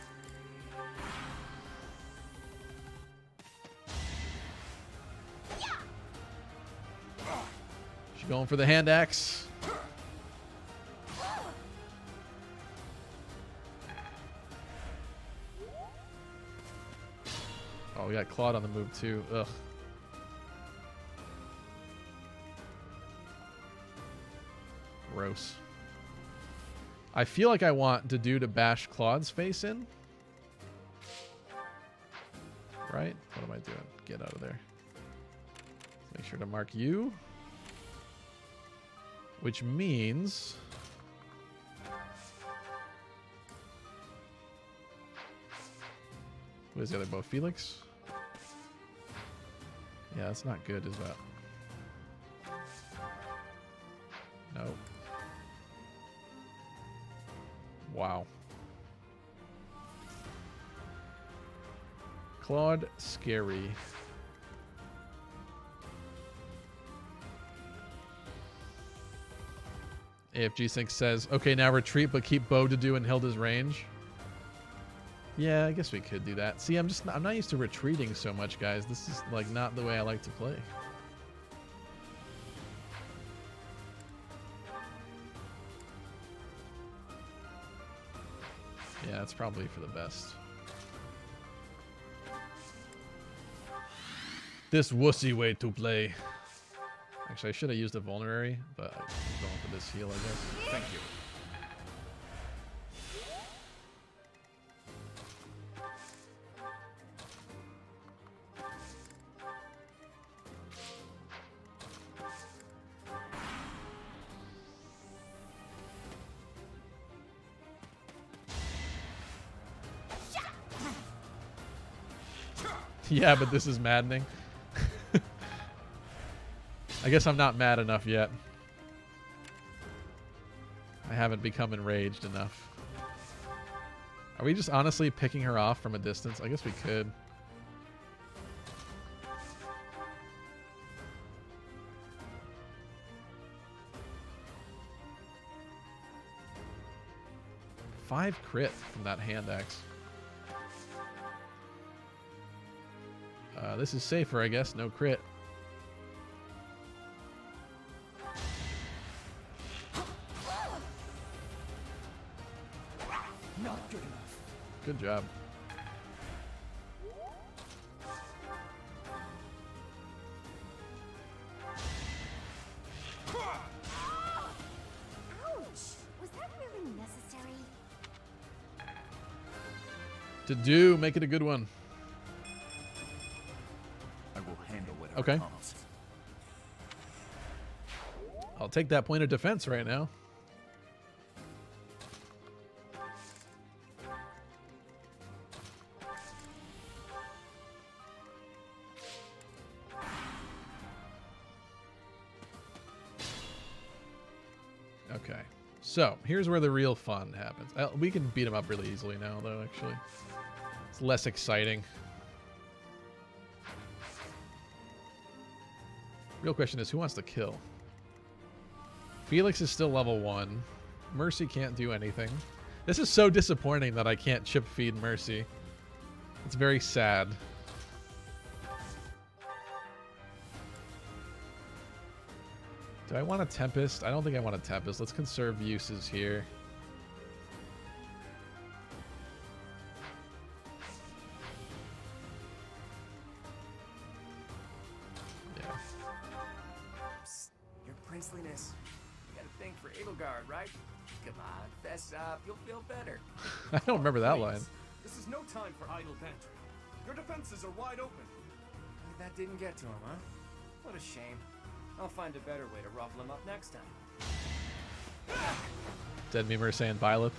She going for the hand axe. Oh, we got Claude on the move too. Ugh. Gross. I feel like I want Dedu to bash Claude's face in. Right? What am I doing? Get out of there. Make sure to mark you. Which means... Who is the other bow? Felix? Yeah, that's not good, is that? No. Wow. Claude, scary. AFG Sync says, okay, now retreat, but keep Bow to do in Hilda's range. Yeah, I guess we could do that. See, I'm not used to retreating so much, guys. This is like not the way I like to play. Yeah, that's probably for the best. This wussy way to play. Actually, I should have used a vulnerary, but I'm going for this heal, I guess. Thank you. Yeah, but this is maddening. I guess I'm not mad enough yet. I haven't become enraged enough. Are we just honestly picking her off from a distance? I guess we could. Five crit from that hand axe. This is safer, I guess. No crit. Not good enough. Good job. to do. Make it a good one. I will handle whatever Okay. comes. I'll take that point of defense right now. Okay, so here's where the real fun happens. We can beat him up really easily now, though, actually. It's less exciting. Real question is, who wants to kill? Felix is still level 1. Mercy can't do anything. This is so disappointing that I can't chip feed Mercy. It's very sad. Do I want a Tempest? I don't think I want a Tempest. Let's conserve uses here. Yeah. Psst, your princeliness. You got a thing for Edelgard, right? Come on, fess up. You'll feel better. I don't remember that Please. line. This is no time for idle banter. Your defenses are wide open. That didn't get to him, huh? What a shame. I'll find a better way to ruffle him up next time. Dead Memer saying Byleth.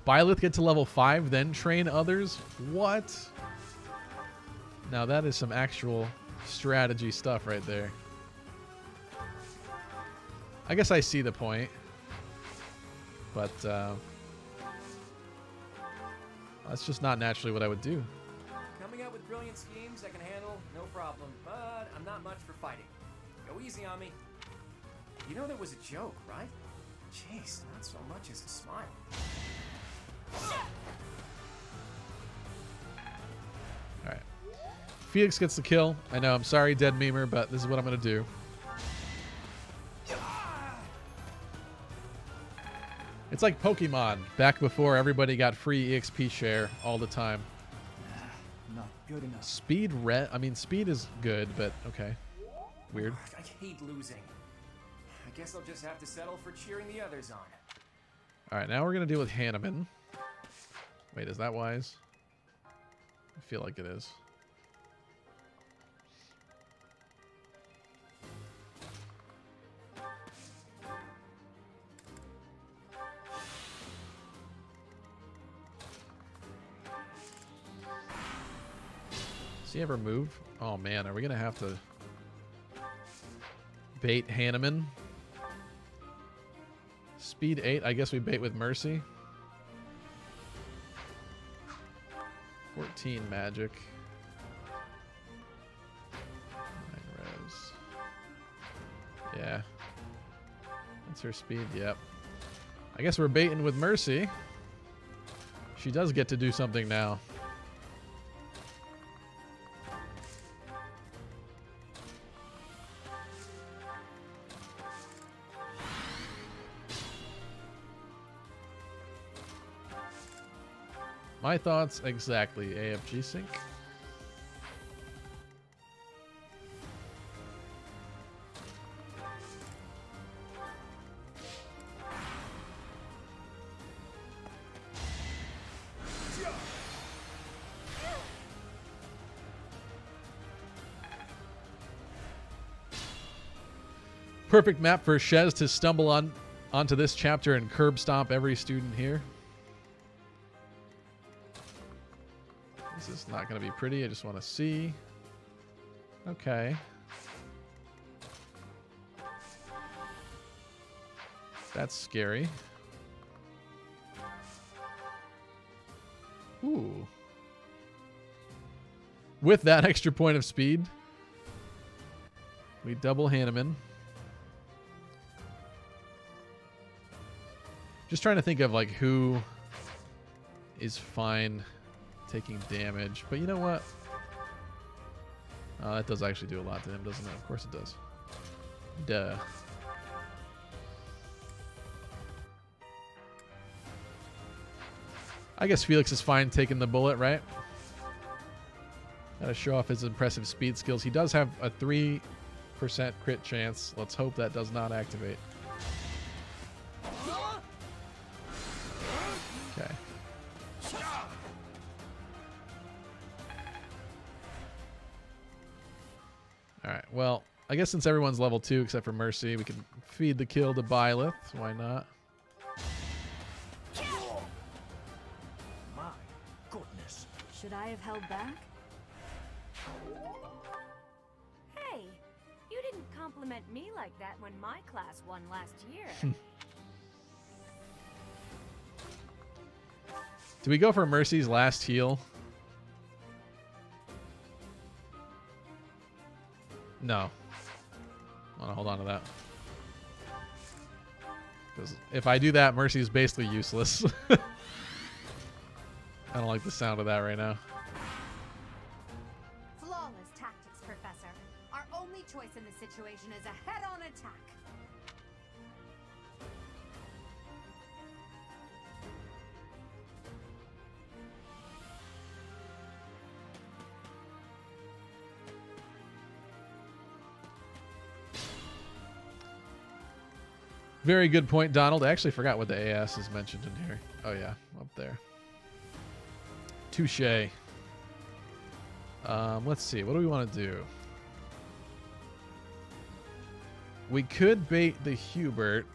Byleth get to level 5, then train others? What? Now that is some actual strategy stuff right there. I guess I see the point. But that's just not naturally what I would do. Coming up with brilliant schemes I can handle, no problem. But I'm not much for fighting. Go easy on me. You know that was a joke, right? Jeez, not so much as a smile. Alright. Felix gets the kill. I know, I'm sorry, Dead Memer, but this is what I'm going to do. It's like Pokemon, back before everybody got free EXP share all the time. Not good enough. Speed speed is good, but okay. Weird. I hate losing. I guess I'll just have to settle for cheering the others on. Alright, now we're going to deal with Hanneman. Wait, is that wise? I feel like it is. Does he ever move? Oh man, are we going to have to bait Hanneman? Speed 8, I guess we bait with Mercy. 14 magic. 9 res. Yeah. What's her speed? Yep. I guess we're baiting with Mercy. She does get to do something now. My thoughts exactly. AFG sync. Perfect map for Shez to stumble onto this chapter and curb stomp every student here. This is not going to be pretty. I just want to see. Okay. That's scary. Ooh. With that extra point of speed, we double Hanneman. Just trying to think of like who is fine taking damage, but you know what? That does actually do a lot to him, doesn't it? Of course it does. Duh. I guess Felix is fine taking the bullet, right? Gotta show off his impressive speed skills. He does have a 3% crit chance. Let's hope that does not activate. Okay. I guess since everyone's level 2 except for Mercy, we can feed the kill to Byleth. Why not? My goodness. Should I have held back? Hey, you didn't compliment me like that when my class won last year. Do we go for Mercy's last heal? No. I want to hold on to that. Because if I do that, Mercy is basically useless. I don't like the sound of that right now. Flawless tactics, Professor. Our only choice in this situation is a head-on attack. Very good point, Donald. I actually forgot what the AS is mentioned in here. Oh, yeah. Up there. Touche. Let's see. What do we want to do? We could bait the Hubert.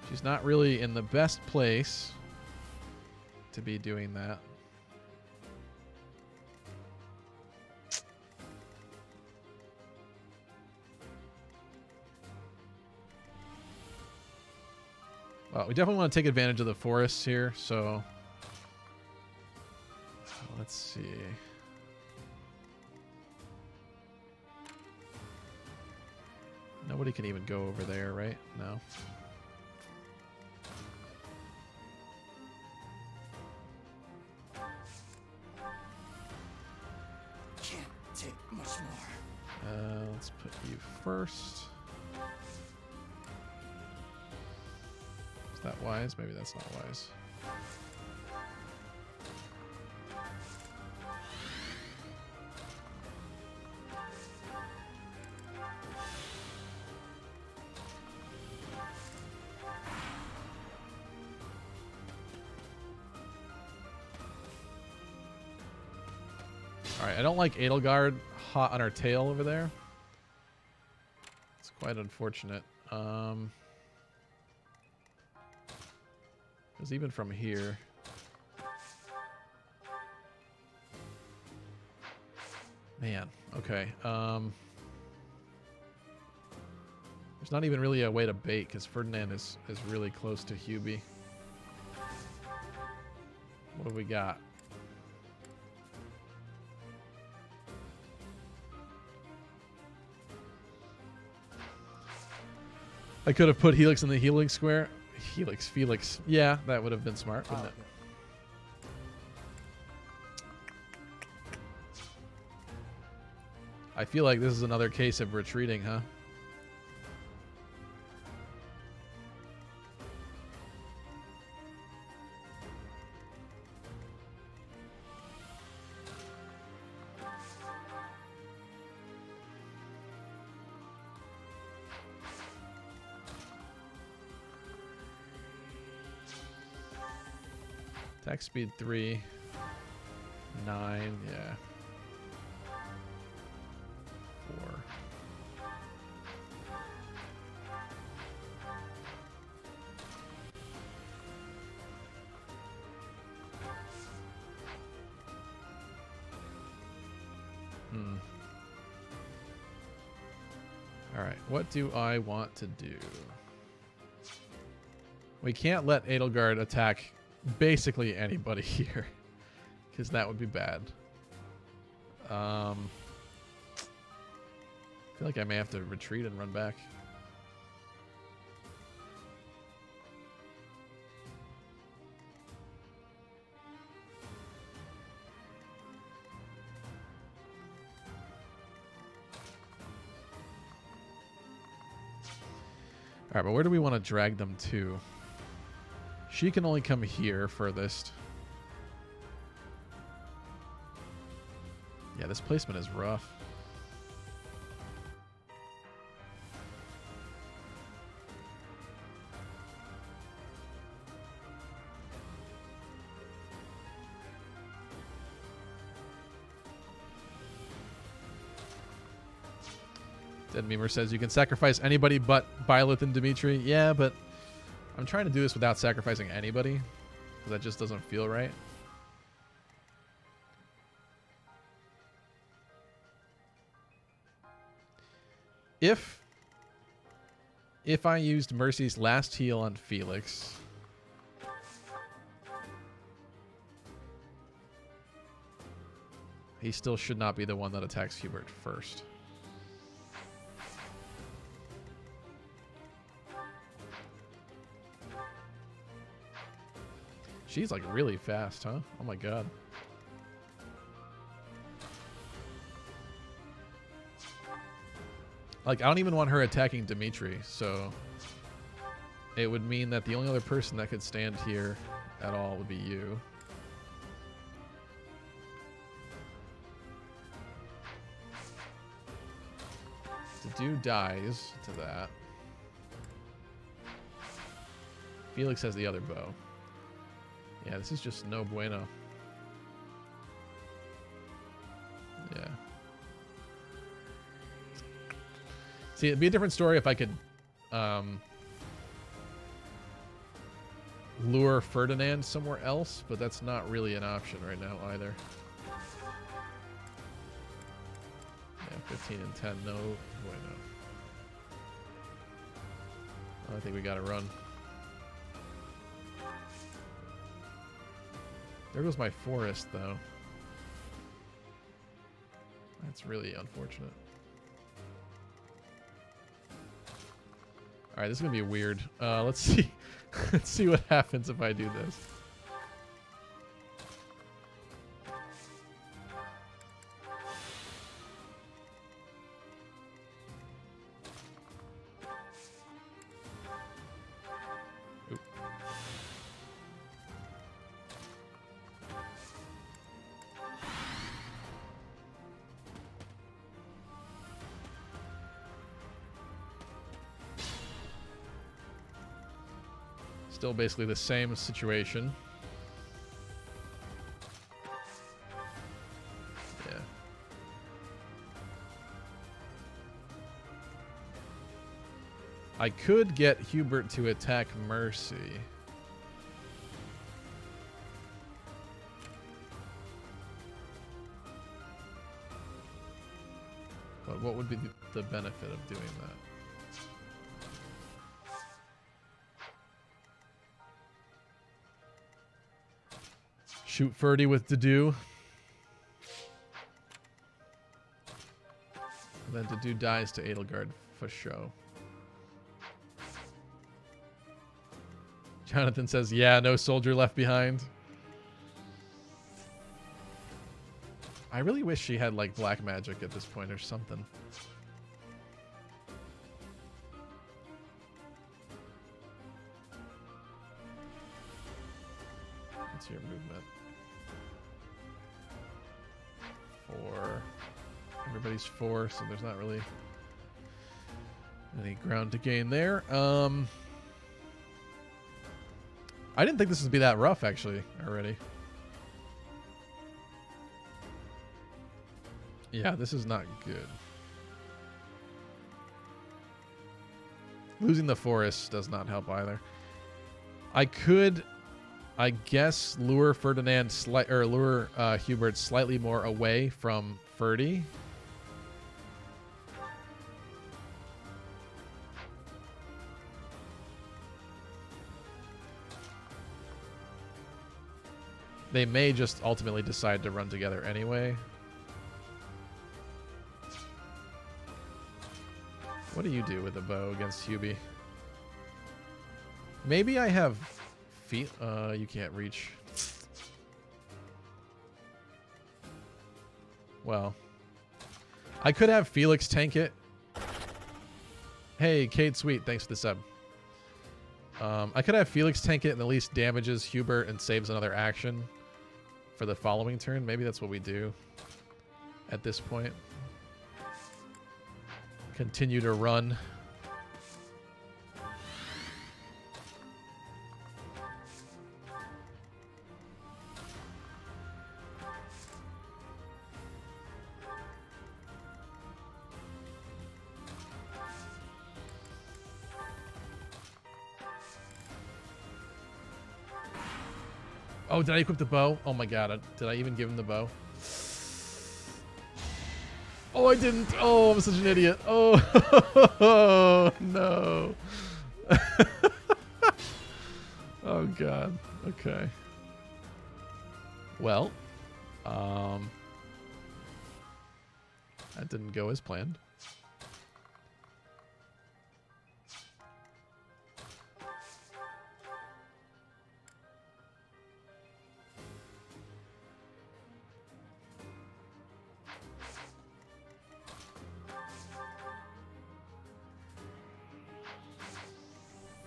She's not really in the best place to be doing that. Well, we definitely want to take advantage of the forests here, so let's see. Nobody can even go over there, right? No. Can't take much more. Let's put you first. Is that wise? Maybe that's not wise. Alright, I don't like Edelgard hot on our tail over there. It's quite unfortunate. Because even from here... Man, okay. There's not even really a way to bait, because Ferdinand is really close to Hubie. What do we got? I could have put Helix in the healing square. Helix, Felix. Yeah, that would have been smart, wouldn't it? I feel like this is another case of retreating, huh? Attack speed 3, 9, yeah. 4. All right, what do I want to do? We can't let Edelgard attack basically anybody here, because that would be bad. I feel like I may have to retreat and run back. Alright, but where do we want to drag them to? She can only come here furthest. Yeah, this placement is rough. Then Memer says you can sacrifice anybody but Byleth and Dimitri. Yeah, but I'm trying to do this without sacrificing anybody, because that just doesn't feel right. If I used Mercy's last heal on Felix, he still should not be the one that attacks Hubert first. She's like really fast, huh? Oh my god. Like, I don't even want her attacking Dimitri, so it would mean that the only other person that could stand here at all would be you. The dude dies to that. Felix has the other bow. Yeah, this is just no bueno. Yeah. See, it'd be a different story if I could lure Ferdinand somewhere else, but that's not really an option right now either. Yeah, 15 and 10, no bueno. I think we gotta run. There goes my forest, though. That's really unfortunate. All right, this is gonna be weird. Let's see. Let's see what happens if I do this. Oop. Still basically the same situation. Yeah. I could get Hubert to attack Mercy. But what would be the benefit of doing that? Shoot Ferdy with Dedue. And then Dedue dies to Edelgard for show. Jonathan says, yeah, no soldier left behind. I really wish she had like black magic at this point or something. What's your movement? 4. Everybody's 4, so there's not really any ground to gain there. I didn't think this would be that rough, actually, already. Yeah, this is not good. Losing the forest does not help either. I could, I guess, lure Ferdinand lure Hubert slightly more away from Ferdy. They may just ultimately decide to run together anyway. What do you do with a bow against Hubie? Maybe I have feet. You can't reach. Well, I could have Felix tank it. Hey, Kate Sweet, thanks for the sub. I could have Felix tank it and at least damages Hubert and saves another action for the following turn. Maybe that's what we do at this point. Continue to run. Oh, did I equip the bow? Oh my god, did I even give him the bow? Oh, I didn't. Oh, I'm such an idiot. Oh, no. Oh god. Okay. Well, that didn't go as planned.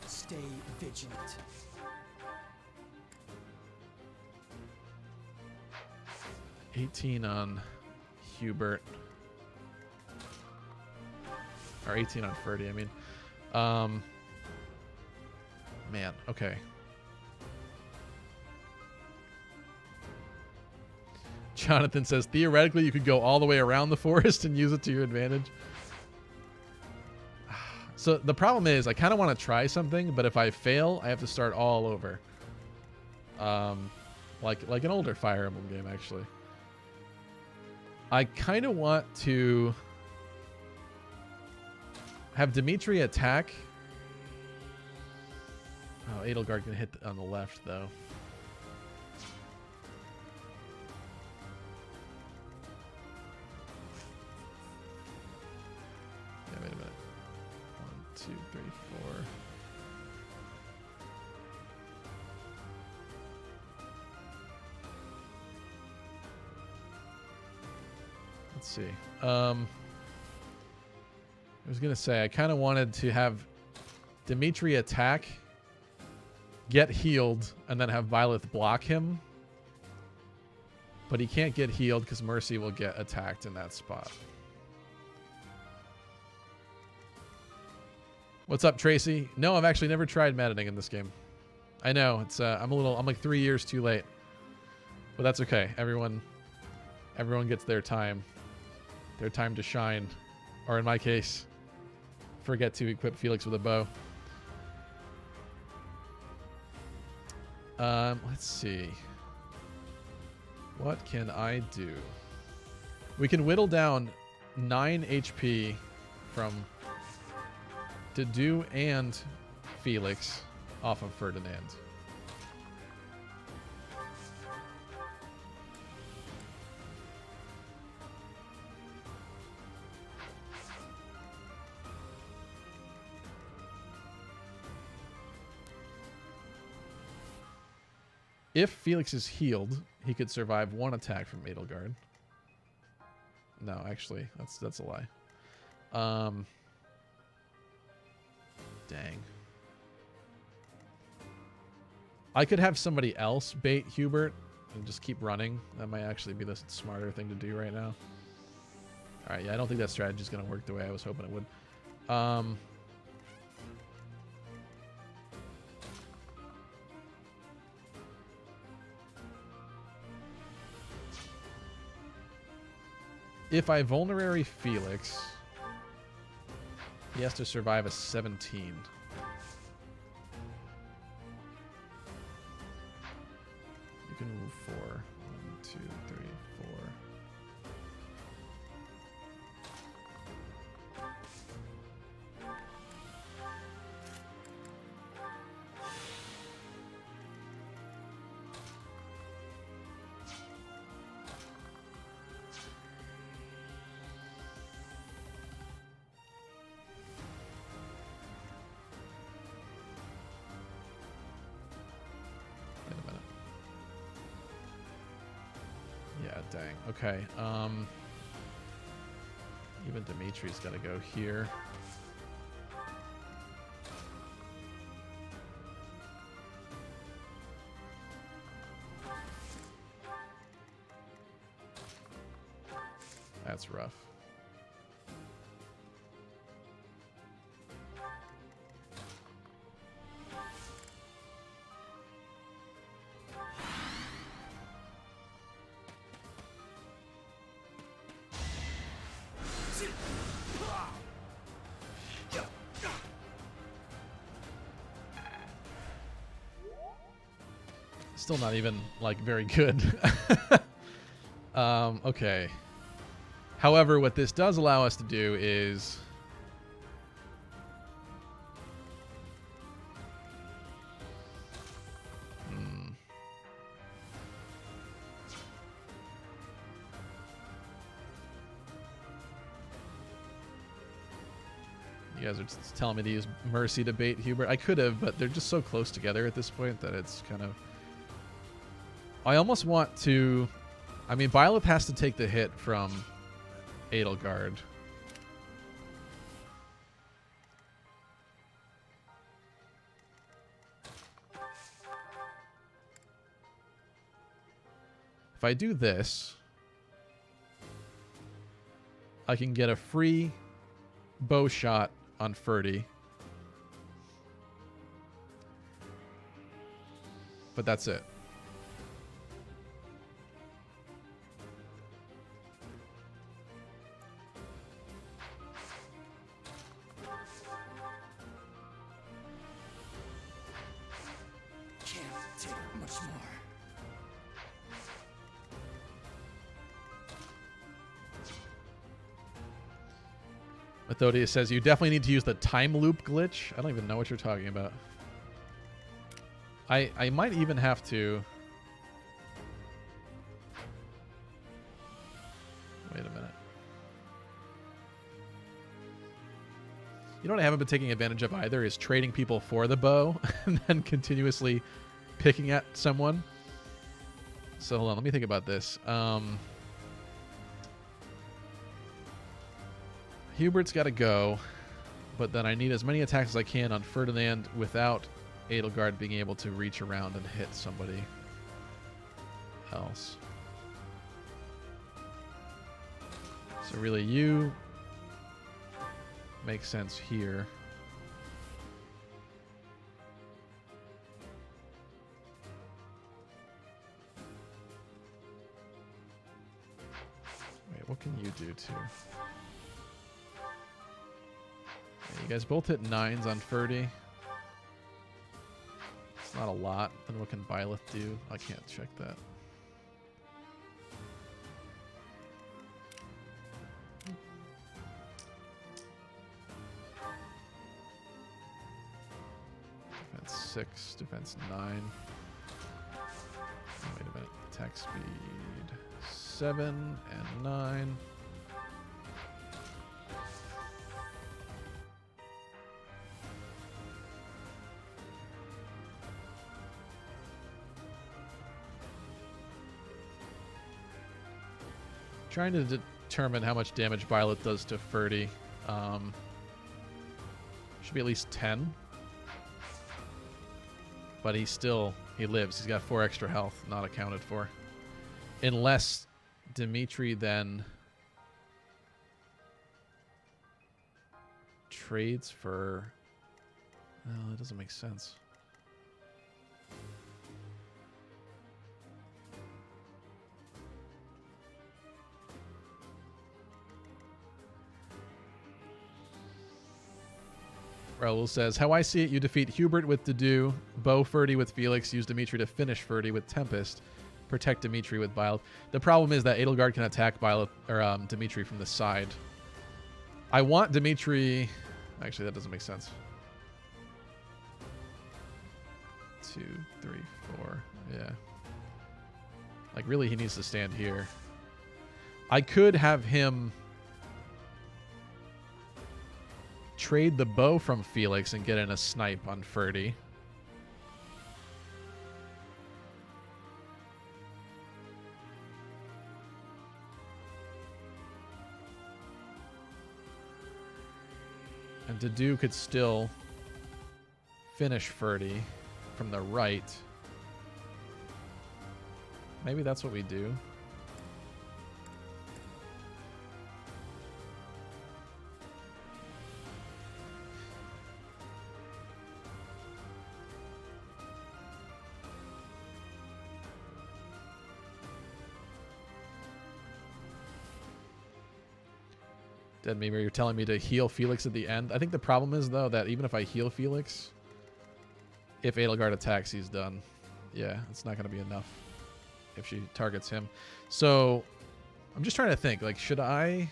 Stay vigilant. $18 on Hubert. Or 18 on Ferdy, I mean. Man, okay. Jonathan says, theoretically, you could go all the way around the forest and use it to your advantage. So the problem is, I kind of want to try something, but if I fail, I have to start all over. Like an older Fire Emblem game, actually. I kind of want to have Dimitri attack. Oh, Edelgard can hit on the left, though. Yeah, wait a minute. 1, 2, 3, 4. Let's see. I was going to say, I kind of wanted to have Dimitri attack, get healed, and then have Violet block him. But he can't get healed because Mercy will get attacked in that spot. What's up, Tracy? No, I've actually never tried Maddening in this game. I know, it's I'm like 3 years too late. But that's okay. Everyone gets their time. Their time to shine. Or in my case, forget to equip Felix with a bow. Let's see. What can I do? We can whittle down 9 HP from Dedu and Felix off of Ferdinand. If Felix is healed, he could survive 1 attack from Edelgard. No, actually, that's a lie. Dang. I could have somebody else bait Hubert and just keep running. That might actually be the smarter thing to do right now. Alright, yeah, I don't think that strategy is going to work the way I was hoping it would. If I vulnerary Felix, he has to survive a 17. You can move 4. 1, 2, 3, 4. Dang. Okay. Even Dimitri's got to go here. That's rough. Still not even, like, very good. Okay. However, what this does allow us to do is... You guys are just telling me to use Mercy to bait Hubert. I could have, but they're just so close together at this point that it's kind of... I almost want to... I mean, Byleth has to take the hit from Edelgard. If I do this, I can get a free bow shot on Ferdy. But that's it. Can't take much more. Methodius says you definitely need to use the time loop glitch. I don't even know what you're talking about. I might even have to... Wait a minute. You know what I haven't been taking advantage of either is trading people for the bow and then continuously picking at someone. So hold on, let me think about this. Hubert's got to go, but then I need as many attacks as I can on Ferdinand without Edelgard being able to reach around and hit somebody else. So really, you make sense here. Wait, what can you do too? You guys both hit 9s on Ferdy. It's not a lot. Then what can Byleth do? I can't check that. Defense 6, defense 9. Oh, wait a minute. Attack speed 7 and 9. Trying to determine how much damage Byleth does to Ferdy. Should be at least 10. But he lives. He's got 4 extra health, not accounted for. Unless Dimitri then trades for... No, that doesn't make sense. Raul says, how I see it, you defeat Hubert with Dedue, bow Ferdy with Felix, use Dimitri to finish Ferdy with Tempest, protect Dimitri with Byleth. The problem is that Edelgard can attack Byleth, or Dimitri from the side. I want Dimitri... Actually, that doesn't make sense. 2, 3, 4. Yeah. Like, really, he needs to stand here. I could have him... trade the bow from Felix and get in a snipe on Ferdy. And Dedue could still finish Ferdy from the right. Maybe that's what we do. Dead Memer, you're telling me to heal Felix at the end. I think the problem is, though, that even if I heal Felix, if Edelgard attacks, he's done. yeah, it's not going to be enough if she targets him. So I'm just trying to think, like, should I...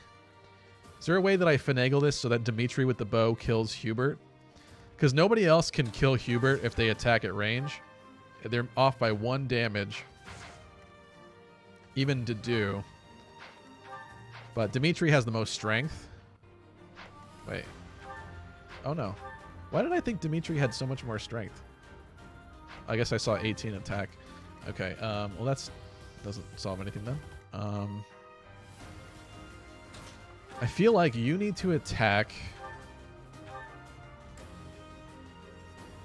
Is there a way that I finagle this so that Dimitri with the bow kills Hubert? Because nobody else can kill Hubert if they attack at range. They're off by 1 damage. Even to do. But Dimitri has the most strength. Wait. Oh no. Why did I think Dimitri had so much more strength? I guess I saw 18 attack. Okay, well that's doesn't solve anything then. I feel like you need to attack,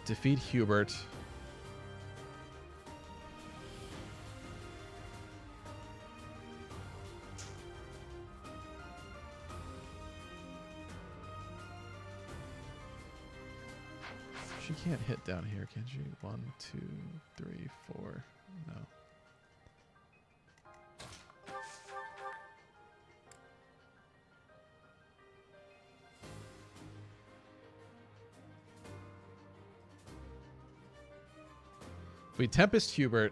defeat Hubert. She can't hit down here, can she? 1, 2, 3, 4. No. If we Tempest Hubert,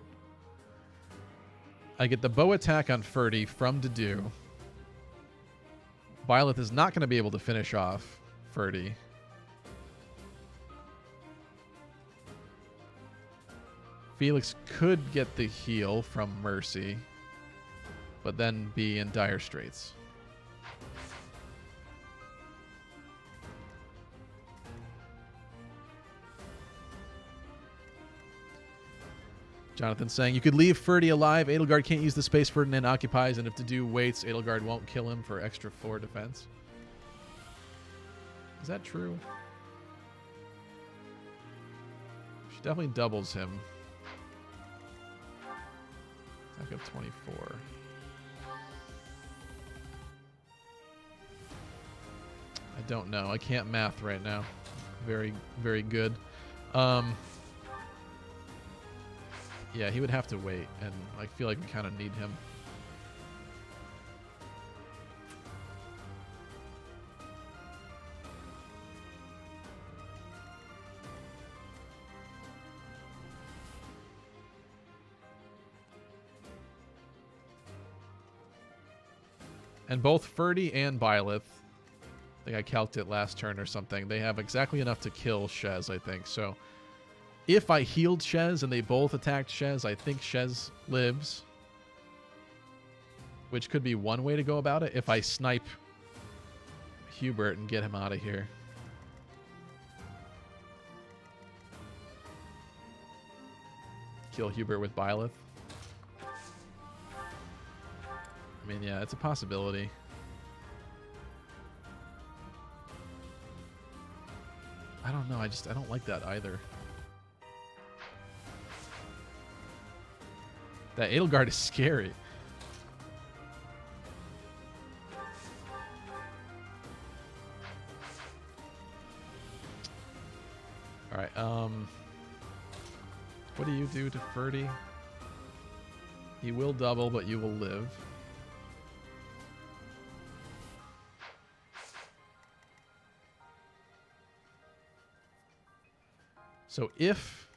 I get the bow attack on Ferdy from Dedu. Byleth is not going to be able to finish off Ferdy. Felix could get the heal from Mercy, but then be in dire straits. Jonathan saying, you could leave Ferdy alive. Edelgard can't use the space Ferdinand occupies, and if Dedu waits, Edelgard won't kill him for extra 4 defense. Is that true? She definitely doubles him. Attack of 24. I don't know. I can't math right now. Very, very good. Yeah, he would have to wait, and I feel like we kind of need him. And both Ferdy and Byleth, I think I calced it last turn or something, they have exactly enough to kill Shez, I think. So if I healed Shez and they both attacked Shez, I think Shez lives. Which could be one way to go about it if I snipe Hubert and get him out of here. Kill Hubert with Byleth. I mean, yeah, it's a possibility. I don't know. I don't like that either. That Edelgard is scary. All right. What do you do to Ferdy? He will double, but you will live. So if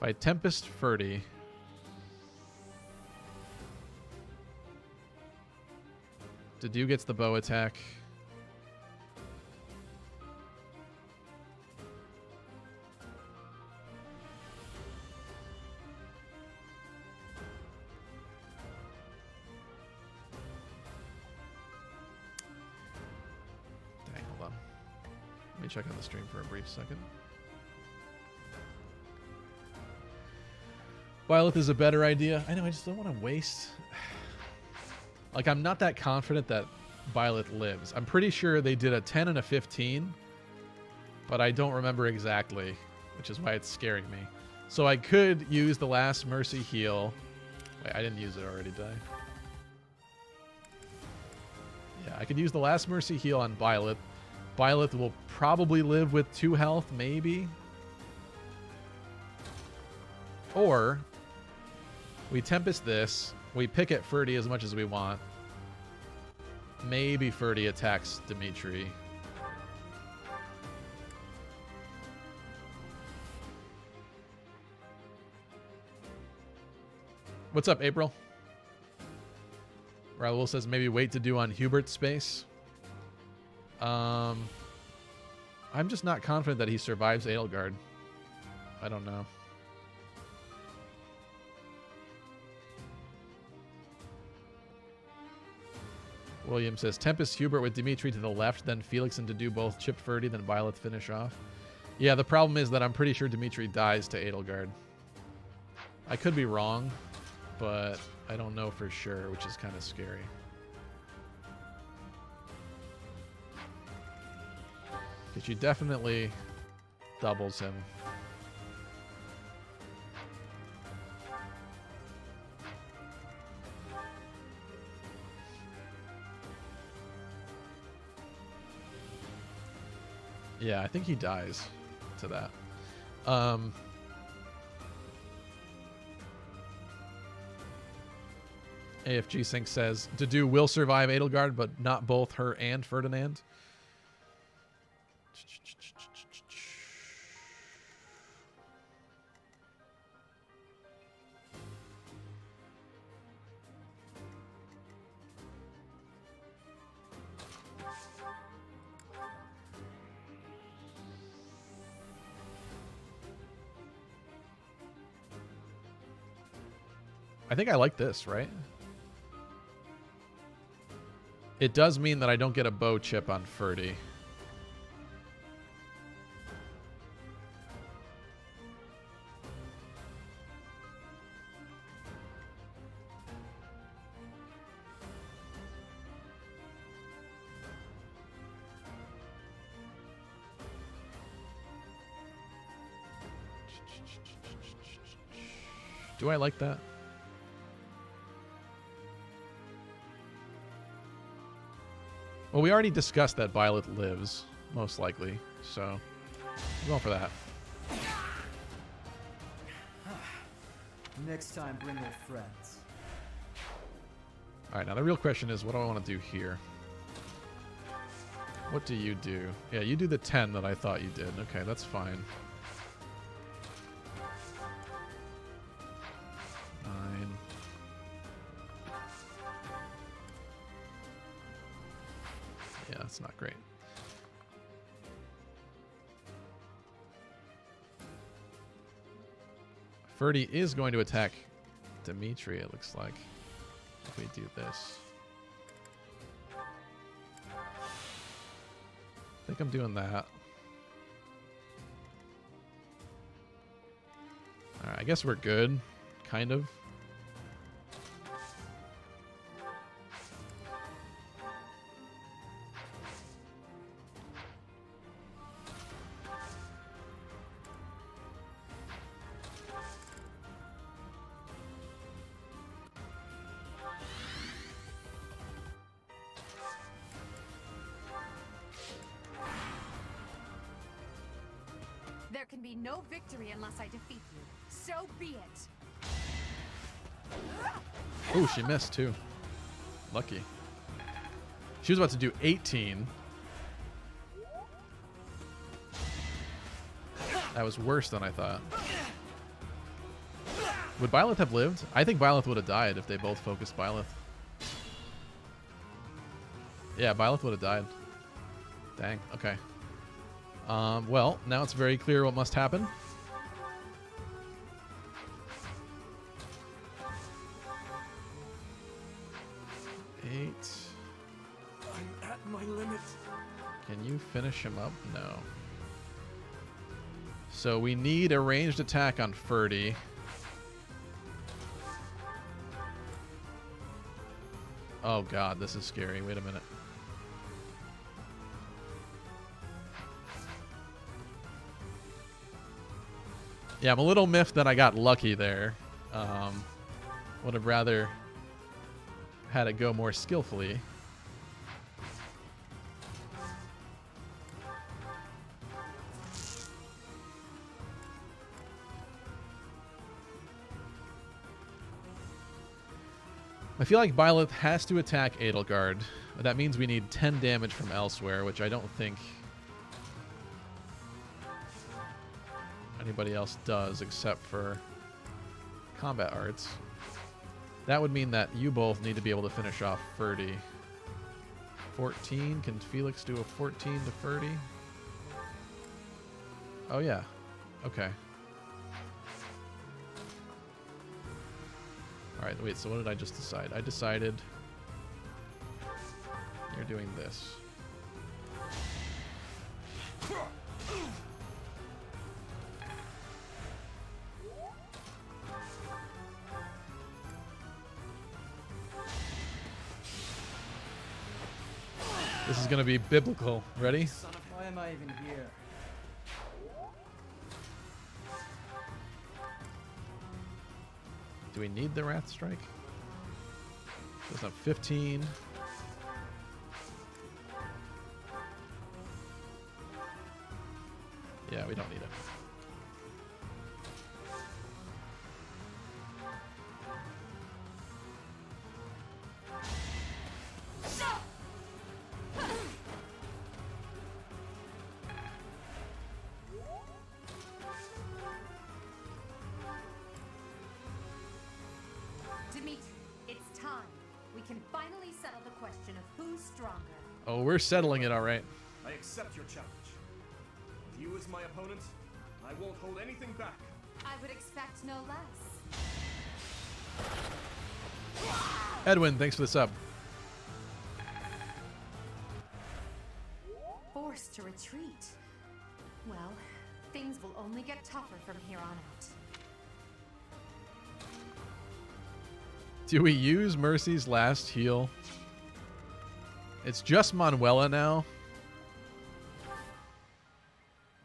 I Tempest Ferdy, Dedu gets the bow attack. Dang, hold on. Let me check on the stream for a brief second. Byleth is a better idea. I know, I just don't want to waste... Like, I'm not that confident that Byleth lives. I'm pretty sure they did a 10 and a 15, but I don't remember exactly, which is why it's scaring me. So I could use the last Mercy heal. Wait, I didn't use it already, did I? Yeah, I could use the last Mercy heal on Byleth. Byleth will probably live with 2 health, maybe. Or we Tempest this. We pick at Ferdy as much as we want. Maybe Ferdy attacks Dimitri. What's up, April? Raul says maybe wait to do on Hubert's space. I'm just not confident that he survives Edelgard. I don't know. William says Tempest Hubert with Dimitri to the left, then Felix and to do both chipped Ferdy, then Violet finish off. Yeah, the problem is that I'm pretty sure Dimitri dies to Edelgard. I could be wrong, but I don't know for sure, which is kind of scary. Because she definitely doubles him. Yeah, I think he dies to that. AFG Sync says Dedu will survive Edelgard, but not both her and Ferdinand. I think I like this, right? It does mean that I don't get a bow chip on Ferdy. Do I like that? Well, we already discussed that Violet lives, most likely, so I'm going for that. Next time, bring your friends. All right, now the real question is, what do I want to do here? What do you do? Yeah, you do the 10 that I thought you did. Okay, that's fine. 9. Yeah, that's not great. Ferdy is going to attack Dimitri, it looks like, if we do this. I think I'm doing that. All right, I guess we're good, kind of. There can be no victory unless I defeat you. So be it. Oh, she missed too. Lucky. She was about to do 18. That was worse than I thought. Would Byleth have lived? I think Byleth would have died if they both focused Byleth. Yeah, Byleth would have died. Dang, okay. Well, now it's very clear what must happen. Eight. I'm at my limit. Can you finish him up? No. So we need a ranged attack on Ferdy. Oh god, this is scary. Wait a minute. Yeah, I'm a little miffed that I got lucky there. Would have rather had it go more skillfully. I feel like Byleth has to attack Edelgard, but that means we need 10 damage from elsewhere, which I don't think anybody else does except for combat arts. That would mean that you both need to be able to finish off Ferdy. 14? Can Felix do a 14 to Ferdy? Oh, yeah. Okay. Alright, wait, so what did I just decide? I decided you're doing this. This is going to be biblical. Ready? Why am I even here? Do we need the Wrath Strike? There's not 15. Yeah, we don't need it. It's time. We can finally settle the question of who's stronger. Oh, we're settling it all right. I accept your challenge. With you as my opponent, I won't hold anything back. I would expect no less. Edwin, thanks for the sub. Forced to retreat. Well, things will only get tougher from here on out. Do we use Mercy's last heal? It's just Manuela now,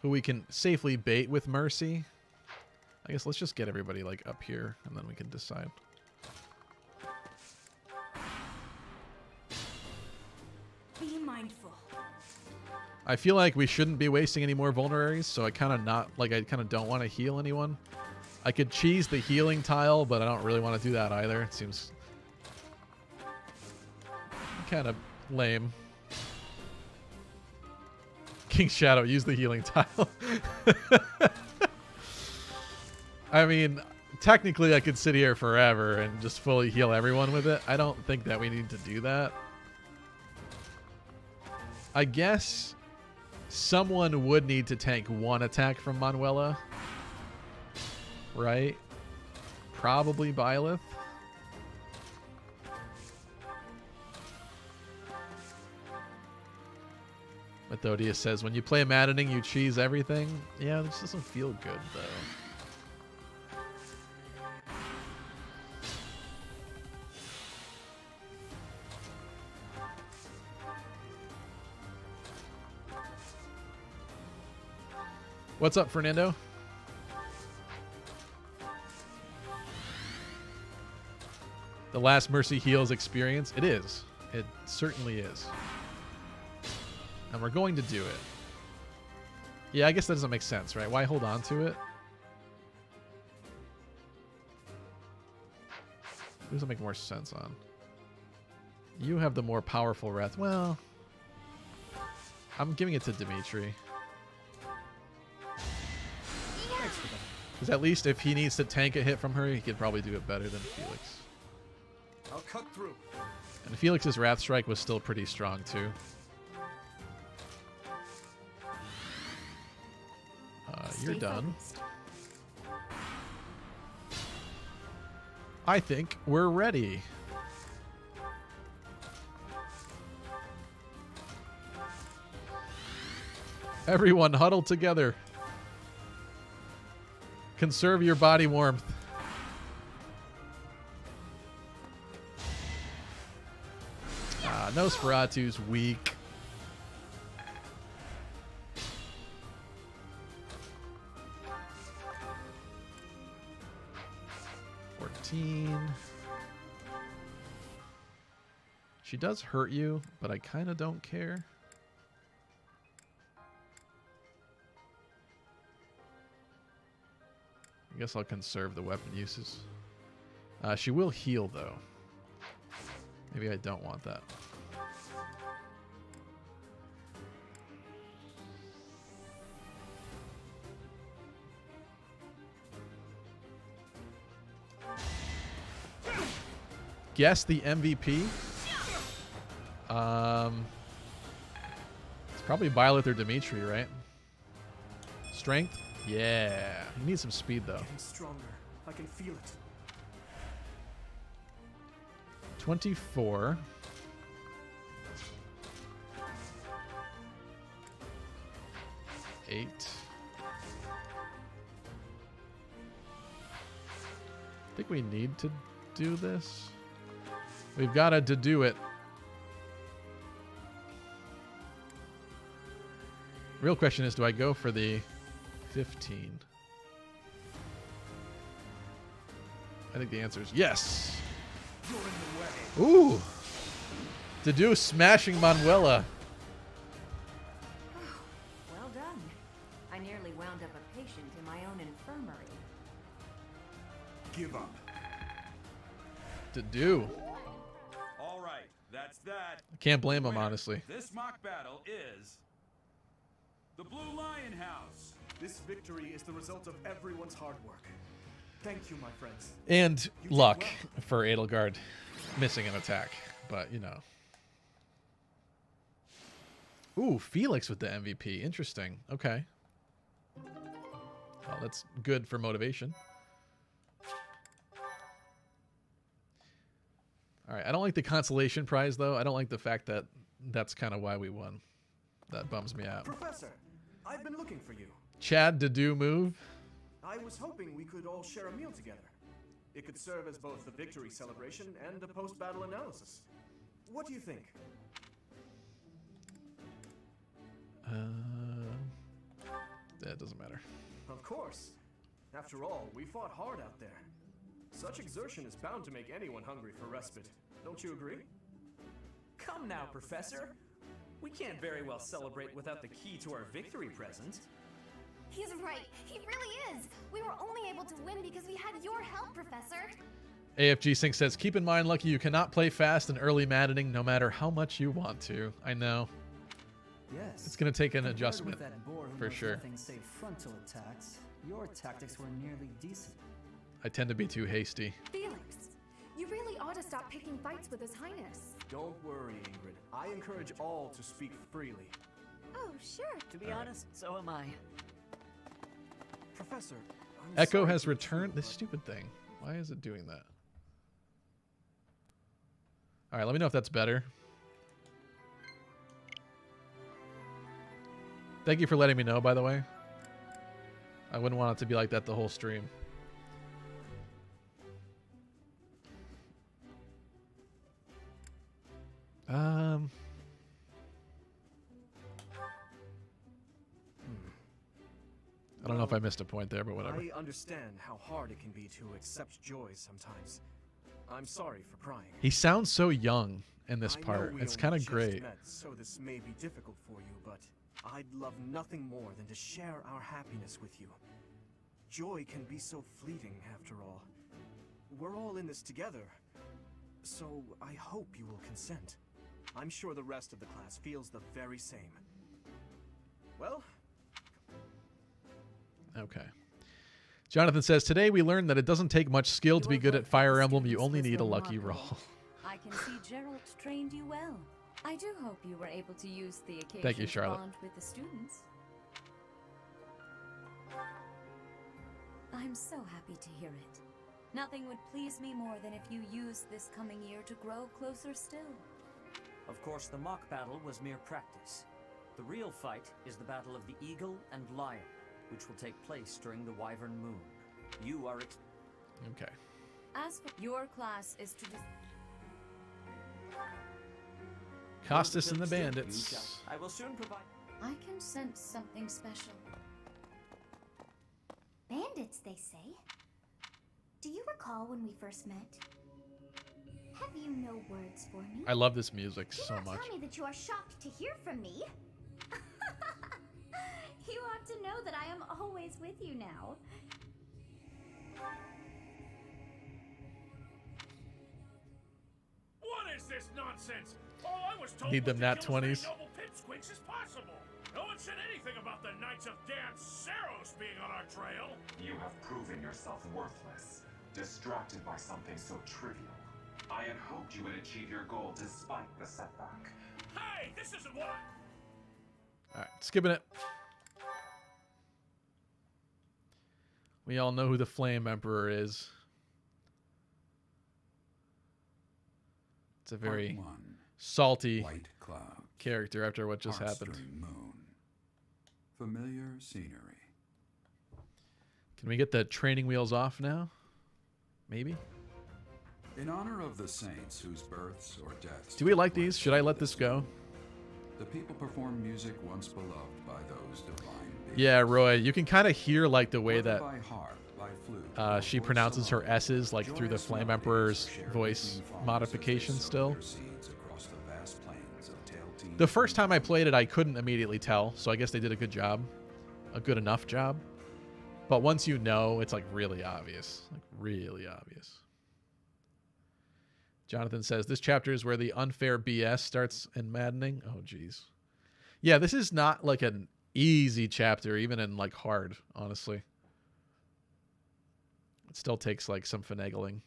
who we can safely bait with Mercy. I guess let's just get everybody like up here and then we can decide. Be mindful. I feel like we shouldn't be wasting any more vulneraries, so I kind of don't want to heal anyone. I could cheese the healing tile, but I don't really want to do that either. It seems kind of lame. King Shadow, use the healing tile. I mean, technically I could sit here forever and just fully heal everyone with it. I don't think that we need to do that. I guess someone would need to tank one attack from Manuela. Right? Probably Byleth. Methodius says, when you play Maddening, you cheese everything. Yeah, this doesn't feel good, though. What's up, Fernando? The last Mercy heals experience? It is. It certainly is. And we're going to do it. Yeah, I guess that doesn't make sense, right? Why hold on to it? It doesn't make more sense on. You have the more powerful Wrath. Well, I'm giving it to Dimitri. Because at least if he needs to tank a hit from her, he could probably do it better than Felix. I'll cut through. And Felix's Wrath Strike was still pretty strong, too. You're done. I think we're ready. Everyone huddle together. Conserve your body warmth. Nosferatu's weak. She does hurt you, but I kind of don't care. I guess I'll conserve the weapon uses. She will heal, though. Maybe I don't want that. Guess the MVP. It's probably Byleth or Dimitri, right? Strength? Yeah. He needs some speed though. Getting stronger. I can feel it. 24. Eight. I think we need to do this. We've got to do it. Real question is, do I go for the 15? I think the answer is yes. Ooh. To do smashing Manuela. Well done. I nearly wound up a patient in my own infirmary. Give up. To do. All right, that's that. Can't blame him, honestly. This mock battle is the Blue Lion House. This victory is the result of everyone's hard work. Thank you, my friends. And luck for Edelgard missing an attack, but you know. Ooh, Felix with the MVP. Interesting. Okay. Well, that's good for motivation. All right. I don't like the consolation prize, though. I don't like the fact that that's kind of why we won. That bums me out. Professor, I've been looking for you. Chad to do move. I was hoping we could all share a meal together. It could serve as both the victory celebration and a post-battle analysis. What do you think? That doesn't matter. Of course. After all, we fought hard out there. Such exertion is bound to make anyone hungry for respite. Don't you agree? Come now, Professor. We can't very well celebrate without the key to our victory present. He's right. He really is. We were only able to win because we had your help, Professor. AFG Sync says, keep in mind, Lucky, you cannot play fast in early Maddening no matter how much you want to. I know. Yes. It's going to take an Compared adjustment, with that boar who for knows sure. nothing save frontal attacks, your tactics were nearly decent. I tend to be too hasty. Felix, you really ought to stop picking fights with His Highness. Don't worry, Ingrid. I encourage all to speak freely. Oh, sure. To be honest, so am I. Professor, Echo has returned. This stupid thing. Why is it doing that? All right, let me know if that's better. Thank you for letting me know, by the way. I wouldn't want it to be like that the whole stream. I don't know if I missed a point there, but whatever. I understand how hard it can be to accept joy sometimes. I'm sorry for prying. He sounds so young in this I know part. we It's only kind of just great. met, so this may be difficult for you, but I'd love nothing more than to share our happiness with you. Joy can be so fleeting, after all. We're all in this together, so I hope you will consent. I'm sure the rest of the class feels the very same. Well, Okay. Jonathan says, today we learned that it doesn't take much skill to be good at Fire Emblem. You only need a lucky roll. I can see Gerald trained you well. I do hope you were able to use the occasion Thank you, to Charlotte. bond with the students. I'm so happy to hear it. Nothing would please me more than if you used this coming year to grow closer still. Of course, the mock battle was mere practice. The real fight is the battle of the Eagle and Lion, which will take place during the Wyvern Moon. You are Okay. As for your class is to Costas and the Bandits. I will soon provide. I can sense something special. Bandits, they say. Do you recall when we first met? Have you no words for me? I love this music so much. Tell me that you are shocked to hear from me. You ought to know that I am always with you now. What is this this nonsense? All I was told Need was them to nat kill as many 20s. noble pipsqueaks as possible. No one said anything about the Knights of Dan Saros being on our trail. You have proven yourself worthless, distracted by something so trivial. I had hoped you would achieve your goal despite the setback. Hey, this isn't what I... All right, skipping it. We all know who the Flame Emperor is. It's a very salty White cloud. character after what just happened. Heartstring moon. Familiar scenery. Can we get the training wheels off now? Maybe? In honor of the saints whose births or deaths... Do we like these? Should I let this go? The people perform music once beloved by those divine beings. Yeah, Roy, you can kind of hear like the way that By harp, by flute, she pronounces her S's like through the Flame Emperor's voice modification still. The first time I played it, I couldn't immediately tell, so I guess they did a good job. A good enough job. But once you know, it's like really obvious. Like really obvious. Jonathan says, this chapter is where the unfair BS starts in Maddening. Oh, geez. Yeah, this is not like an easy chapter, even in like hard, honestly. It still takes like some finagling.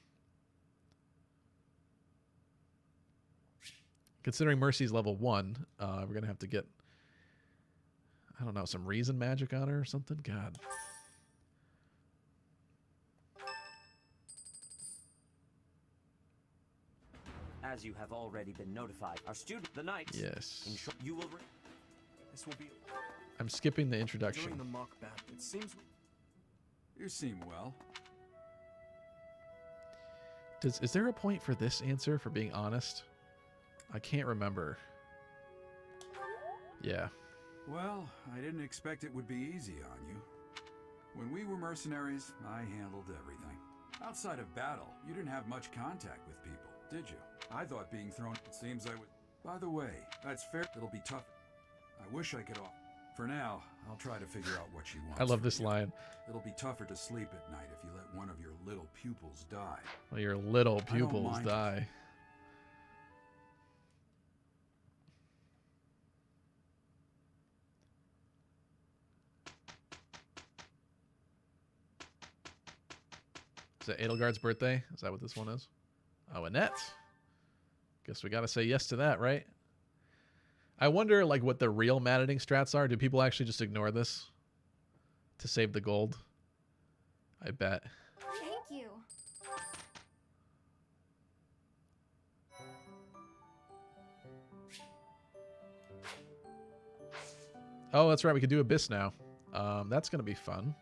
Considering Mercy's level 1, we're going to have to get, I don't know, some reason magic on her or something? God. As you have already been notified, our student, the Knights. Yes. You will. This will be. I'm skipping the introduction. During the mock battle, it seems. You seem well. Is there a point for this answer, for being honest? I can't remember. Yeah. Well, I didn't expect it would be easy on you. When we were mercenaries, I handled everything. Outside of battle, you didn't have much contact with people, did you? I thought being thrown... It seems I would... By the way, that's fair. It'll be tough. I wish I could... For now, I'll try to figure out what she wants. I love this line. It'll be tougher to sleep at night if you let one of your little pupils die. Well, your little pupils die. Is that Edelgard's birthday? Is that what this one is? Oh, Annette. Guess we got to say yes to that, right? I wonder, like, what the real Maddening strats are. Do people actually just ignore this to save the gold? I bet. Thank you. Oh, that's right. We can do Abyss now. That's going to be fun.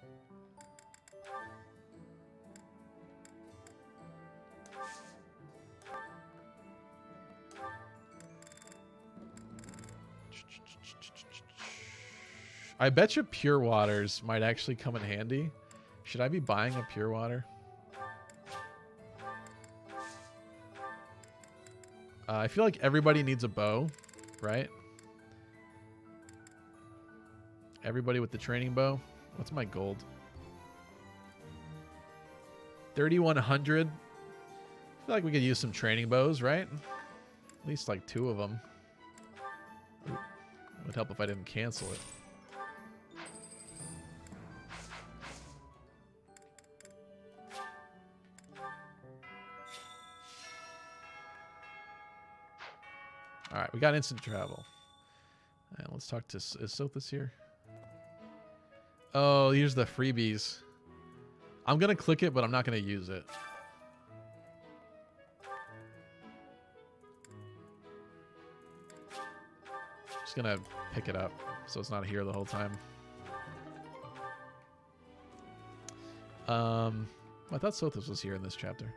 I bet you Pure Waters might actually come in handy. Should I be buying a Pure Water? I feel like everybody needs a bow, right? Everybody with the training bow. What's my gold? 3,100. I feel like we could use some training bows, right? At least like 2 of them. Ooh, it would help if I didn't cancel it. All right, we got instant travel. And let's talk to... Is Sothis here? Oh, here's the freebies. I'm going to click it, but I'm not going to use it. Just going to pick it up so it's not here the whole time. I thought Sothis was here in this chapter.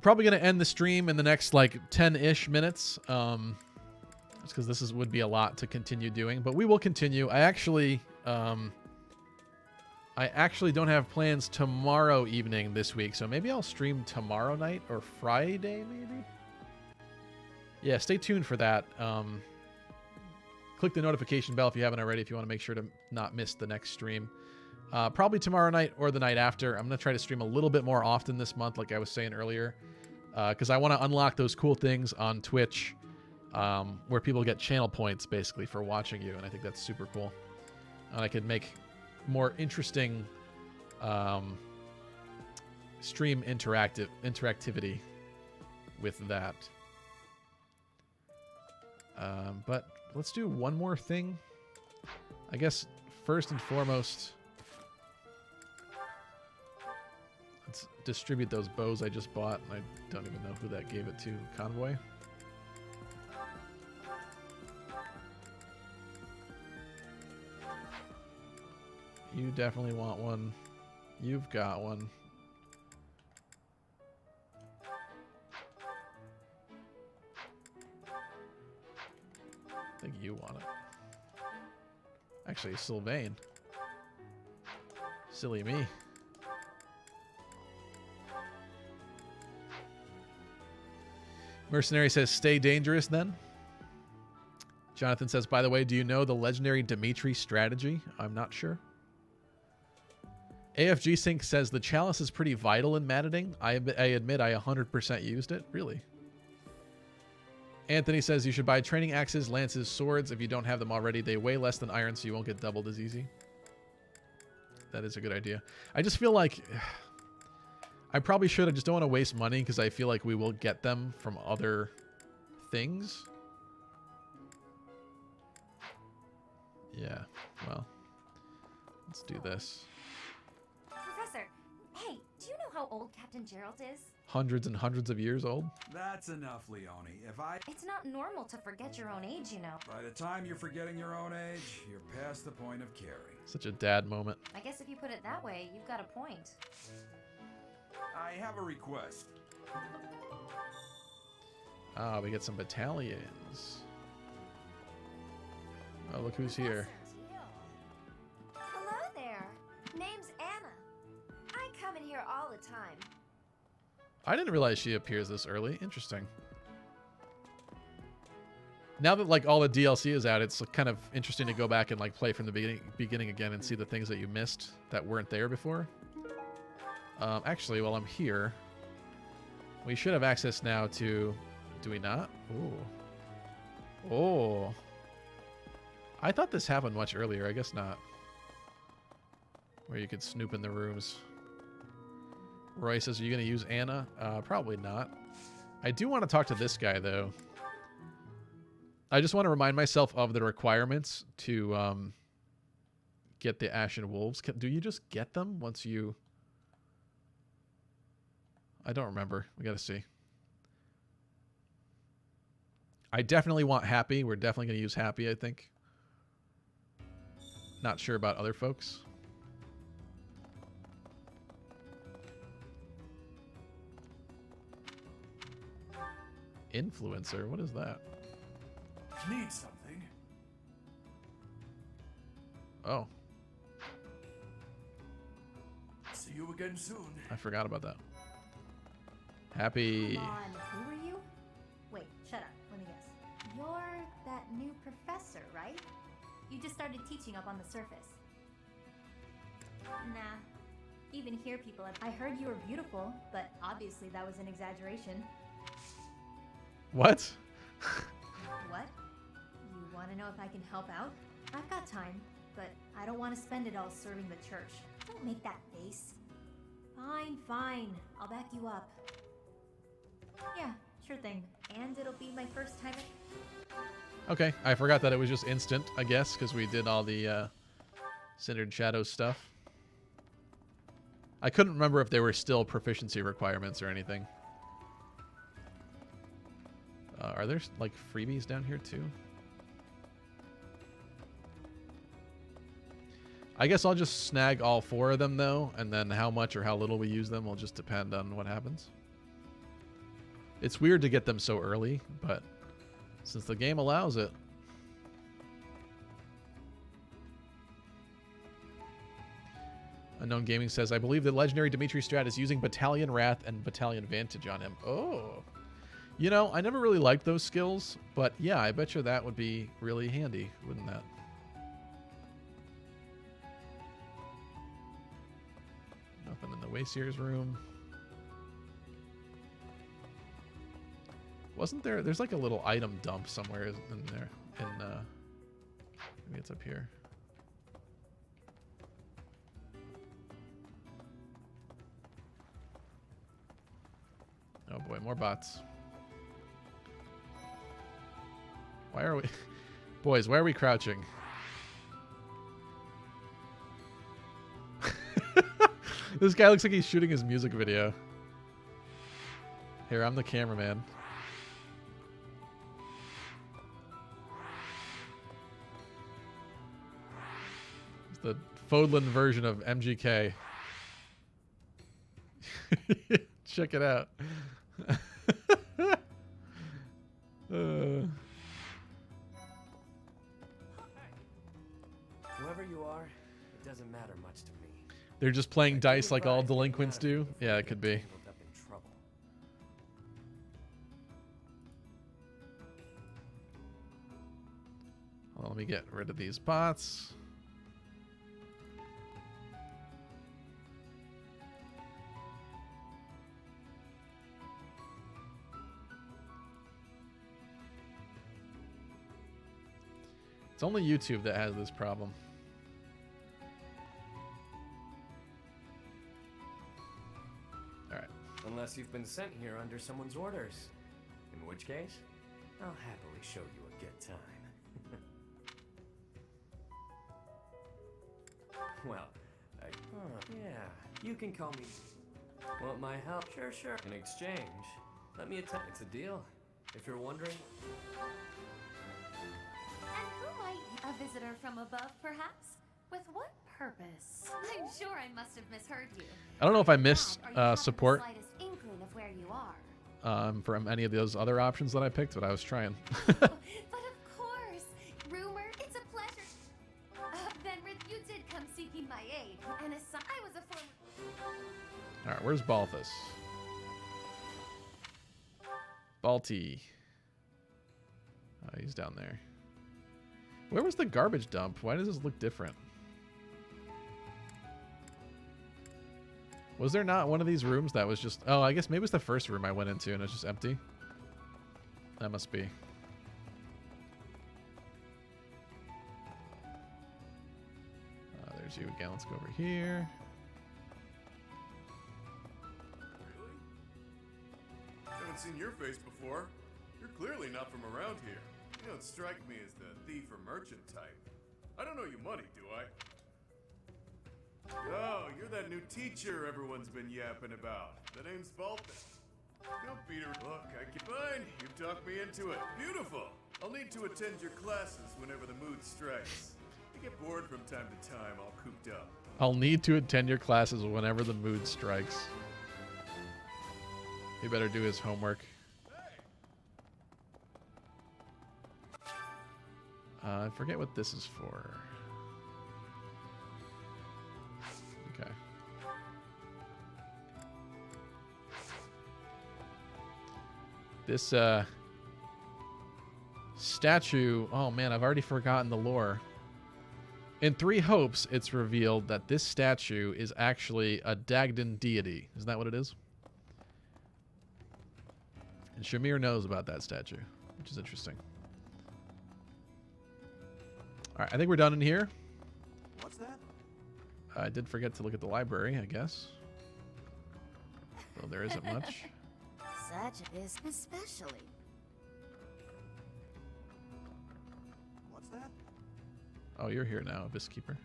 Probably going to end the stream in the next like 10-ish minutes. Just because this would be a lot to continue doing, but we will continue. I actually don't have plans tomorrow evening this week, so maybe I'll stream tomorrow night or Friday, maybe. Yeah, stay tuned for that. Click the notification bell if you haven't already, if you want to make sure to not miss the next stream. Probably tomorrow night or the night after. I'm going to try to stream a little bit more often this month, like I was saying earlier, because I want to unlock those cool things on Twitch where people get channel points, basically, for watching you, and I think that's super cool. And I could make more interesting stream interactivity with that. But let's do one more thing. I guess first and foremost, let's distribute those bows I just bought. I don't even know who that gave it to. Convoy? You definitely want one. You've got one. I think you want it. Actually, Sylvain. Silly me. Mercenary says, stay dangerous then. Jonathan says, by the way, do you know the legendary Dimitri strategy? I'm not sure. AFG Sync says, the chalice is pretty vital in Maddening. I admit I 100% used it. Really? Anthony says, you should buy training axes, lances, swords. If you don't have them already, they weigh less than iron, so you won't get doubled as easy. That is a good idea. I just feel like I probably should. I just don't want to waste money because I feel like we will get them from other things. Yeah, well, let's do this. Professor, hey, do you know how old Captain Gerald is? Hundreds and hundreds of years old. That's enough, Leone. It's not normal to forget your own age, you know. By the time you're forgetting your own age, you're past the point of caring. Such a dad moment. I guess if you put it that way, you've got a point. I have a request. Ah, we get some battalions. Oh, look who's here. Hello there. Name's Anna. I come in here all the time. I didn't realize she appears this early. Interesting. Now that like all the DLC is out, it's kind of interesting to go back and like play from the beginning again and see the things that you missed that weren't there before. Actually, while I'm here, we should have access now to... Do we not? Ooh. Oh. I thought this happened much earlier. I guess not. Where you could snoop in the rooms. Roy says, are you going to use Anna? Probably not. I do want to talk to this guy, though. I just want to remind myself of the requirements to get the Ashen Wolves. Do you just get them once you... I don't remember. We got to see. I definitely want Happy. We're definitely going to use Happy, I think. Not sure about other folks. Influencer? What is that? Need something? Oh. See you again soon. I forgot about that. Happy. Come on, who are you? Wait, shut up. Let me guess. You're that new professor, right? You just started teaching up on the surface. Nah. Even here people have... I heard you were beautiful, but obviously that was an exaggeration. What? What? You want to know if I can help out? I've got time, but I don't want to spend it all serving the church. Don't make that face. Fine, fine. I'll back you up. Yeah, sure thing. And it'll be my first time at... Okay, I forgot that it was just instant, I guess, because we did all the Cindered Shadows stuff. I couldn't remember if there were still proficiency requirements or anything. Are there, like, freebies down here, too? I guess I'll just snag all 4 of them, though, and then how much or how little we use them will just depend on what happens. It's weird to get them so early, but since the game allows it. Unknown Gaming says, I believe the legendary Dimitri strat is using Battalion Wrath and Battalion Vantage on him. Oh. You know, I never really liked those skills, but yeah, I bet you that would be really handy, wouldn't that? Waysier's room. Wasn't there? There's like a little item dump somewhere in there. Maybe it's up here. Oh boy, more bots. Why are we... Boys, why are we crouching? This guy looks like he's shooting his music video. Here, I'm the cameraman. It's the Fodlan version of MGK. Check it out. Whoever you are, it doesn't matter much to me. They're just playing dice like all delinquents do? Yeah, it could be. Well, let me get rid of these bots. It's only YouTube that has this problem. Alright. Unless you've been sent here under someone's orders. In which case, I'll happily show you a good time. Well, yeah, you can call me... Want my help? Sure, sure. In exchange, let me attend. It's a deal, if you're wondering. And who might... A visitor from above, perhaps? With what purpose? I'm sure I must have misheard you. I don't know if I missed support The slightest inkling of where you are. from any of those other options that I picked, but I was trying. But of course, Rumor, it's a pleasure. Benrith, you did come seeking my aid, and I was a former... Alright, where's Balthus? Balti. Oh, he's down there. Where was the garbage dump? Why does this look different? Was there not one of these rooms that was just... Oh, I guess maybe it was the first room I went into and it's just empty. That must be. There's you again. Let's go over here. Really? Haven't seen your face before. You're clearly not from around here. You don't strike me as the thief or merchant type. I don't owe you money, do I? Oh, you're that new teacher everyone's been yapping about. The name's Balthus. Don't beat her. Look, I can... Fine, you've talked me into it. Beautiful. I'll need to attend your classes whenever the mood strikes. I get bored from time to time, all cooped up. I'll need to attend your classes whenever the mood strikes. He better do his homework. I forget what this is for. Okay. This statue, oh man, I've already forgotten the lore. In Three Hopes, it's revealed that this statue is actually a Dagdan deity. Isn't that what it is? And Shamir knows about that statue, which is interesting. Alright, I think we're done in here. What's that? I did forget to look at the library, I guess. Well, there isn't much. Such is especially. What's that? Oh, you're here now, Abyss Keeper.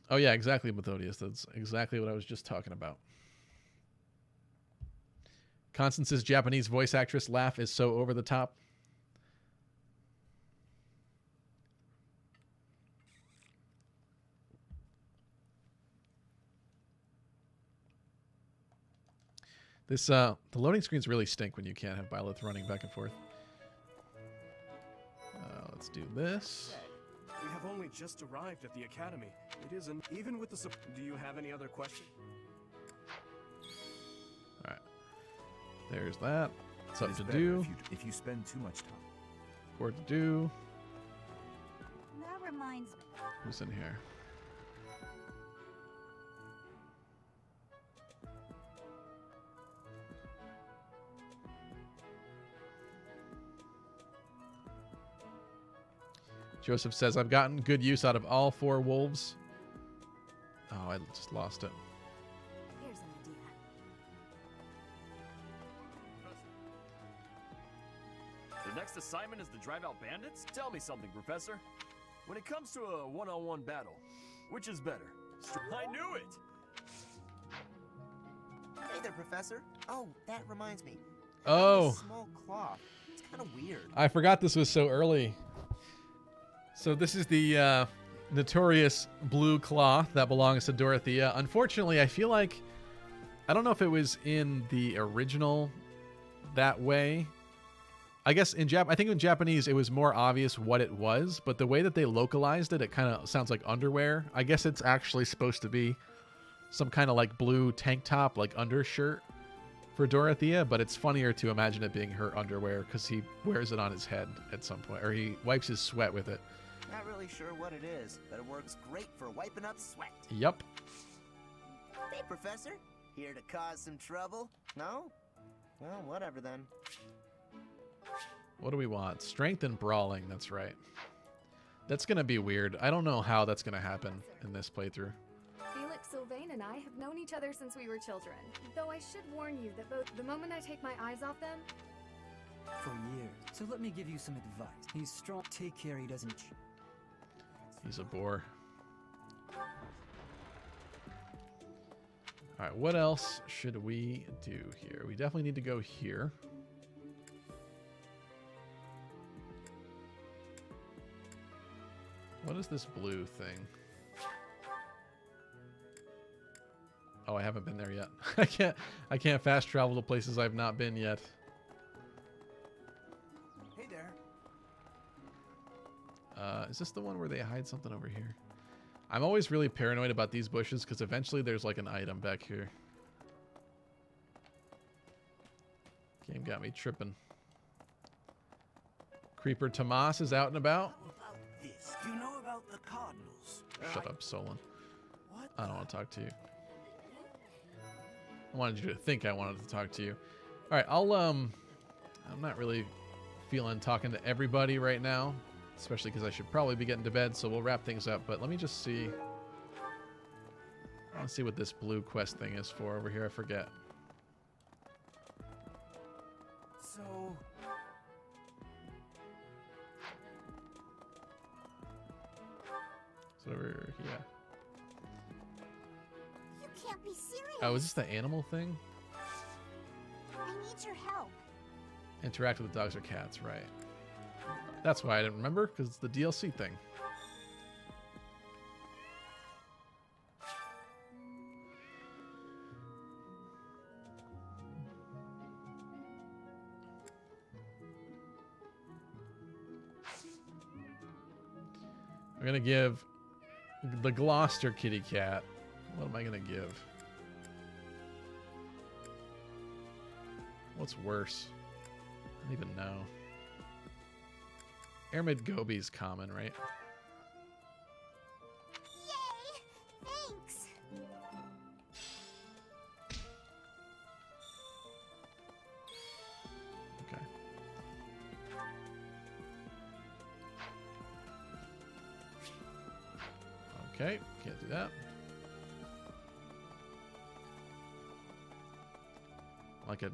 Oh yeah, exactly, Methodius. That's exactly what I was just talking about. Constance's Japanese voice actress laugh is so over the top. This the loading screens really stink when you can't have Byleth running back and forth. Let's do this. We have only just arrived at the academy. It isn't even with the. Do you have any other questions? All right. There's that. Something to do. If you spend too much time. Work to do. That reminds me. Who's in here? Joseph says, I've gotten good use out of all 4 wolves. Oh, I just lost it. Here's an idea. The next assignment is to drive out bandits? Tell me something, Professor. When it comes to a one-on-one battle, which is better? I knew it! Hey there, Professor. Oh, that reminds me. Oh. Small cloth. It's kind of weird. I forgot this was so early. So this is the notorious blue cloth that belongs to Dorothea. Unfortunately, I feel like, I don't know if it was in the original that way. I guess I think in Japanese it was more obvious what it was, but the way that they localized it, it kind of sounds like underwear. I guess it's actually supposed to be some kind of like blue tank top, like undershirt for Dorothea, but it's funnier to imagine it being her underwear because he wears it on his head at some point, or he wipes his sweat with it. Not really sure what it is, but it works great for wiping up sweat. Yep. Hey, Professor. Here to cause some trouble? No? Well, whatever then. What do we want? Strength and brawling, that's right. That's going to be weird. I don't know how that's going to happen in this playthrough. Felix, Sylvain, and I have known each other since we were children. Though I should warn you that both the moment I take my eyes off them... For years. So let me give you some advice. He's strong. Take care he doesn't... He's a bore. Alright, what else should we do here? We definitely need to go here. What is this blue thing? Oh, I haven't been there yet. I can't fast travel to places I've not been yet. Hey there. Is this the one where they hide something over here? I'm always really paranoid about these bushes because eventually there's like an item back here. Game got me tripping. Creeper Tomas is out and about. This. Do you know about the Cardinals? Shut up, Solon. I don't want to talk to you. I wanted you to think I wanted to talk to you. All right, I'm not really feeling talking to everybody right now, especially because I should probably be getting to bed, so we'll wrap things up. But let me just see. I want to see what this blue quest thing is for over here. I forget. So... It's over here. You can't be serious. Oh, is this the animal thing? I need your help. Interact with dogs or cats, right. That's why I didn't remember, because it's the DLC thing. I'm going to give the Gloucester kitty cat. What am I going to give? What's worse? I don't even know. Airmid Gobi's common, right? Yay! Thanks. Okay. Okay, can't do that. Like a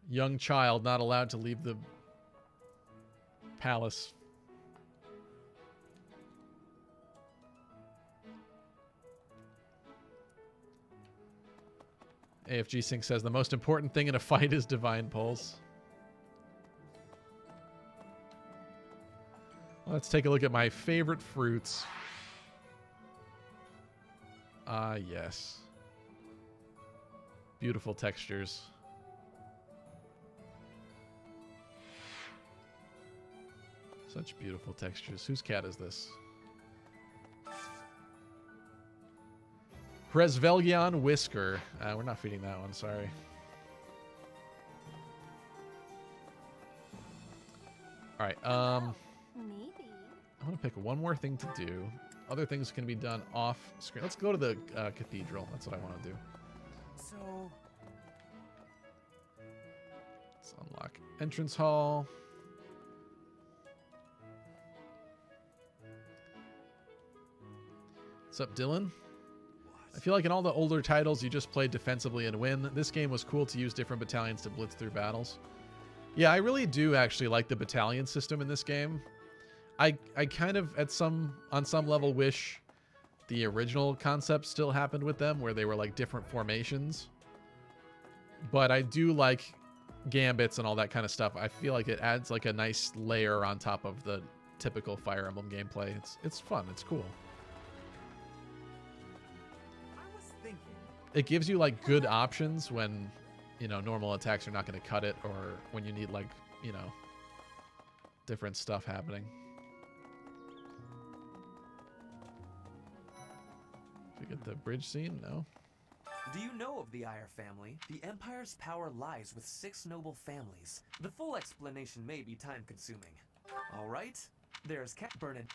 young child not allowed to leave the palace. AFG Sync says the most important thing in a fight is divine pulse. Let's take a look at my favorite fruits. Ah, yes. Beautiful textures. Such beautiful textures. Whose cat is this? Presvelgian Whisker. We're not feeding that one, sorry. Alright, Maybe. I'm going to pick one more thing to do. Other things can be done off screen. Let's go to the cathedral. That's what I want to do. So... Let's unlock entrance hall. What's up, Dylan? I feel like in all the older titles, you just played defensively and win. This game was cool to use different battalions to blitz through battles. Yeah, I really do actually like the battalion system in this game. I kind of on some level wish the original concept still happened with them, where they were like different formations. But I do like gambits and all that kind of stuff. I feel like it adds like a nice layer on top of the typical Fire Emblem gameplay. It's fun. It's cool. It gives you like good options when, you know, normal attacks are not going to cut it, or when you need like, you know, different stuff happening. Did we get the bridge scene? No. Do you know of the Ire family? The Empire's power lies with 6 noble families. The full explanation may be time-consuming. All right, there's Cat Burnin.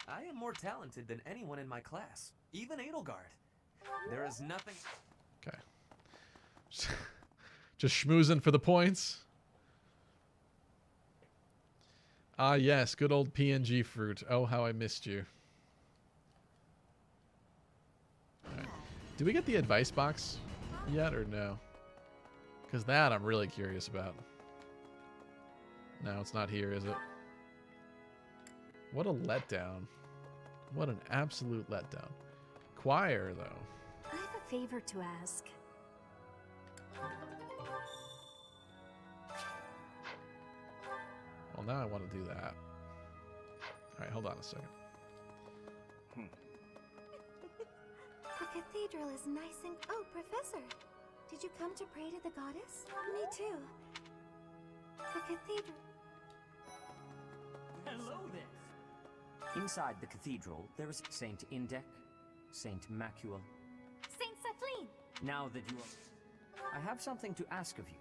I am more talented than anyone in my class, even Edelgard. There is nothing. Okay. Just schmoozing for the points. Ah, yes, good old PNG fruit. Oh, how I missed you. Right. Did we get the advice box yet or no? Because that I'm really curious about. No, it's not here, is it? What a letdown. What an absolute letdown. Choir, though. I have a favor to ask. Well, now I want to do that. Alright, hold on a second. The cathedral is nice and... Oh, Professor! Did you come to pray to the goddess? Me too. The cathedral... Hello there. Inside the cathedral, there is Saint Indec, Saint Macula. Saint Kathleen! Now that you are... I have something to ask of you.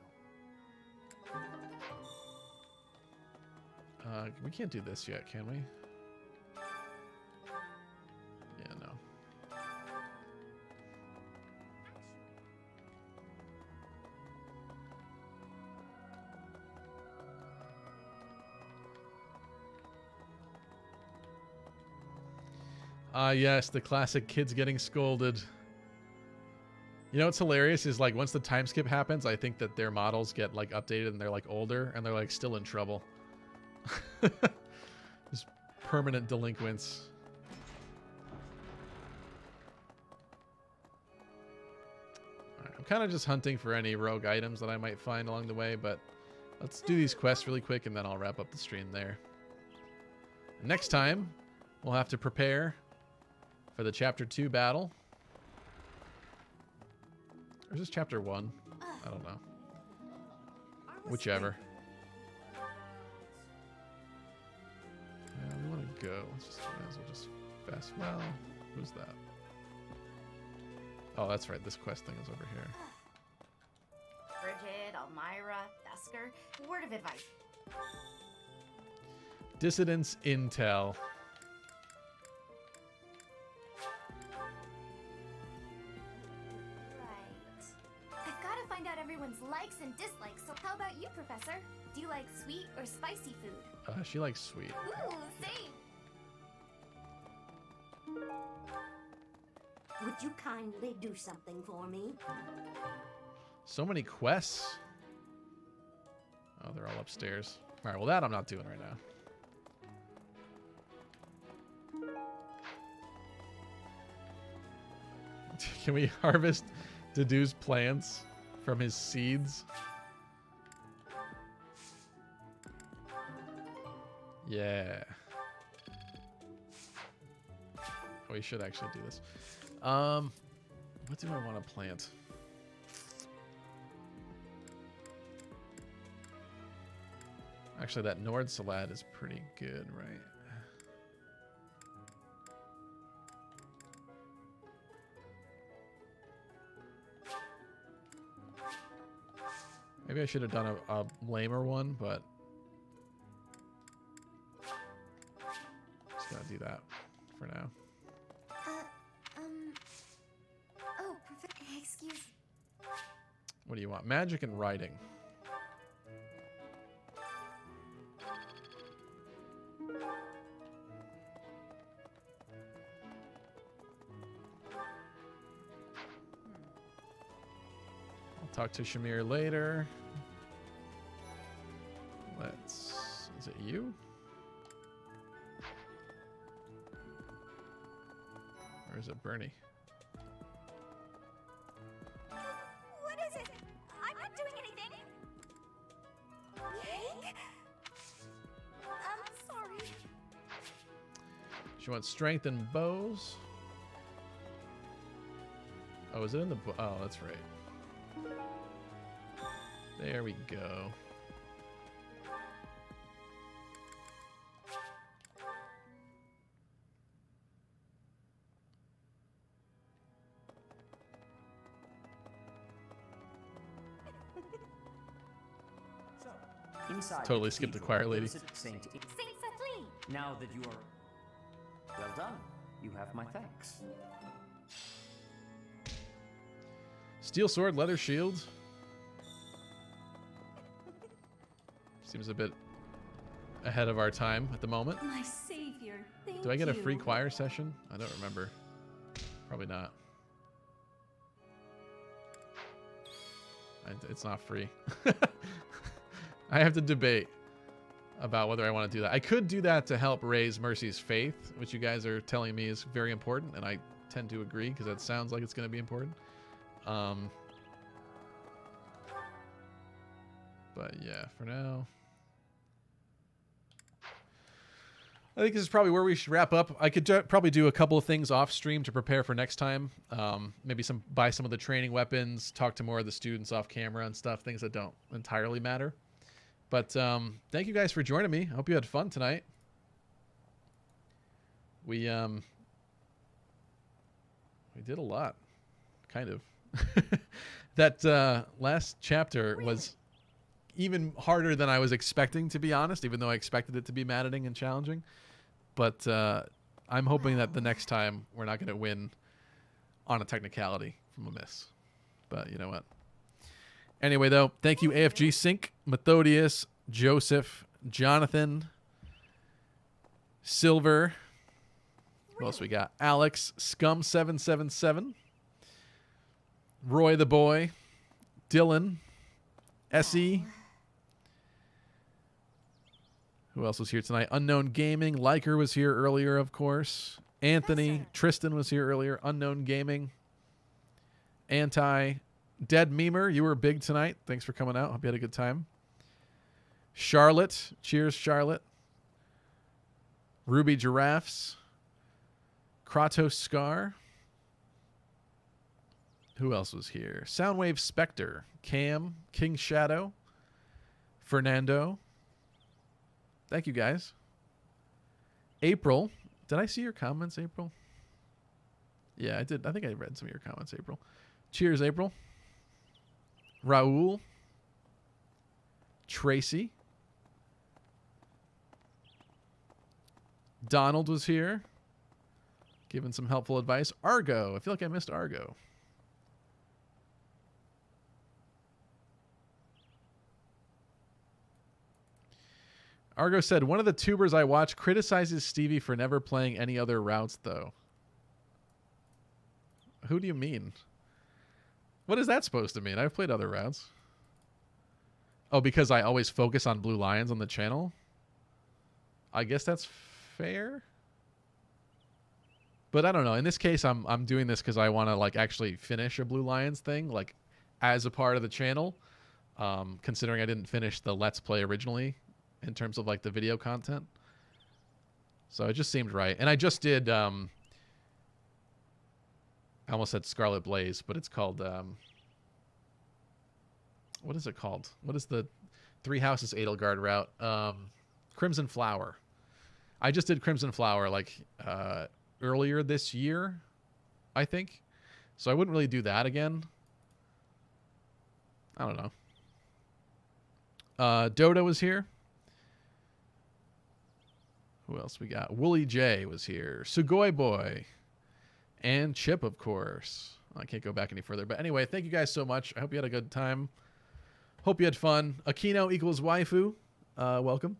We can't do this yet, can we? Yeah, no. Ah, yes, the classic kids getting scolded. You know what's hilarious is like once the time skip happens, I think that their models get like updated and they're like older and they're like still in trouble. Just permanent delinquents. Alright, I'm kind of just hunting for any rogue items that I might find along the way, but let's do these quests really quick and then I'll wrap up the stream there. Next time, we'll have to prepare for the Chapter 2 battle. Or is this Chapter 1? I don't know. Whichever. Yeah, we want to go. Let's just, might as well just fast. Well, who's that? Oh, that's right. This quest thing is over here. Bridget, Elmira, Dusker. Word of advice. Dissidence Intel. I've got to find out everyone's likes and dislikes, so how about you, Professor? Do you like sweet or spicy food? She likes sweet. Ooh, same! Would you kindly do something for me? So many quests. Oh, they're all upstairs. All right, well, that I'm not doing right now. Can we harvest Dedue's plants from his seeds? Yeah. We should actually do this. What do I want to plant? Actually, that Nord salad is pretty good, right? Maybe I should have done a lamer one, but just gonna do that for now. Oh, excuse. What do you want? Magic and writing. I'll talk to Shamir later. Is it you? Or is it Bernie? What is it? I'm not doing anything. Yank? I'm sorry. She wants strength and bows. Oh, is it in the book? Oh, that's right. There we go. Inside Totally skipped the choir lady. Saint Kathleen. Now that you are well done, you have my thanks. Steel sword, leather shield. Seems a bit ahead of our time at the moment. My savior, thank Do I get a you. free choir session? I don't remember. Probably not. It's not free. I have to debate about whether I want to do that. I could do that to help raise Mercy's faith, which you guys are telling me is very important, and I tend to agree because that sounds like it's going to be important. But yeah, for now, I think this is probably where we should wrap up. I could probably do a couple of things off stream to prepare for next time. Maybe buy some of the training weapons, talk to more of the students off camera and stuff, things that don't entirely matter. But thank you guys for joining me. I hope you had fun tonight. We did a lot, kind of. That last chapter was even harder than I was expecting, to be honest, even though I expected it to be maddening and challenging. But I'm hoping that the next time we're not going to win on a technicality from a miss. But you know what? Anyway, though, thank you, AFG Sync, Methodius, Joseph, Jonathan, Silver. Who else we got? Alex, Scum777, Roy the Boy, Dylan, Essie. Who else was here tonight? Unknown Gaming. Liker was here earlier, of course. Anthony. Tristan was here earlier. Unknown Gaming. Anti. Dead Memer. You were big tonight. Thanks for coming out. Hope you had a good time. Charlotte. Cheers, Charlotte. Ruby Giraffes. Kratos Scar. Who else was here? Soundwave Spectre. Cam. King Shadow. Fernando. Thank you, guys. April. Did I see your comments, April? Yeah, I did. I think I read some of your comments, April. Cheers, April. Raul. Tracy. Donald was here. Giving some helpful advice. Argo. I feel like I missed Argo. Argo said, one of the tubers I watch criticizes Stevie for never playing any other routes, though. Who do you mean? What is that supposed to mean? I've played other routes. Oh, because I always focus on Blue Lions on the channel? I guess that's fair. But I don't know. In this case, I'm doing this because I want to like actually finish a Blue Lions thing, like as a part of the channel. Considering I didn't finish the Let's Play originally in terms of like the video content. So it just seemed right. And I just did I almost said Scarlet Blaze, but it's called what is it called? What is the Three Houses Edelgard route? Crimson Flower. I just did Crimson Flower like earlier this year, I think. So I wouldn't really do that again. I don't know. Dodo was here. Who else we got? Wooly J was here. Sugoi Boy. And Chip, of course. I can't go back any further. But anyway, thank you guys so much. I hope you had a good time. Hope you had fun. Aquino equals waifu. Welcome.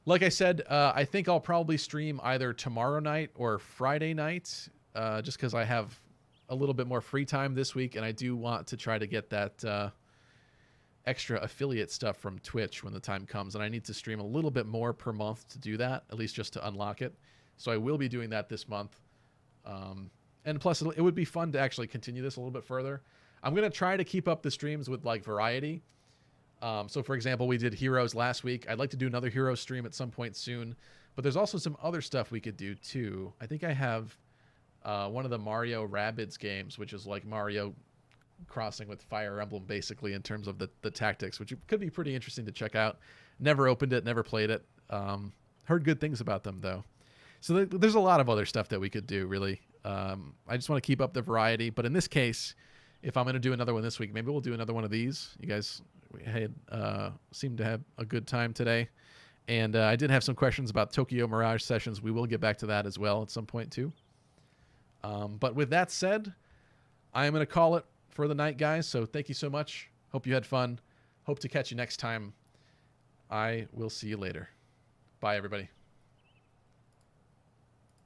Like I said, I think I'll probably stream either tomorrow night or Friday night, just because I have a little bit more free time this week, and I do want to try to get that extra affiliate stuff from Twitch when the time comes, and I need to stream a little bit more per month to do that, at least just to unlock it. So I will be doing that this month. And plus, it would be fun to actually continue this a little bit further. I'm going to try to keep up the streams with, like, variety. So, for example, we did Heroes last week. I'd like to do another Heroes stream at some point soon. But there's also some other stuff we could do, too. I think I have one of the Mario Rabbids games, which is like Mario crossing with Fire Emblem, basically, in terms of the tactics, which could be pretty interesting to check out. Never opened it, never played it. Heard good things about them, though. So there's a lot of other stuff that we could do, really. I just want to keep up the variety. But in this case, if I'm going to do another one this week, maybe we'll do another one of these. You guys had seemed to have a good time today. And I did have some questions about Tokyo Mirage Sessions. We will get back to that as well at some point, too. But with that said, I am going to call it for the night, guys. So thank you so much. Hope you had fun. Hope to catch you next time. I will see you later. Bye, everybody.